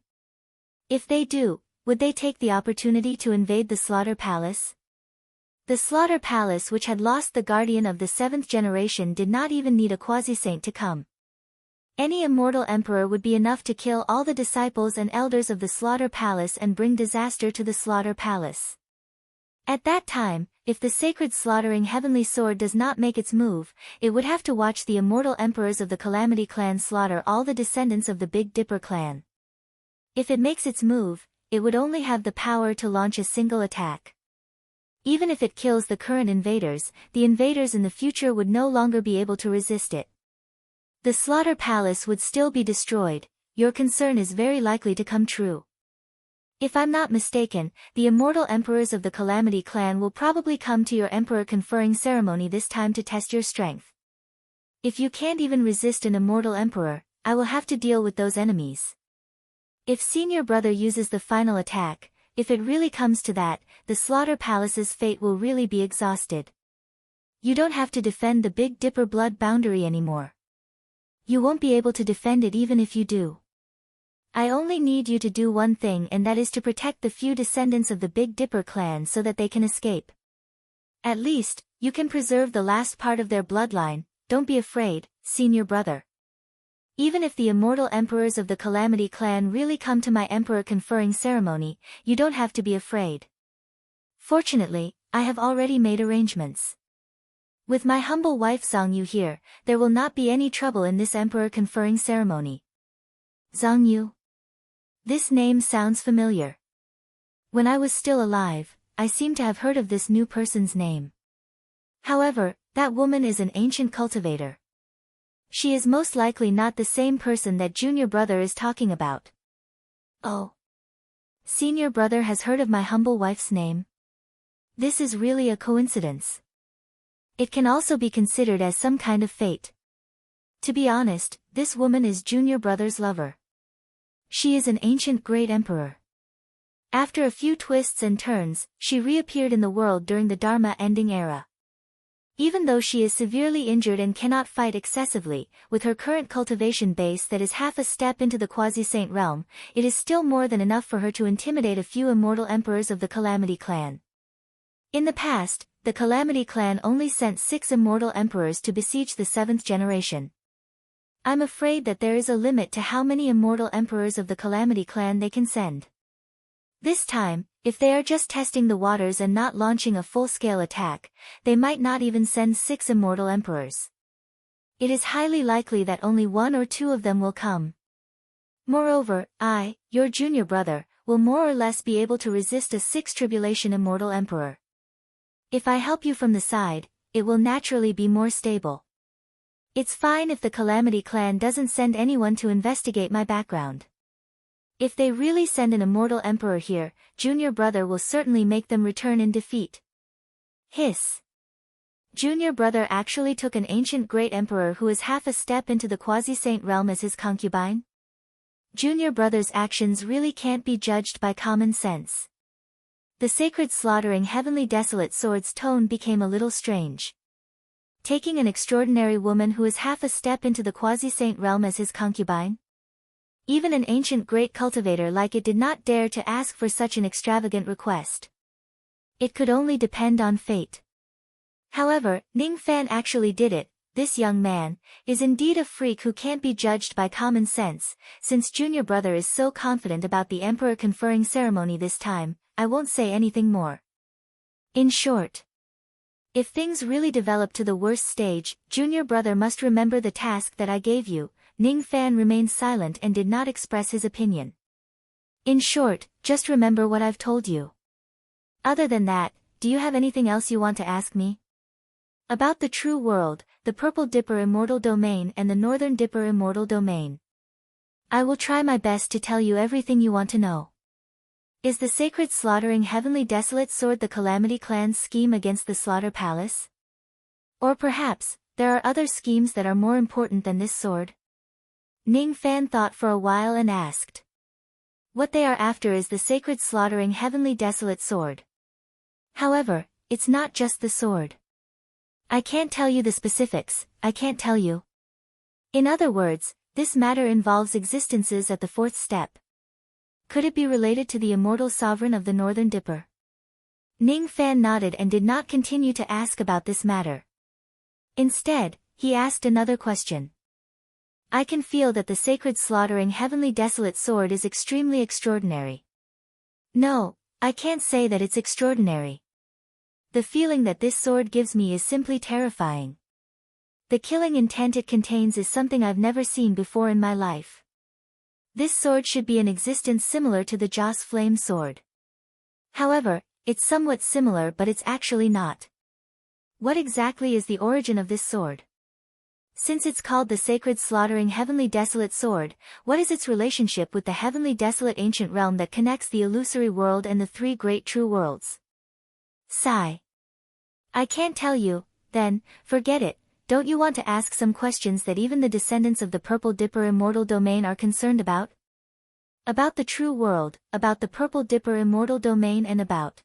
If they do, would they take the opportunity to invade the Slaughter Palace? The Slaughter Palace, which had lost the guardian of the 7th generation, did not even need a quasi-saint to come. Any immortal emperor would be enough to kill all the disciples and elders of the Slaughter Palace and bring disaster to the Slaughter Palace. At that time, if the sacred slaughtering heavenly sword does not make its move, it would have to watch the immortal emperors of the Calamity clan slaughter all the descendants of the Big Dipper clan. If it makes its move, it would only have the power to launch a single attack. Even if it kills the current invaders, the invaders in the future would no longer be able to resist it. The Slaughter Palace would still be destroyed. Your concern is very likely to come true. If I'm not mistaken, the immortal emperors of the Calamity clan will probably come to your emperor conferring ceremony this time to test your strength. If you can't even resist an immortal emperor, I will have to deal with those enemies. If senior brother uses the final attack, if it really comes to that, the Slaughter Palace's fate will really be exhausted. You don't have to defend the Big Dipper blood boundary anymore. You won't be able to defend it even if you do. I only need you to do one thing, and that is to protect the few descendants of the Big Dipper clan so that they can escape. At least, you can preserve the last part of their bloodline. Don't be afraid, senior brother. Even if the immortal emperors of the Calamity clan really come to my emperor conferring ceremony, you don't have to be afraid. Fortunately, I have already made arrangements. With my humble wife Zhang Yu here, there will not be any trouble in this emperor conferring ceremony. Zhang Yu? This name sounds familiar. When I was still alive, I seem to have heard of this new person's name. However, that woman is an ancient cultivator. She is most likely not the same person that junior brother is talking about. Oh. Senior brother has heard of my humble wife's name? This is really a coincidence. It can also be considered as some kind of fate. To be honest, this woman is junior brother's lover. She is an ancient great emperor. After a few twists and turns, she reappeared in the world during the Dharma ending era. Even though she is severely injured and cannot fight excessively, with her current cultivation base that is half a step into the quasi-saint realm, it is still more than enough for her to intimidate a few immortal emperors of the Calamity clan. In the past, the Calamity clan only sent 6 immortal emperors to besiege the 7th generation. I'm afraid that there is a limit to how many immortal emperors of the Calamity clan they can send. This time, if they are just testing the waters and not launching a full-scale attack, they might not even send 6 immortal emperors. It is highly likely that only 1 or 2 of them will come. Moreover, I, your junior brother, will more or less be able to resist a 6th tribulation immortal emperor. If I help you from the side, it will naturally be more stable. It's fine if the Calamity clan doesn't send anyone to investigate my background. If they really send an immortal emperor here, junior brother will certainly make them return in defeat. Hiss. Junior brother actually took an ancient great emperor who is half a step into the quasi-saint realm as his concubine? Junior brother's actions really can't be judged by common sense. The sacred slaughtering heavenly desolate sword's tone became a little strange. Taking an extraordinary woman who is half a step into the quasi-saint realm as his concubine? Even an ancient great cultivator like it did not dare to ask for such an extravagant request. It could only depend on fate. However, Ning Fan actually did it. This young man is indeed a freak who can't be judged by common sense. Since junior brother is so confident about the emperor conferring ceremony this time, I won't say anything more. In short, if things really develop to the worst stage, junior brother must remember the task that I gave you. Ning Fan remained silent and did not express his opinion. In short, just remember what I've told you. Other than that, do you have anything else you want to ask me? About the true world, the Purple Dipper Immortal Domain and the Northern Dipper Immortal Domain. I will try my best to tell you everything you want to know. Is the sacred slaughtering heavenly desolate sword the Calamity clan's scheme against the Slaughter Palace? Or perhaps, there are other schemes that are more important than this sword? Ning Fan thought for a while and asked. What they are after is the sacred slaughtering heavenly desolate sword. However, it's not just the sword. I can't tell you the specifics, I can't tell you. In other words, this matter involves existences at the 4th step. Could it be related to the immortal sovereign of the Northern Dipper? Ning Fan nodded and did not continue to ask about this matter. Instead, he asked another question. I can feel that the sacred slaughtering heavenly desolate sword is extremely extraordinary. No, I can't say that it's extraordinary. The feeling that this sword gives me is simply terrifying. The killing intent it contains is something I've never seen before in my life. This sword should be an existence similar to the Joss Flame sword. However, it's somewhat similar but it's actually not. What exactly is the origin of this sword? Since it's called the sacred slaughtering heavenly desolate sword, what is its relationship with the heavenly desolate ancient realm that connects the illusory world and the three great true worlds? Sigh. I can't tell you, then, forget it. Don't you want to ask some questions that even the descendants of the Purple Dipper immortal domain are concerned about? About the true world, about the Purple Dipper immortal domain and about.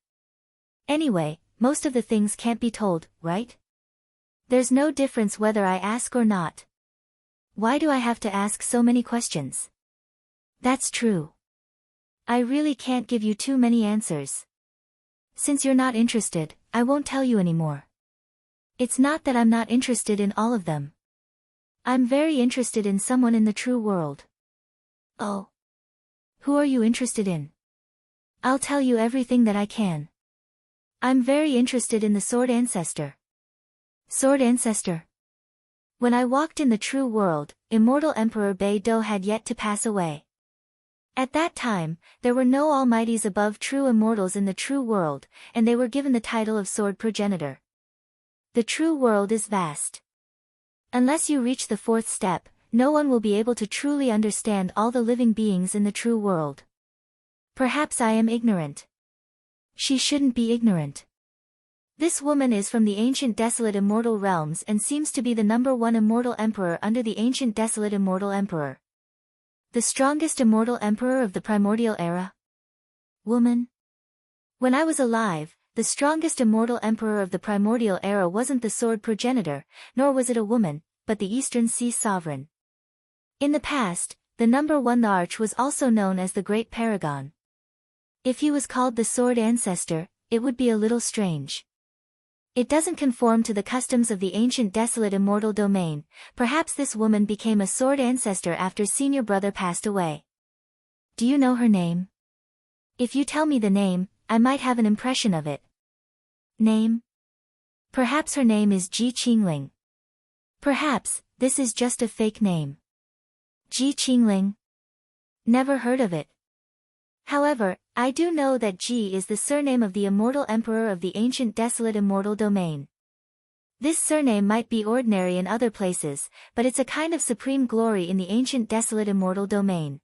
Anyway, most of the things can't be told, right? There's no difference whether I ask or not. Why do I have to ask so many questions? That's true. I really can't give you too many answers. Since you're not interested, I won't tell you anymore. It's not that I'm not interested in all of them. I'm very interested in someone in the true world. Oh. Who are you interested in? I'll tell you everything that I can. I'm very interested in the Sword Ancestor. Sword Ancestor. When I walked in the true world, immortal Emperor Bei-Do had yet to pass away. At that time, there were no almighties above true immortals in the true world, and they were given the title of Sword Progenitor. The true world is vast. Unless you reach the fourth step, no one will be able to truly understand all the living beings in the true world. Perhaps I am ignorant. She shouldn't be ignorant. This woman is from the ancient desolate immortal realms and seems to be the #1 immortal emperor under the ancient desolate immortal emperor. The strongest immortal emperor of the primordial era? Woman? When I was alive, the strongest immortal emperor of the primordial era wasn't the Sword Progenitor, nor was it a woman, but the Eastern Sea Sovereign. In the past, the #1 the Arch was also known as the Great Paragon. If he was called the Sword Ancestor, it would be a little strange. It doesn't conform to the customs of the ancient desolate immortal domain. Perhaps this woman became a Sword Ancestor after senior brother passed away. Do you know her name? If you tell me the name, I might have an impression of it. Name? Perhaps her name is Ji Qingling. Perhaps, this is just a fake name. Ji Qingling? Never heard of it. However, I do know that Ji is the surname of the immortal emperor of the ancient desolate immortal domain. This surname might be ordinary in other places, but it's a kind of supreme glory in the ancient desolate immortal domain.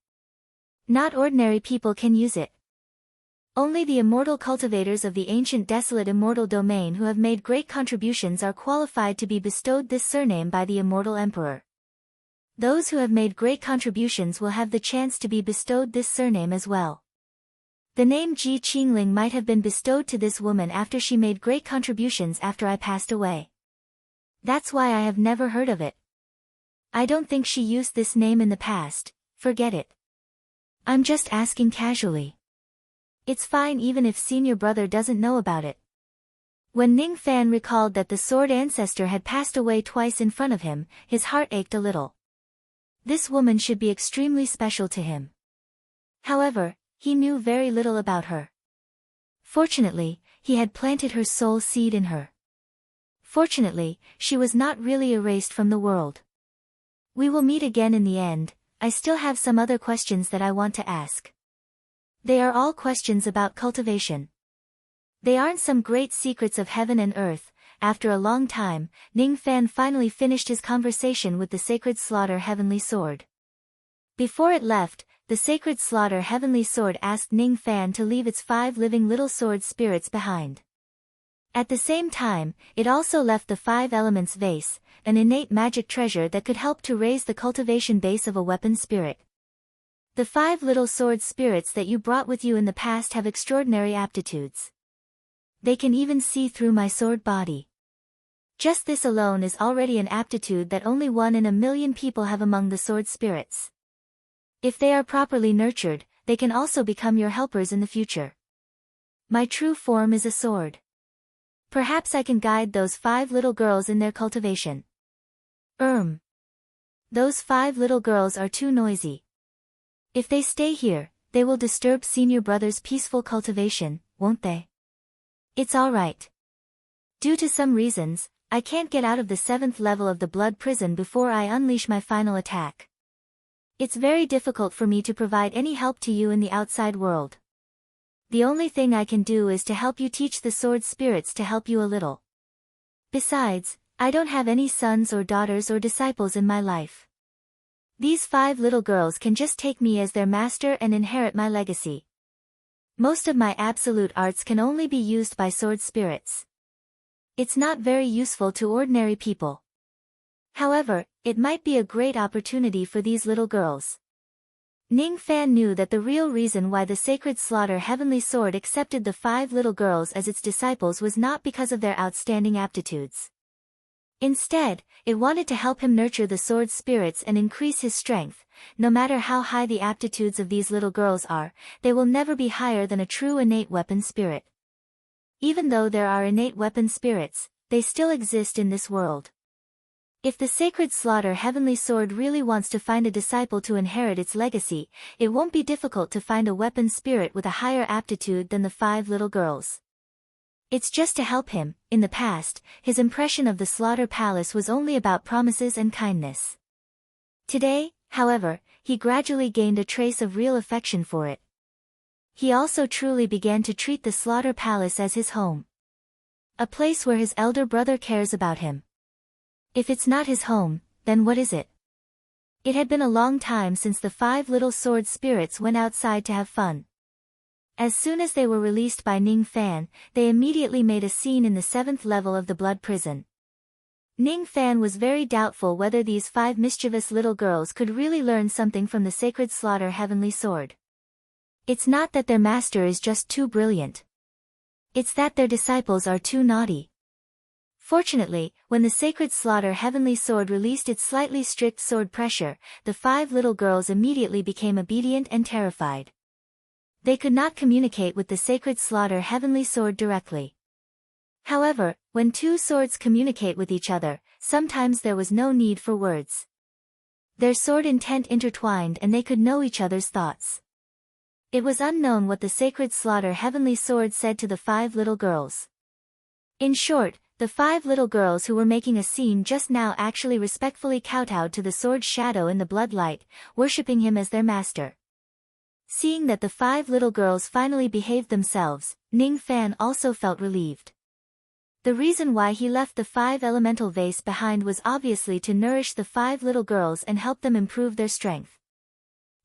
Not ordinary people can use it. Only the immortal cultivators of the ancient desolate immortal domain who have made great contributions are qualified to be bestowed this surname by the immortal emperor. Those who have made great contributions will have the chance to be bestowed this surname as well. The name Ji Qingling might have been bestowed to this woman after she made great contributions after I passed away. That's why I have never heard of it. I don't think she used this name in the past, forget it. I'm just asking casually. It's fine even if senior brother doesn't know about it. When Ning Fan recalled that the Sword Ancestor had passed away twice in front of him, his heart ached a little. This woman should be extremely special to him. However, he knew very little about her. Fortunately, he had planted her soul seed in her. Fortunately, she was not really erased from the world. We will meet again in the end. I still have some other questions that I want to ask. They are all questions about cultivation. They aren't some great secrets of heaven and earth. After a long time, Ning Fan finally finished his conversation with the Sacred Slaughter Heavenly Sword. Before it left, the Sacred Slaughter Heavenly Sword asked Ning Fan to leave its 5 living little sword spirits behind. At the same time, it also left the 5 elements vase, an innate magic treasure that could help to raise the cultivation base of a weapon spirit. The 5 little sword spirits that you brought with you in the past have extraordinary aptitudes. They can even see through my sword body. Just this alone is already an aptitude that only 1 in a million people have among the sword spirits. If they are properly nurtured, they can also become your helpers in the future. My true form is a sword. Perhaps I can guide those 5 little girls in their cultivation. Those 5 little girls are too noisy. If they stay here, they will disturb senior brother's peaceful cultivation, won't they? It's alright. Due to some reasons, I can't get out of the 7th level of the blood prison before I unleash my final attack. It's very difficult for me to provide any help to you in the outside world. The only thing I can do is to help you teach the sword spirits to help you a little. Besides, I don't have any sons or daughters or disciples in my life. These 5 little girls can just take me as their master and inherit my legacy. Most of my absolute arts can only be used by sword spirits. It's not very useful to ordinary people. However, it might be a great opportunity for these little girls. Ning Fan knew that the real reason why the Sacred Slaughter Heavenly Sword accepted the 5 little girls as its disciples was not because of their outstanding aptitudes. Instead, it wanted to help him nurture the sword spirits and increase his strength. No matter how high the aptitudes of these little girls are, they will never be higher than a true innate weapon spirit. Even though there are innate weapon spirits, they still exist in this world. If the Sacred Slaughter Heavenly Sword really wants to find a disciple to inherit its legacy, it won't be difficult to find a weapon spirit with a higher aptitude than the 5 little girls. It's just to help him. In the past, his impression of the Slaughter Palace was only about promises and kindness. Today, however, he gradually gained a trace of real affection for it. He also truly began to treat the Slaughter Palace as his home. A place where his elder brother cares about him. If it's not his home, then what is it? It had been a long time since the 5 little sword spirits went outside to have fun. As soon as they were released by Ning Fan, they immediately made a scene in the 7th level of the blood prison. Ning Fan was very doubtful whether these 5 mischievous little girls could really learn something from the Sacred Slaughter Heavenly Sword. It's not that their master is just too brilliant. It's that their disciples are too naughty. Fortunately, when the Sacred Slaughter Heavenly Sword released its slightly strict sword pressure, the 5 little girls immediately became obedient and terrified. They could not communicate with the Sacred Slaughter Heavenly Sword directly. However, when 2 swords communicate with each other, sometimes there was no need for words. Their sword intent intertwined and they could know each other's thoughts. It was unknown what the Sacred Slaughter Heavenly Sword said to the 5 little girls. In short, the 5 little girls who were making a scene just now actually respectfully kowtowed to the sword's shadow in the bloodlight, worshipping him as their master. Seeing that the 5 little girls finally behaved themselves, Ning Fan also felt relieved. The reason why he left the 5 elemental vase behind was obviously to nourish the 5 little girls and help them improve their strength.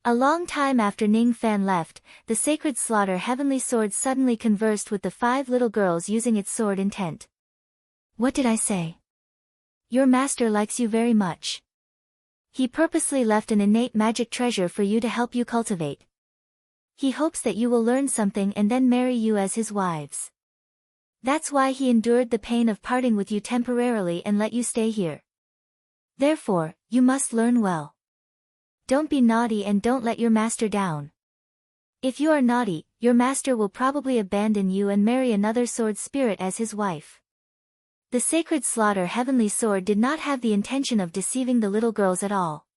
A long time after Ning Fan left, the Sacred Slaughter Heavenly Sword suddenly conversed with the 5 little girls using its sword intent. What did I say? Your master likes you very much. He purposely left an innate magic treasure for you to help you cultivate. He hopes that you will learn something and then marry you as his wives. That's why he endured the pain of parting with you temporarily and let you stay here. Therefore, you must learn well. Don't be naughty and don't let your master down. If you are naughty, your master will probably abandon you and marry another sword spirit as his wife. The Sacred Slaughter Heavenly Sword did not have the intention of deceiving the little girls at all.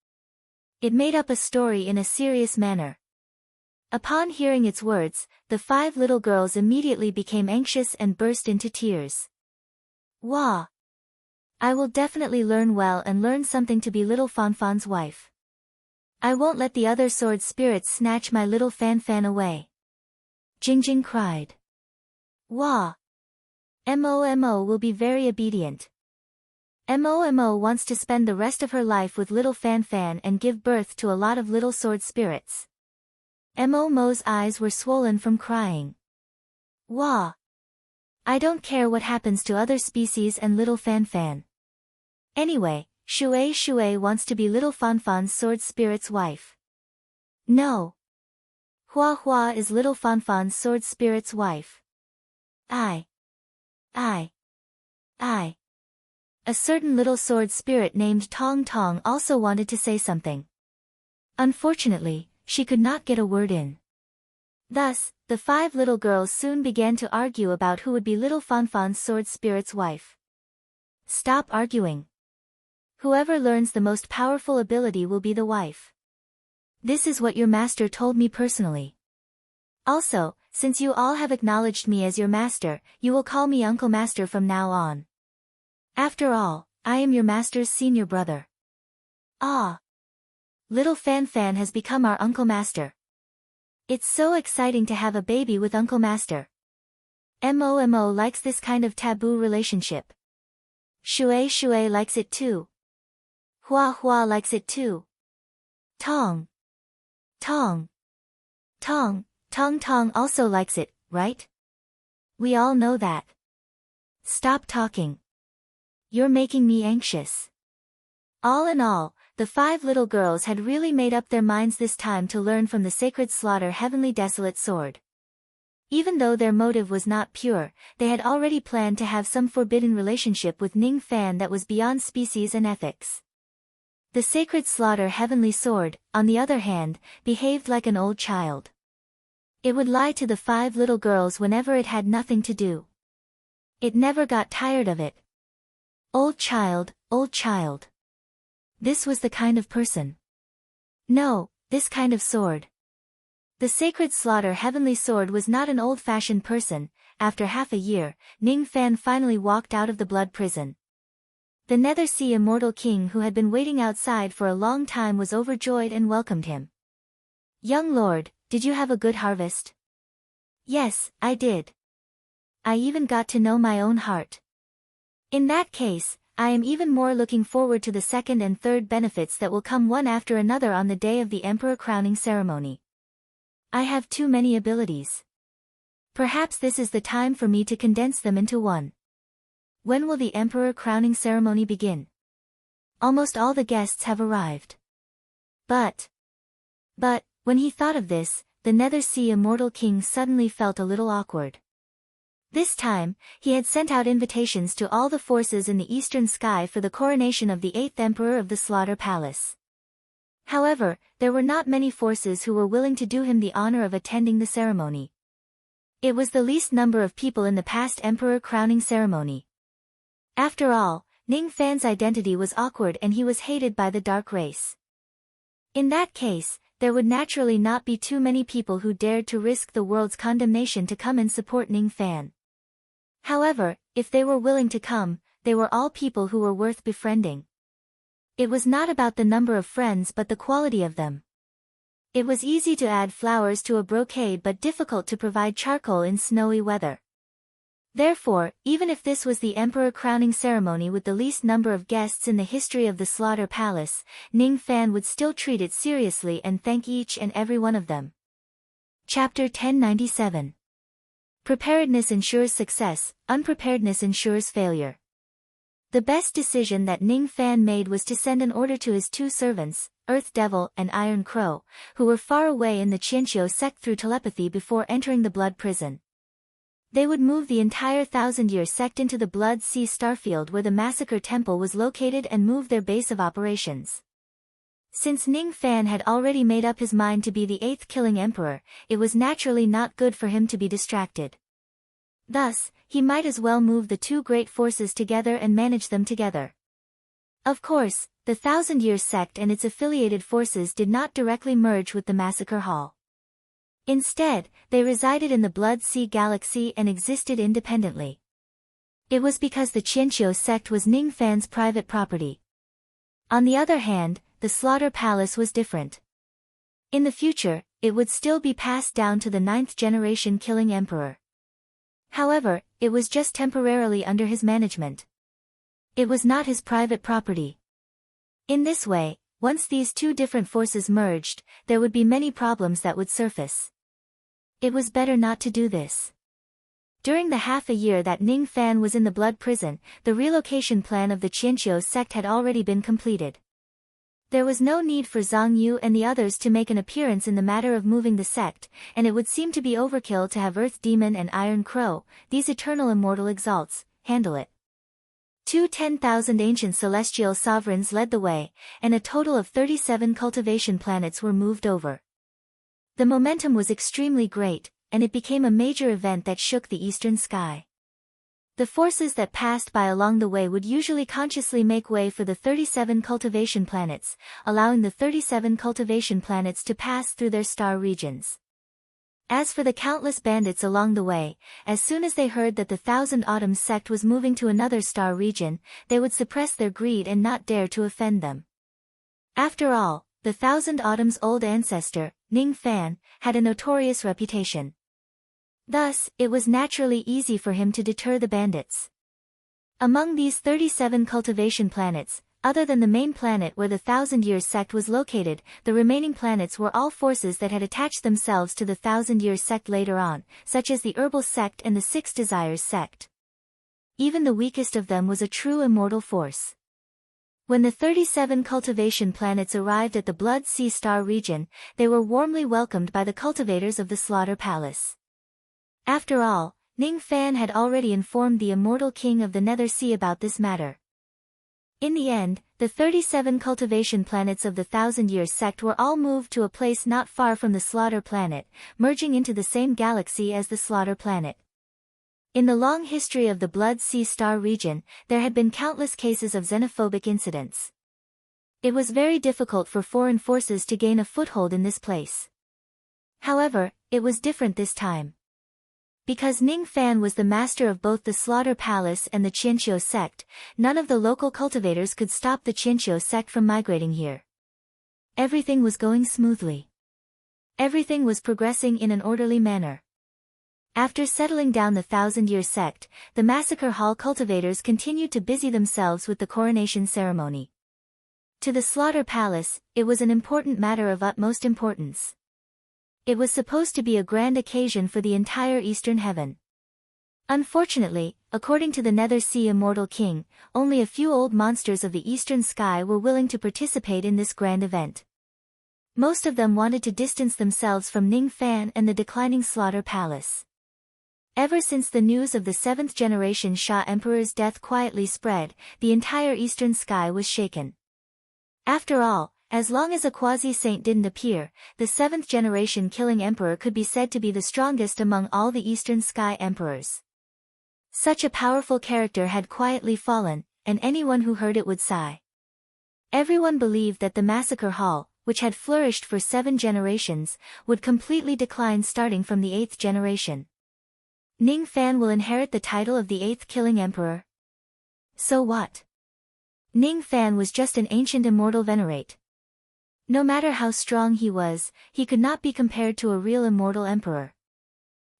It made up a story in a serious manner. Upon hearing its words, the 5 little girls immediately became anxious and burst into tears. Wah! I will definitely learn well and learn something to be little Fanfan's wife. I won't let the other sword spirits snatch my little Fanfan away. Jingjing cried. Wah! Momo will be very obedient. Momo wants to spend the rest of her life with little Fanfan and give birth to a lot of little sword spirits. Momo's eyes were swollen from crying. Wah! I don't care what happens to other species and little Fanfan. Anyway, Shui wants to be little Fanfan's sword spirit's wife. No. Hua is little Fanfan's sword spirit's wife. I. A certain little sword spirit named Tong Tong also wanted to say something. Unfortunately, she could not get a word in. Thus, the 5 little girls soon began to argue about who would be little Fanfan's sword spirit's wife. Stop arguing. Whoever learns the most powerful ability will be the wife. This is what your master told me personally. Also, since you all have acknowledged me as your master, you will call me Uncle Master from now on. After all, I am your master's senior brother. Ah! Little Fanfan has become our Uncle Master. It's so exciting to have a baby with Uncle Master. Momo likes this kind of taboo relationship. Shui likes it too. Hua likes it too. Tong. Tong. Tong. Tong also likes it, right? We all know that. Stop talking. You're making me anxious. All in all, the 5 little girls had really made up their minds this time to learn from the sacred slaughter heavenly desolate sword. Even though their motive was not pure, they had already planned to have some forbidden relationship with Ning Fan that was beyond species and ethics. The sacred slaughter heavenly sword, on the other hand, behaved like an old child. It would lie to the 5 little girls whenever it had nothing to do. It never got tired of it. Old child, old child. This was the kind of person. No, this kind of sword. The sacred slaughter heavenly sword was not an old-fashioned person. After half a year, Ning Fan finally walked out of the blood prison. The Nether Sea immortal king who had been waiting outside for a long time was overjoyed and welcomed him. Young lord, did you have a good harvest? Yes, I did. I even got to know my own heart. In that case, I am even more looking forward to the second and third benefits that will come one after another on the day of the emperor crowning ceremony. I have too many abilities. Perhaps this is the time for me to condense them into one. When will the emperor crowning ceremony begin? Almost all the guests have arrived. But, when he thought of this, the Nether Sea immortal king suddenly felt a little awkward. This time, he had sent out invitations to all the forces in the eastern sky for the coronation of the 8th emperor of the Slaughter Palace. However, there were not many forces who were willing to do him the honor of attending the ceremony. It was the least number of people in the past emperor crowning ceremony. After all, Ning Fan's identity was awkward and he was hated by the dark race. In that case, there would naturally not be too many people who dared to risk the world's condemnation to come and support Ning Fan. However, if they were willing to come, they were all people who were worth befriending. It was not about the number of friends but the quality of them. It was easy to add flowers to a brocade but difficult to provide charcoal in snowy weather. Therefore, even if this was the emperor crowning ceremony with the least number of guests in the history of the Slaughter Palace, Ning Fan would still treat it seriously and thank each and every one of them. Chapter 1097. Preparedness ensures success, unpreparedness ensures failure. The best decision that Ning Fan made was to send an order to his 2 servants, Earth Devil and Iron Crow, who were far away in the Qianqiu sect through telepathy before entering the Blood Prison. They would move the entire 1000-year sect into the Blood Sea Starfield where the Massacre Temple was located and move their base of operations. Since Ning Fan had already made up his mind to be the 8th killing emperor, it was naturally not good for him to be distracted. Thus, he might as well move the 2 great forces together and manage them together. Of course, the 1000-year sect and its affiliated forces did not directly merge with the Massacre Hall. Instead, they resided in the Blood Sea Galaxy and existed independently. It was because the Qianqiu sect was Ning Fan's private property. On the other hand, the Slaughter Palace was different. In the future, it would still be passed down to the 9th generation killing emperor. However, it was just temporarily under his management. It was not his private property. In this way, once these 2 different forces merged, there would be many problems that would surface. It was better not to do this. During the half a year that Ning Fan was in the Blood Prison, the relocation plan of the Qianqiu sect had already been completed. There was no need for Zhang Yu and the others to make an appearance in the matter of moving the sect, and it would seem to be overkill to have Earth Demon and Iron Crow, these eternal immortal exalts, handle it. 10,000 ancient celestial sovereigns led the way, and a total of 37 cultivation planets were moved over. The momentum was extremely great, and it became a major event that shook the eastern sky. The forces that passed by along the way would usually consciously make way for the 37 cultivation planets, allowing the 37 cultivation planets to pass through their star regions. As for the countless bandits along the way, as soon as they heard that the 1000 Autumns sect was moving to another star region, they would suppress their greed and not dare to offend them. After all, the 1000 Autumns' old ancestor, Ning Fan, had a notorious reputation. Thus, it was naturally easy for him to deter the bandits. Among these 37 cultivation planets, other than the main planet where the Thousand Years sect was located, the remaining planets were all forces that had attached themselves to the Thousand Years sect later on, such as the Herbal sect and the Six Desires sect. Even the weakest of them was a true immortal force. When the 37 cultivation planets arrived at the Blood Sea Star region, they were warmly welcomed by the cultivators of the Slaughter Palace. After all, Ning Fan had already informed the immortal king of the Nether Sea about this matter. In the end, the 37 cultivation planets of the Thousand Years sect were all moved to a place not far from the Slaughter planet, merging into the same galaxy as the Slaughter planet. In the long history of the Blood Sea Star region, there had been countless cases of xenophobic incidents. It was very difficult for foreign forces to gain a foothold in this place. However, it was different this time. Because Ning Fan was the master of both the Slaughter Palace and the Qianqiu sect, none of the local cultivators could stop the Qianqiu sect from migrating here. Everything was going smoothly. Everything was progressing in an orderly manner. After settling down the Thousand Year sect, the Massacre Hall cultivators continued to busy themselves with the coronation ceremony. To the Slaughter Palace, it was an important matter of utmost importance. It was supposed to be a grand occasion for the entire Eastern Heaven. Unfortunately, according to the Nether Sea Immortal King, only a few old monsters of the Eastern Sky were willing to participate in this grand event. Most of them wanted to distance themselves from Ning Fan and the declining Slaughter Palace. Ever since the news of the 7th generation Sha Emperor's death quietly spread, the entire Eastern Sky was shaken. After all, as long as a quasi-saint didn't appear, the 7th generation Killing Emperor could be said to be the strongest among all the Eastern Sky Emperors. Such a powerful character had quietly fallen, and anyone who heard it would sigh. Everyone believed that the Massacre Hall, which had flourished for 7 generations, would completely decline starting from the 8th generation. Ning Fan will inherit the title of the 8th Killing Emperor. So what? Ning Fan was just an ancient immortal venerate. No matter how strong he was, he could not be compared to a real immortal emperor.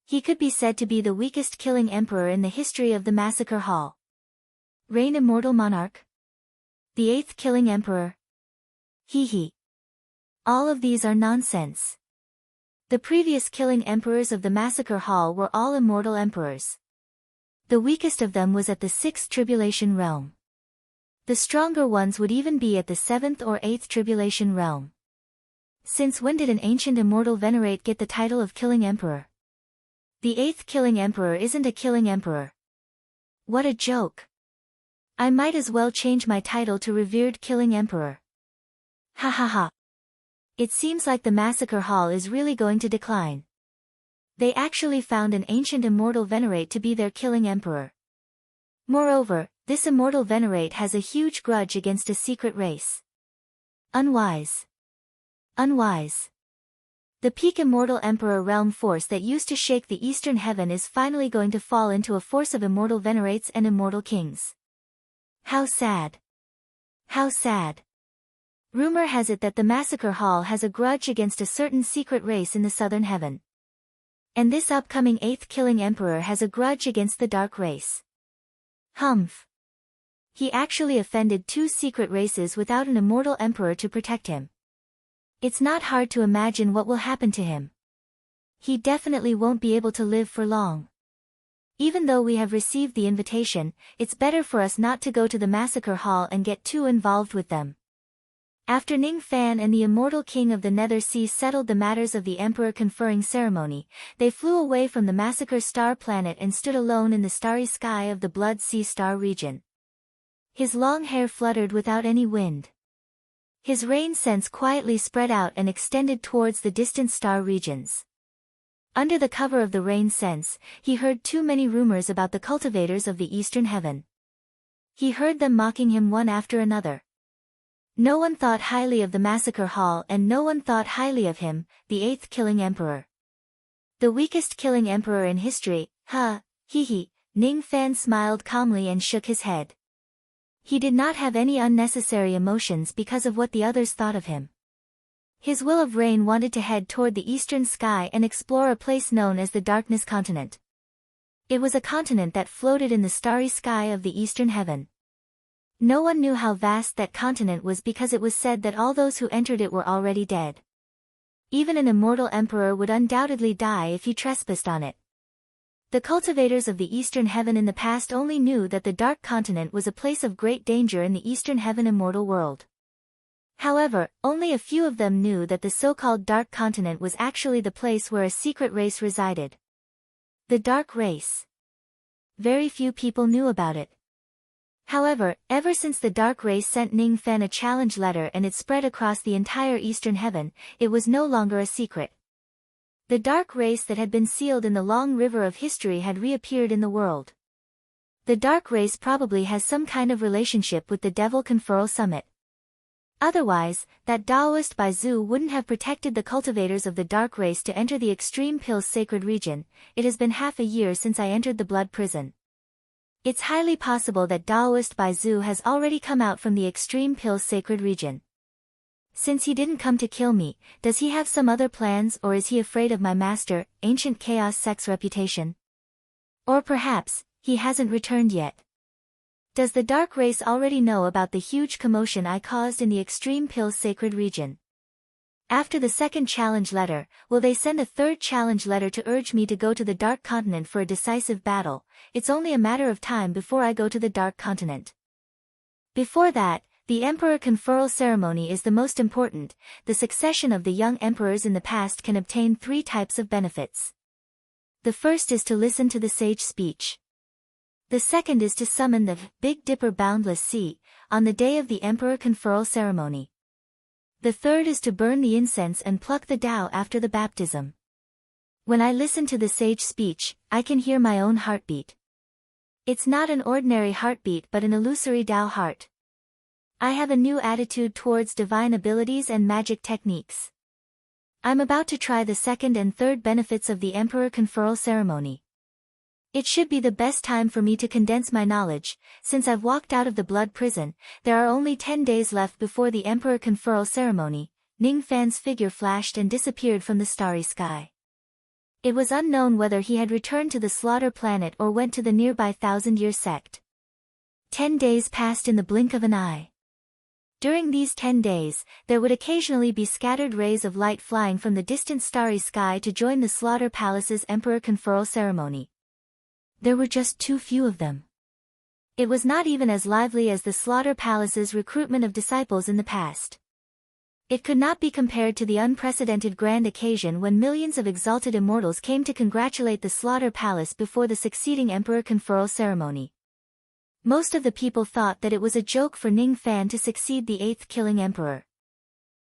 He could be said to be the weakest killing emperor in the history of the Massacre Hall. Reign immortal monarch? The 8th Killing Emperor? Hee. All of these are nonsense. The previous killing emperors of the Massacre Hall were all immortal emperors. The weakest of them was at the 6th Tribulation Realm. The stronger ones would even be at the 7th or 8th Tribulation Realm. Since when did an ancient immortal venerate get the title of Killing Emperor? The 8th Killing Emperor isn't a killing emperor. What a joke. I might as well change my title to Revered Killing Emperor. Ha ha ha. It seems like the Massacre Hall is really going to decline. They actually found an ancient immortal venerate to be their killing emperor. Moreover, this immortal venerate has a huge grudge against a secret race. Unwise. Unwise. The peak immortal emperor realm force that used to shake the Eastern Heaven is finally going to fall into a force of immortal venerates and immortal kings. How sad. How sad. Rumor has it that the Massacre Hall has a grudge against a certain secret race in the Southern Heaven. And this upcoming 8th Killing Emperor has a grudge against the Dark Race. Humph. He actually offended 2 secret races without an immortal emperor to protect him. It's not hard to imagine what will happen to him. He definitely won't be able to live for long. Even though we have received the invitation, it's better for us not to go to the Massacre Hall and get too involved with them. After Ning Fan and the immortal king of the Nether Sea settled the matters of the emperor conferring ceremony, they flew away from the Massacre Star planet and stood alone in the starry sky of the Blood Sea Star region. His long hair fluttered without any wind. His rain scents quietly spread out and extended towards the distant star regions. Under the cover of the rain scents, he heard too many rumors about the cultivators of the Eastern Heaven. He heard them mocking him one after another. No one thought highly of the Massacre Hall and no one thought highly of him, the 8th Killing Emperor. The weakest killing emperor in history, hee. Ning Fan smiled calmly and shook his head. He did not have any unnecessary emotions because of what the others thought of him. His will of rain wanted to head toward the eastern sky and explore a place known as the Darkness Continent. It was a continent that floated in the starry sky of the eastern heaven. No one knew how vast that continent was because it was said that all those who entered it were already dead. Even an immortal emperor would undoubtedly die if he trespassed on it. The cultivators of the eastern heaven in the past only knew that the dark continent was a place of great danger in the eastern heaven immortal world. However, only a few of them knew that the so-called dark continent was actually the place where a secret race resided. The dark race. Very few people knew about it. However, ever since the dark race sent Ning Fan a challenge letter and it spread across the entire eastern heaven, it was no longer a secret. The dark race that had been sealed in the long river of history had reappeared in the world. The dark race probably has some kind of relationship with the Devil Conferral Summit. Otherwise, that Taoist Baizu wouldn't have protected the cultivators of the dark race to enter the Extreme Pills sacred region. It has been half a year since I entered the blood prison. It's highly possible that Taoist Baizu has already come out from the Extreme Pills sacred region. Since he didn't come to kill me, does he have some other plans, or is he afraid of my master, Ancient Chaos Sect's reputation? Or perhaps, he hasn't returned yet. Does the dark race already know about the huge commotion I caused in the Extreme Pills sacred region? After the second challenge letter, will they send a third challenge letter to urge me to go to the Dark Continent for a decisive battle? It's only a matter of time before I go to the Dark Continent. Before that, the Emperor Conferral Ceremony is the most important. The succession of the young emperors in the past can obtain 3 types of benefits. The first is to listen to the sage speech. The second is to summon the Big Dipper Boundless Sea on the day of the Emperor Conferral Ceremony. The third is to burn the incense and pluck the Tao after the baptism. When I listen to the sage speech, I can hear my own heartbeat. It's not an ordinary heartbeat but an illusory Tao heart. I have a new attitude towards divine abilities and magic techniques. I'm about to try the second and third benefits of the Emperor Conferral Ceremony. It should be the best time for me to condense my knowledge. Since I've walked out of the blood prison, there are only 10 days left before the Emperor Conferral Ceremony. Ning Fan's figure flashed and disappeared from the starry sky. It was unknown whether he had returned to the Slaughter Planet or went to the nearby Thousand-Year Sect. 10 days passed in the blink of an eye. During these 10 days, there would occasionally be scattered rays of light flying from the distant starry sky to join the Slaughter Palace's Emperor Conferral Ceremony. There were just too few of them. It was not even as lively as the Slaughter Palace's recruitment of disciples in the past. It could not be compared to the unprecedented grand occasion when millions of exalted immortals came to congratulate the Slaughter Palace before the succeeding Emperor Conferral Ceremony. Most of the people thought that it was a joke for Ning Fan to succeed the 8th killing emperor.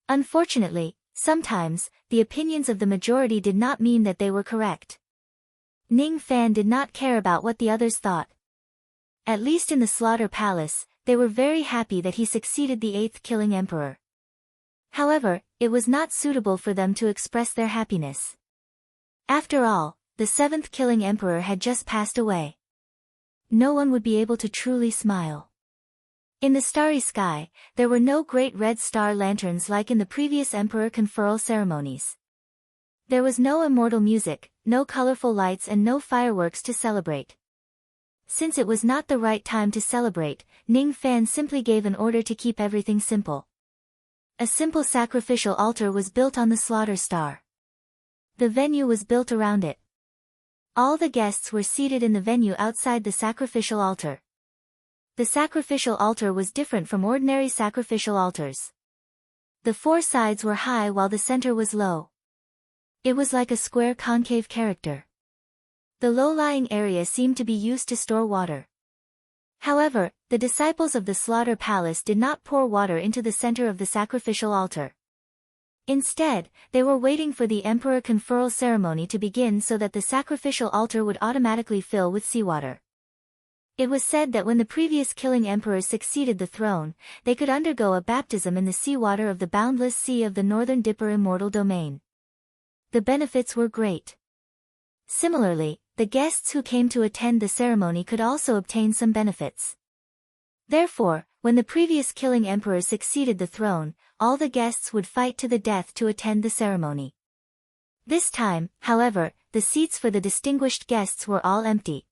Unfortunately, sometimes, the opinions of the majority did not mean that they were correct. Ning Fan did not care about what the others thought. At least in the Slaughter Palace, they were very happy that he succeeded the 8th killing emperor. However, it was not suitable for them to express their happiness. After all, the 7th killing emperor had just passed away. No one would be able to truly smile. In the starry sky, there were no great red star lanterns like in the previous Emperor Conferral ceremonies. There was no immortal music, no colorful lights and no fireworks to celebrate. Since it was not the right time to celebrate, Ning Fan simply gave an order to keep everything simple. A simple sacrificial altar was built on the Slaughter Star. The venue was built around it. All the guests were seated in the venue outside the sacrificial altar. The sacrificial altar was different from ordinary sacrificial altars. The 4 sides were high while the center was low. It was like a square concave character. The low-lying area seemed to be used to store water. However, the disciples of the Slaughter Palace did not pour water into the center of the sacrificial altar. Instead, they were waiting for the Emperor Conferral ceremony to begin so that the sacrificial altar would automatically fill with seawater. It was said that when the previous killing emperors succeeded the throne, they could undergo a baptism in the seawater of the boundless sea of the Northern Dipper immortal domain. The benefits were great. Similarly, the guests who came to attend the ceremony could also obtain some benefits. Therefore, when the previous killing emperors succeeded the throne, all the guests would fight to the death to attend the ceremony. This time, however, the seats for the distinguished guests were all empty.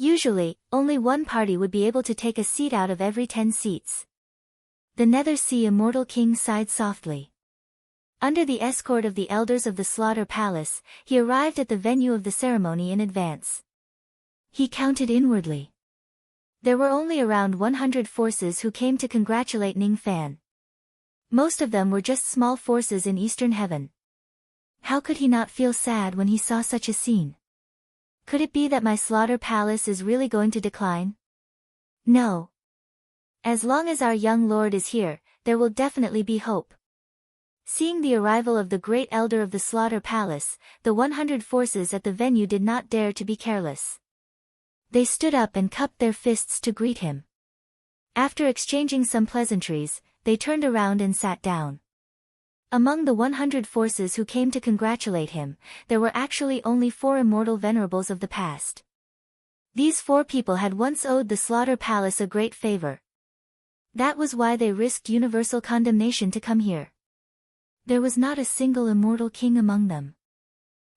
Usually, only one party would be able to take a seat out of every 10 seats. The Nether Sea Immortal King sighed softly. Under the escort of the elders of the Slaughter Palace, he arrived at the venue of the ceremony in advance. He counted inwardly. There were only around 100 forces who came to congratulate Ning Fan. Most of them were just small forces in Eastern Heaven. How could he not feel sad when he saw such a scene? Could it be that my Slaughter Palace is really going to decline? No. As long as our young lord is here, there will definitely be hope. Seeing the arrival of the great elder of the Slaughter Palace, the 100 forces at the venue did not dare to be careless. They stood up and cupped their fists to greet him. After exchanging some pleasantries, they turned around and sat down. Among the 100 forces who came to congratulate him, there were actually only 4 immortal venerables of the past. These 4 people had once owed the Slaughter Palace a great favor. That was why they risked universal condemnation to come here. There was not a single immortal king among them.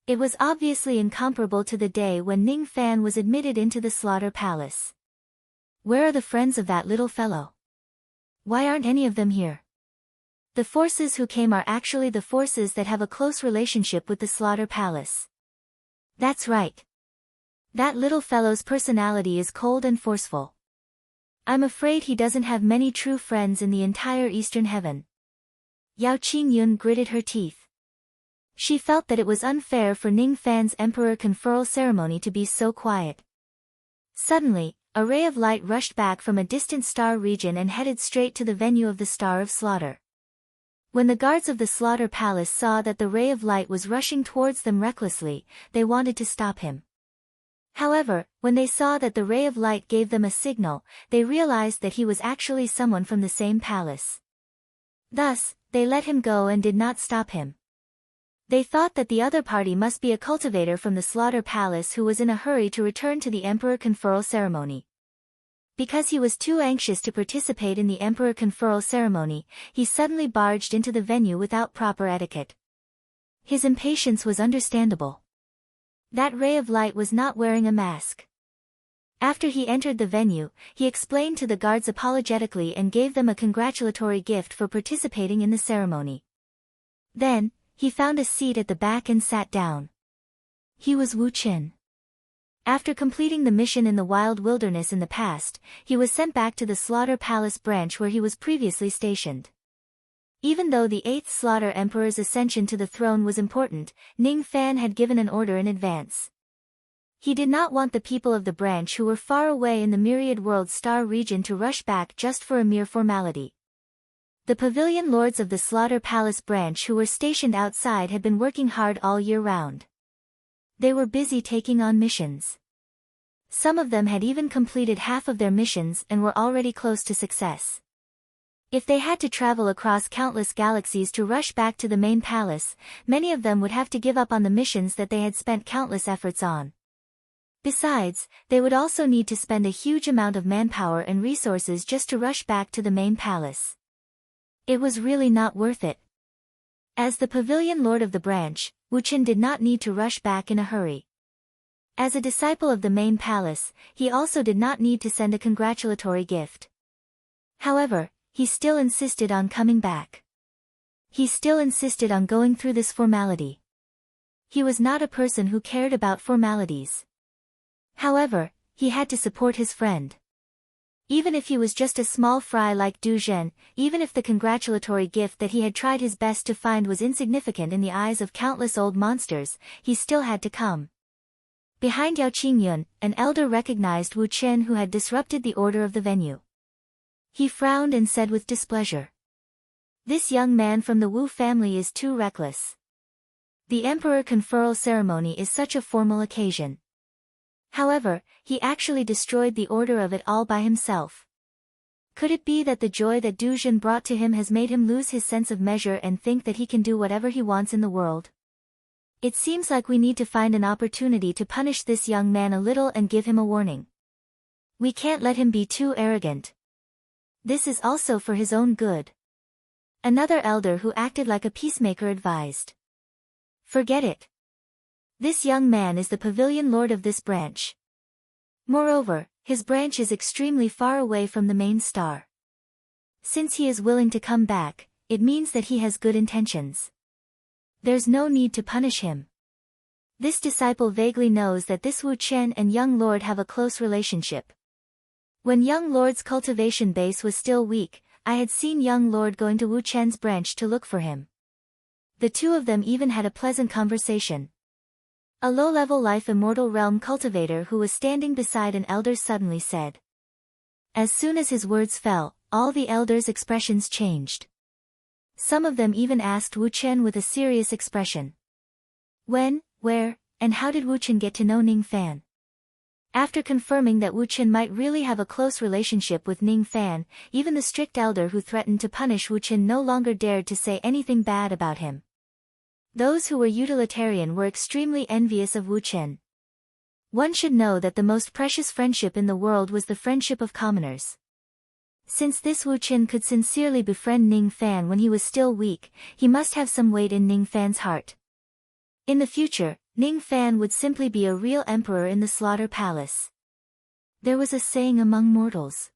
It was obviously incomparable to the day when Ning Fan was admitted into the Slaughter Palace. Where are the friends of that little fellow? Why aren't any of them here? The forces who came are actually the forces that have a close relationship with the Slaughter Palace. That's right. That little fellow's personality is cold and forceful. I'm afraid he doesn't have many true friends in the entire Eastern Heaven. Yao Qingyun gritted her teeth. She felt that it was unfair for Ning Fan's emperor conferral ceremony to be so quiet. Suddenly, a ray of light rushed back from a distant star region and headed straight to the venue of the Star of Slaughter. When the guards of the Slaughter Palace saw that the ray of light was rushing towards them recklessly, they wanted to stop him. However, when they saw that the ray of light gave them a signal, they realized that he was actually someone from the same palace. Thus, they let him go and did not stop him. They thought that the other party must be a cultivator from the Slaughter Palace who was in a hurry to return to the Emperor conferral ceremony. Because he was too anxious to participate in the Emperor conferral ceremony, he suddenly barged into the venue without proper etiquette. His impatience was understandable. That ray of light was not wearing a mask. After he entered the venue, he explained to the guards apologetically and gave them a congratulatory gift for participating in the ceremony. Then, he found a seat at the back and sat down. He was Wu Qin. After completing the mission in the wild wilderness in the past, he was sent back to the Slaughter Palace branch where he was previously stationed. Even though the 8th Slaughter Emperor's ascension to the throne was important, Ning Fan had given an order in advance. He did not want the people of the branch who were far away in the Myriad World Star region to rush back just for a mere formality. The Pavilion Lords of the Slaughter Palace branch who were stationed outside had been working hard all year round. They were busy taking on missions. Some of them had even completed half of their missions and were already close to success. If they had to travel across countless galaxies to rush back to the main palace, many of them would have to give up on the missions that they had spent countless efforts on. Besides, they would also need to spend a huge amount of manpower and resources just to rush back to the main palace. It was really not worth it. As the Pavilion Lord of the branch, Wu Qin did not need to rush back in a hurry. As a disciple of the main palace, he also did not need to send a congratulatory gift. However, he still insisted on coming back. He still insisted on going through this formality. He was not a person who cared about formalities. However, he had to support his friend. Even if he was just a small fry like Du Zhen, even if the congratulatory gift that he had tried his best to find was insignificant in the eyes of countless old monsters, he still had to come. Behind Yao Qingyun, an elder recognized Wu Qin who had disrupted the order of the venue. He frowned and said with displeasure, "This young man from the Wu family is too reckless. The Emperor conferral ceremony is such a formal occasion. However, he actually destroyed the order of it all by himself. Could it be that the joy that Du Zhen brought to him has made him lose his sense of measure and think that he can do whatever he wants in the world? It seems like we need to find an opportunity to punish this young man a little and give him a warning. We can't let him be too arrogant. This is also for his own good." Another elder who acted like a peacemaker advised, "Forget it. This young man is the Pavilion Lord of this branch. Moreover, his branch is extremely far away from the main star. Since he is willing to come back, it means that he has good intentions. There's no need to punish him. This disciple vaguely knows that this Wu Chen and young lord have a close relationship. When young lord's cultivation base was still weak, I had seen young lord going to Wu Chen's branch to look for him. The two of them even had a pleasant conversation. A low-level life immortal realm cultivator who was standing beside an elder suddenly said. As soon as his words fell, all the elders' expressions changed. Some of them even asked Wu Chen with a serious expression. When, where, and how did Wu Chen get to know Ning Fan? After confirming that Wu Chen might really have a close relationship with Ning Fan, even the strict elder who threatened to punish Wu Chen no longer dared to say anything bad about him. Those who were utilitarian were extremely envious of Wu Chen. One should know that the most precious friendship in the world was the friendship of commoners. Since this Wu Chen could sincerely befriend Ning Fan when he was still weak, he must have some weight in Ning Fan's heart. In the future, Ning Fan would simply be a real emperor in the Slaughter Palace. There was a saying among mortals.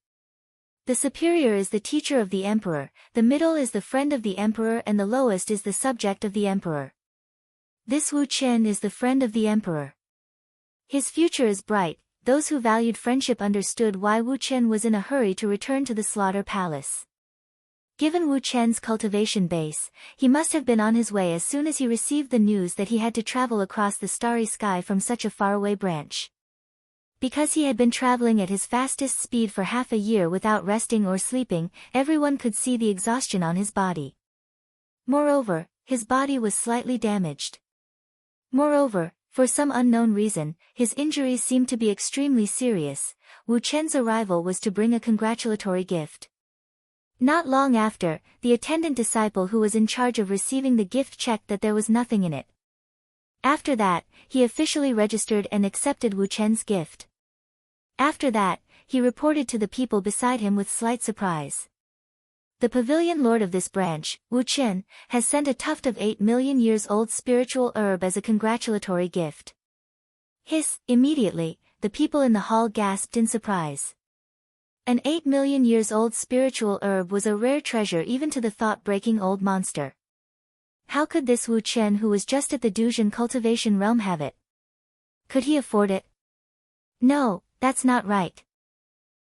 The superior is the teacher of the emperor, the middle is the friend of the emperor and the lowest is the subject of the emperor. This Wu Chen is the friend of the emperor. His future is bright. Those who valued friendship understood why Wu Chen was in a hurry to return to the Slaughter Palace. Given Wu Chen's cultivation base, he must have been on his way as soon as he received the news that he had to travel across the starry sky from such a faraway branch. Because he had been traveling at his fastest speed for half a year without resting or sleeping, everyone could see the exhaustion on his body. Moreover, his body was slightly damaged. Moreover, for some unknown reason, his injuries seemed to be extremely serious. Wu Chen's arrival was to bring a congratulatory gift. Not long after, the attendant disciple who was in charge of receiving the gift checked that there was nothing in it. After that, he officially registered and accepted Wu Chen's gift. After that, he reported to the people beside him with slight surprise. The pavilion lord of this branch, Wu Chen, has sent a tuft of 8 million years old spiritual herb as a congratulatory gift. Hiss! Immediately, the people in the hall gasped in surprise. An 8 million years old spiritual herb was a rare treasure even to the thought-breaking old monster. How could this Wu Chen who was just at the Duzhen cultivation realm have it? Could he afford it? No, that's not right.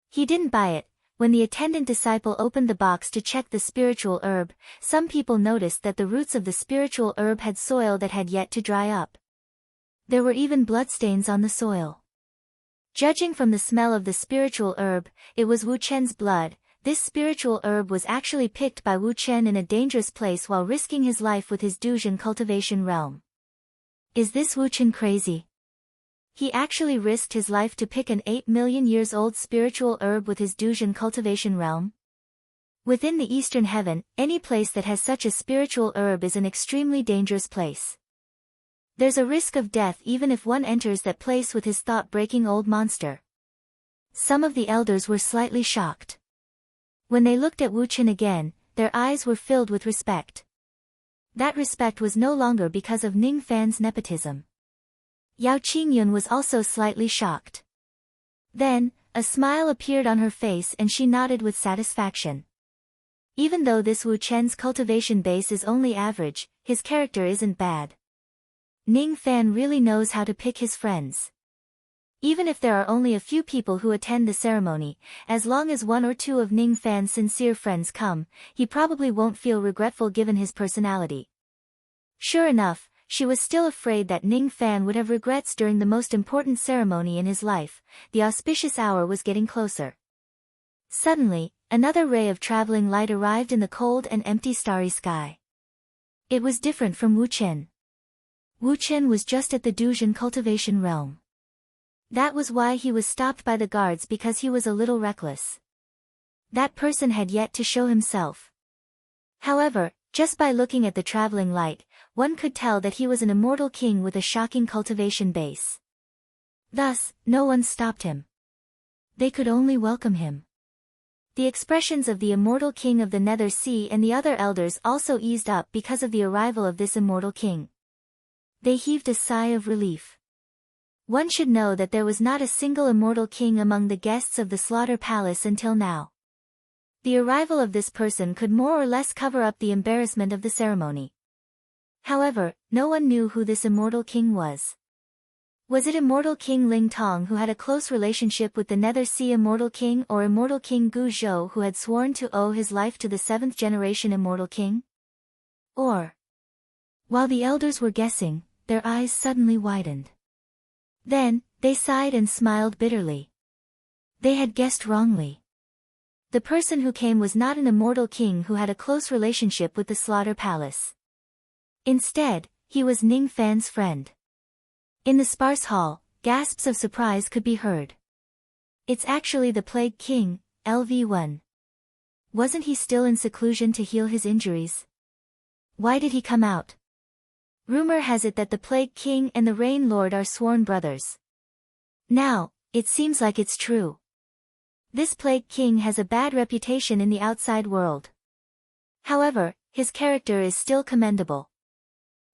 He didn't buy it. When the attendant disciple opened the box to check the spiritual herb, some people noticed that the roots of the spiritual herb had soil that had yet to dry up. There were even bloodstains on the soil. Judging from the smell of the spiritual herb, it was Wu Chen's blood. This spiritual herb was actually picked by Wu Chen in a dangerous place while risking his life with his Duzhen cultivation realm. Is this Wu Chen crazy? He actually risked his life to pick an 8 million years old spiritual herb with his Duzhen cultivation realm? Within the Eastern Heaven, any place that has such a spiritual herb is an extremely dangerous place. There's a risk of death even if one enters that place with his thought-breaking old monster. Some of the elders were slightly shocked. When they looked at Wu Chen again, their eyes were filled with respect. That respect was no longer because of Ning Fan's nepotism. Yao Qingyun was also slightly shocked. Then, a smile appeared on her face and she nodded with satisfaction. Even though this Wu Chen's cultivation base is only average, his character isn't bad. Ning Fan really knows how to pick his friends. Even if there are only a few people who attend the ceremony, as long as 1 or 2 of Ning Fan's sincere friends come, he probably won't feel regretful given his personality. Sure enough, she was still afraid that Ning Fan would have regrets during the most important ceremony in his life. The auspicious hour was getting closer. Suddenly, another ray of traveling light arrived in the cold and empty starry sky. It was different from Wu Chen. Wu Chen was just at the Duzhen cultivation realm. That was why he was stopped by the guards, because he was a little reckless. That person had yet to show himself. However, just by looking at the traveling light, one could tell that he was an immortal king with a shocking cultivation base. Thus, no one stopped him. They could only welcome him. The expressions of the immortal king of the Nether Sea and the other elders also eased up because of the arrival of this immortal king. They heaved a sigh of relief. One should know that there was not a single immortal king among the guests of the slaughter palace until now. The arrival of this person could more or less cover up the embarrassment of the ceremony. However, no one knew who this immortal king was. Was it immortal King Ling Tong, who had a close relationship with the Nether Sea Immortal King, or immortal King Gu Zhou, who had sworn to owe his life to the 7th generation Immortal King? Or... While the elders were guessing, their eyes suddenly widened. Then, they sighed and smiled bitterly. They had guessed wrongly. The person who came was not an immortal king who had a close relationship with the slaughter palace. Instead, he was Ning Fan's friend. In the sparse hall, gasps of surprise could be heard. It's actually the Plague King, LV1. Wasn't he still in seclusion to heal his injuries? Why did he come out? Rumor has it that the Plague King and the Rain Lord are sworn brothers. Now, it seems like it's true. This Plague King has a bad reputation in the outside world. However, his character is still commendable.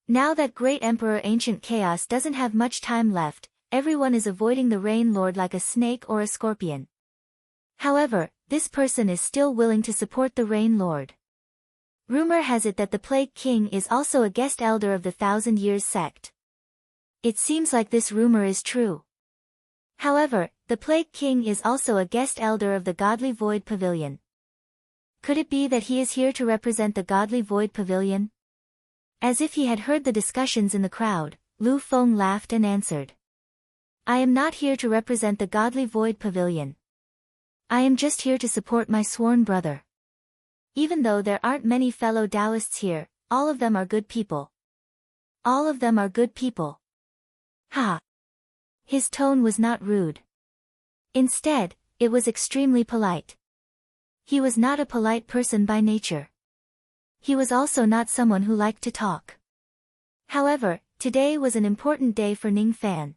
Now that Great Emperor Ancient Chaos doesn't have much time left, everyone is avoiding the Rain Lord like a snake or a scorpion. However, this person is still willing to support the Rain Lord. Rumor has it that the Plague King is also a guest elder of the Thousand Years sect. It seems like this rumor is true. However, the Plague King is also a guest elder of the Godly Void Pavilion. Could it be that he is here to represent the Godly Void Pavilion? As if he had heard the discussions in the crowd, Lu Feng laughed and answered. I am not here to represent the Godly Void Pavilion. I am just here to support my sworn brother. Even though there aren't many fellow Taoists here, all of them are good people. All of them are good people. Ha! His tone was not rude. Instead, it was extremely polite. He was not a polite person by nature. He was also not someone who liked to talk. However, today was an important day for Ning Fan.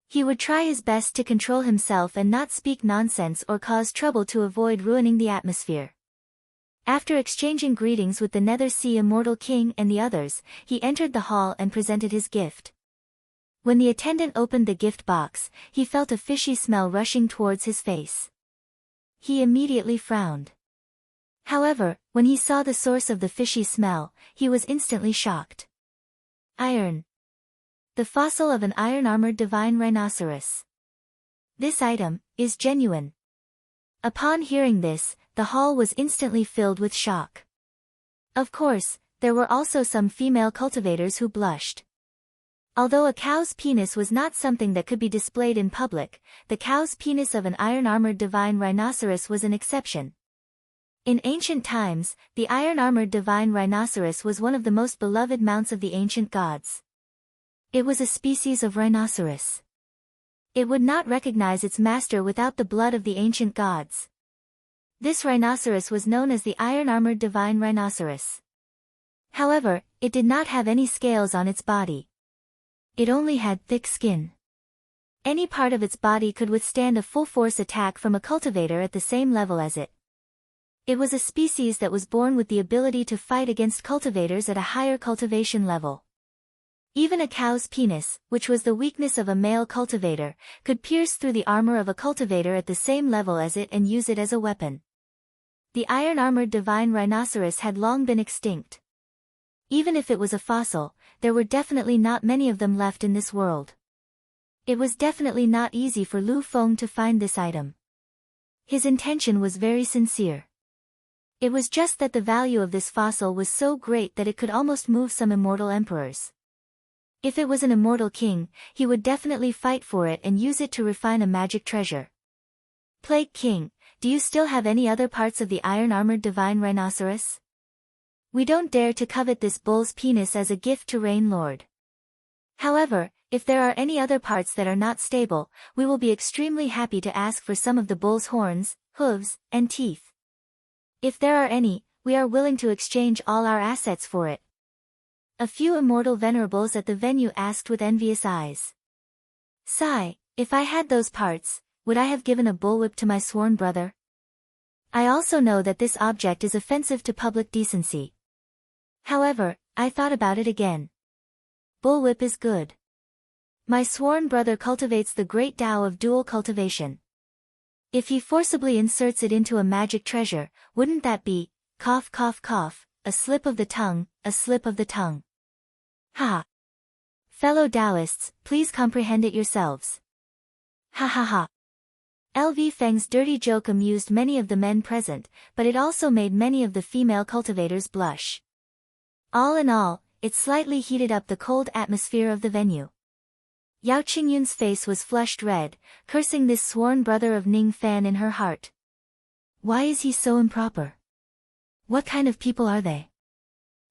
He would try his best to control himself and not speak nonsense or cause trouble to avoid ruining the atmosphere. After exchanging greetings with the Nether Sea Immortal King and the others, he entered the hall and presented his gift. When the attendant opened the gift box, he felt a fishy smell rushing towards his face. He immediately frowned. However, when he saw the source of the fishy smell, he was instantly shocked. Iron. The fossil of an iron-armored divine rhinoceros. This item is genuine. Upon hearing this, the hall was instantly filled with shock. Of course, there were also some female cultivators who blushed. Although a cow's penis was not something that could be displayed in public, the cow's penis of an iron-armored divine rhinoceros was an exception. In ancient times, the iron-armored divine rhinoceros was one of the most beloved mounts of the ancient gods. It was a species of rhinoceros. It would not recognize its master without the blood of the ancient gods. This rhinoceros was known as the iron-armored divine rhinoceros. However, it did not have any scales on its body. It only had thick skin. Any part of its body could withstand a full-force attack from a cultivator at the same level as it. It was a species that was born with the ability to fight against cultivators at a higher cultivation level. Even a cow's penis, which was the weakness of a male cultivator, could pierce through the armor of a cultivator at the same level as it and use it as a weapon. The iron-armored divine rhinoceros had long been extinct. Even if it was a fossil, there were definitely not many of them left in this world. It was definitely not easy for Lu Feng to find this item. His intention was very sincere. It was just that the value of this fossil was so great that it could almost move some immortal emperors. If it was an immortal king, he would definitely fight for it and use it to refine a magic treasure. Plague King, do you still have any other parts of the iron-armored divine rhinoceros? We don't dare to covet this bull's penis as a gift to Rain Lord. However, if there are any other parts that are not stable, we will be extremely happy to ask for some of the bull's horns, hooves, and teeth. If there are any, we are willing to exchange all our assets for it. A few immortal venerables at the venue asked with envious eyes. Sigh, if I had those parts, would I have given a bullwhip to my sworn brother? I also know that this object is offensive to public decency. However, I thought about it again. Bullwhip is good. My sworn brother cultivates the great Tao of dual cultivation. If he forcibly inserts it into a magic treasure, wouldn't that be, cough cough cough, a slip of the tongue, a slip of the tongue? Ha! Fellow Taoists, please comprehend it yourselves. Ha ha ha. LV Feng's dirty joke amused many of the men present, but it also made many of the female cultivators blush. All in all, it slightly heated up the cold atmosphere of the venue. Yao Qingyun's face was flushed red, cursing this sworn brother of Ning Fan in her heart. Why is he so improper? What kind of people are they?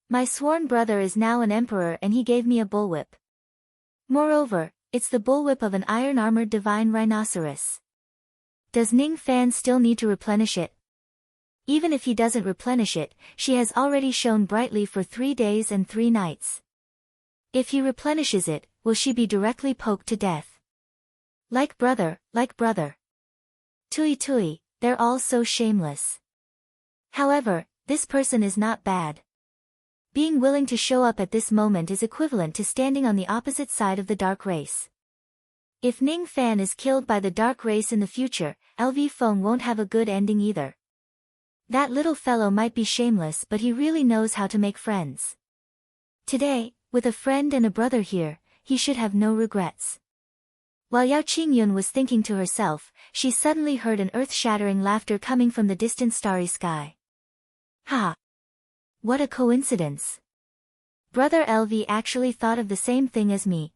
My sworn brother is now an emperor and he gave me a bullwhip. Moreover, it's the bullwhip of an iron-armored divine rhinoceros. Does Ning Fan still need to replenish it? Even if he doesn't replenish it, she has already shone brightly for 3 days and 3 nights. If he replenishes it, will she be directly poked to death? Like brother, like brother. Tui tui, they're all so shameless. However, this person is not bad. Being willing to show up at this moment is equivalent to standing on the opposite side of the dark race. If Ning Fan is killed by the dark race in the future, LV Feng won't have a good ending either. That little fellow might be shameless but he really knows how to make friends. Today, with a friend and a brother here, he should have no regrets. While Yao Qingyun was thinking to herself, she suddenly heard an earth-shattering laughter coming from the distant starry sky. Ha! What a coincidence! Brother LV actually thought of the same thing as me.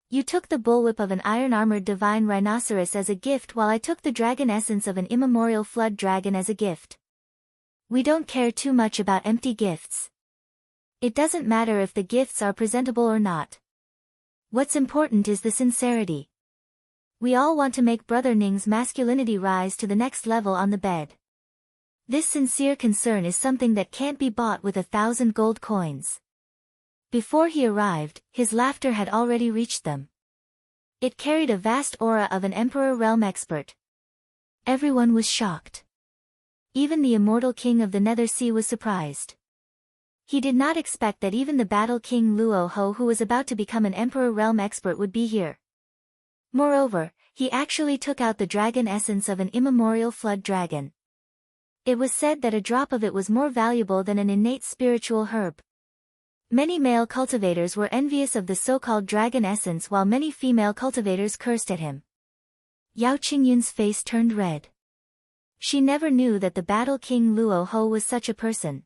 You took the bullwhip of an iron-armored divine rhinoceros as a gift while I took the dragon essence of an immemorial flood dragon as a gift. We don't care too much about empty gifts. It doesn't matter if the gifts are presentable or not. What's important is the sincerity. We all want to make Brother Ning's masculinity rise to the next level on the bed. This sincere concern is something that can't be bought with 1,000 gold coins. Before he arrived, his laughter had already reached them. It carried a vast aura of an Emperor realm expert. Everyone was shocked. Even the immortal king of the Nether Sea was surprised. He did not expect that even the battle king Luo Ho, who was about to become an Emperor realm expert, would be here. Moreover, he actually took out the dragon essence of an immemorial flood dragon. It was said that a drop of it was more valuable than an innate spiritual herb. Many male cultivators were envious of the so-called dragon essence while many female cultivators cursed at him. Yao Qingyun's face turned red. She never knew that the battle king Luo Ho was such a person.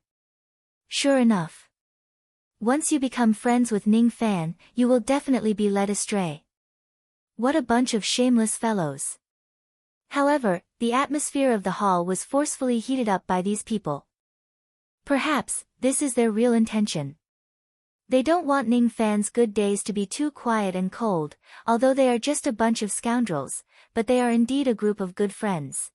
Sure enough. Once you become friends with Ning Fan, you will definitely be led astray. What a bunch of shameless fellows. However, the atmosphere of the hall was forcefully heated up by these people. Perhaps, this is their real intention. They don't want Ning Fan's good days to be too quiet and cold, although they are just a bunch of scoundrels, but they are indeed a group of good friends.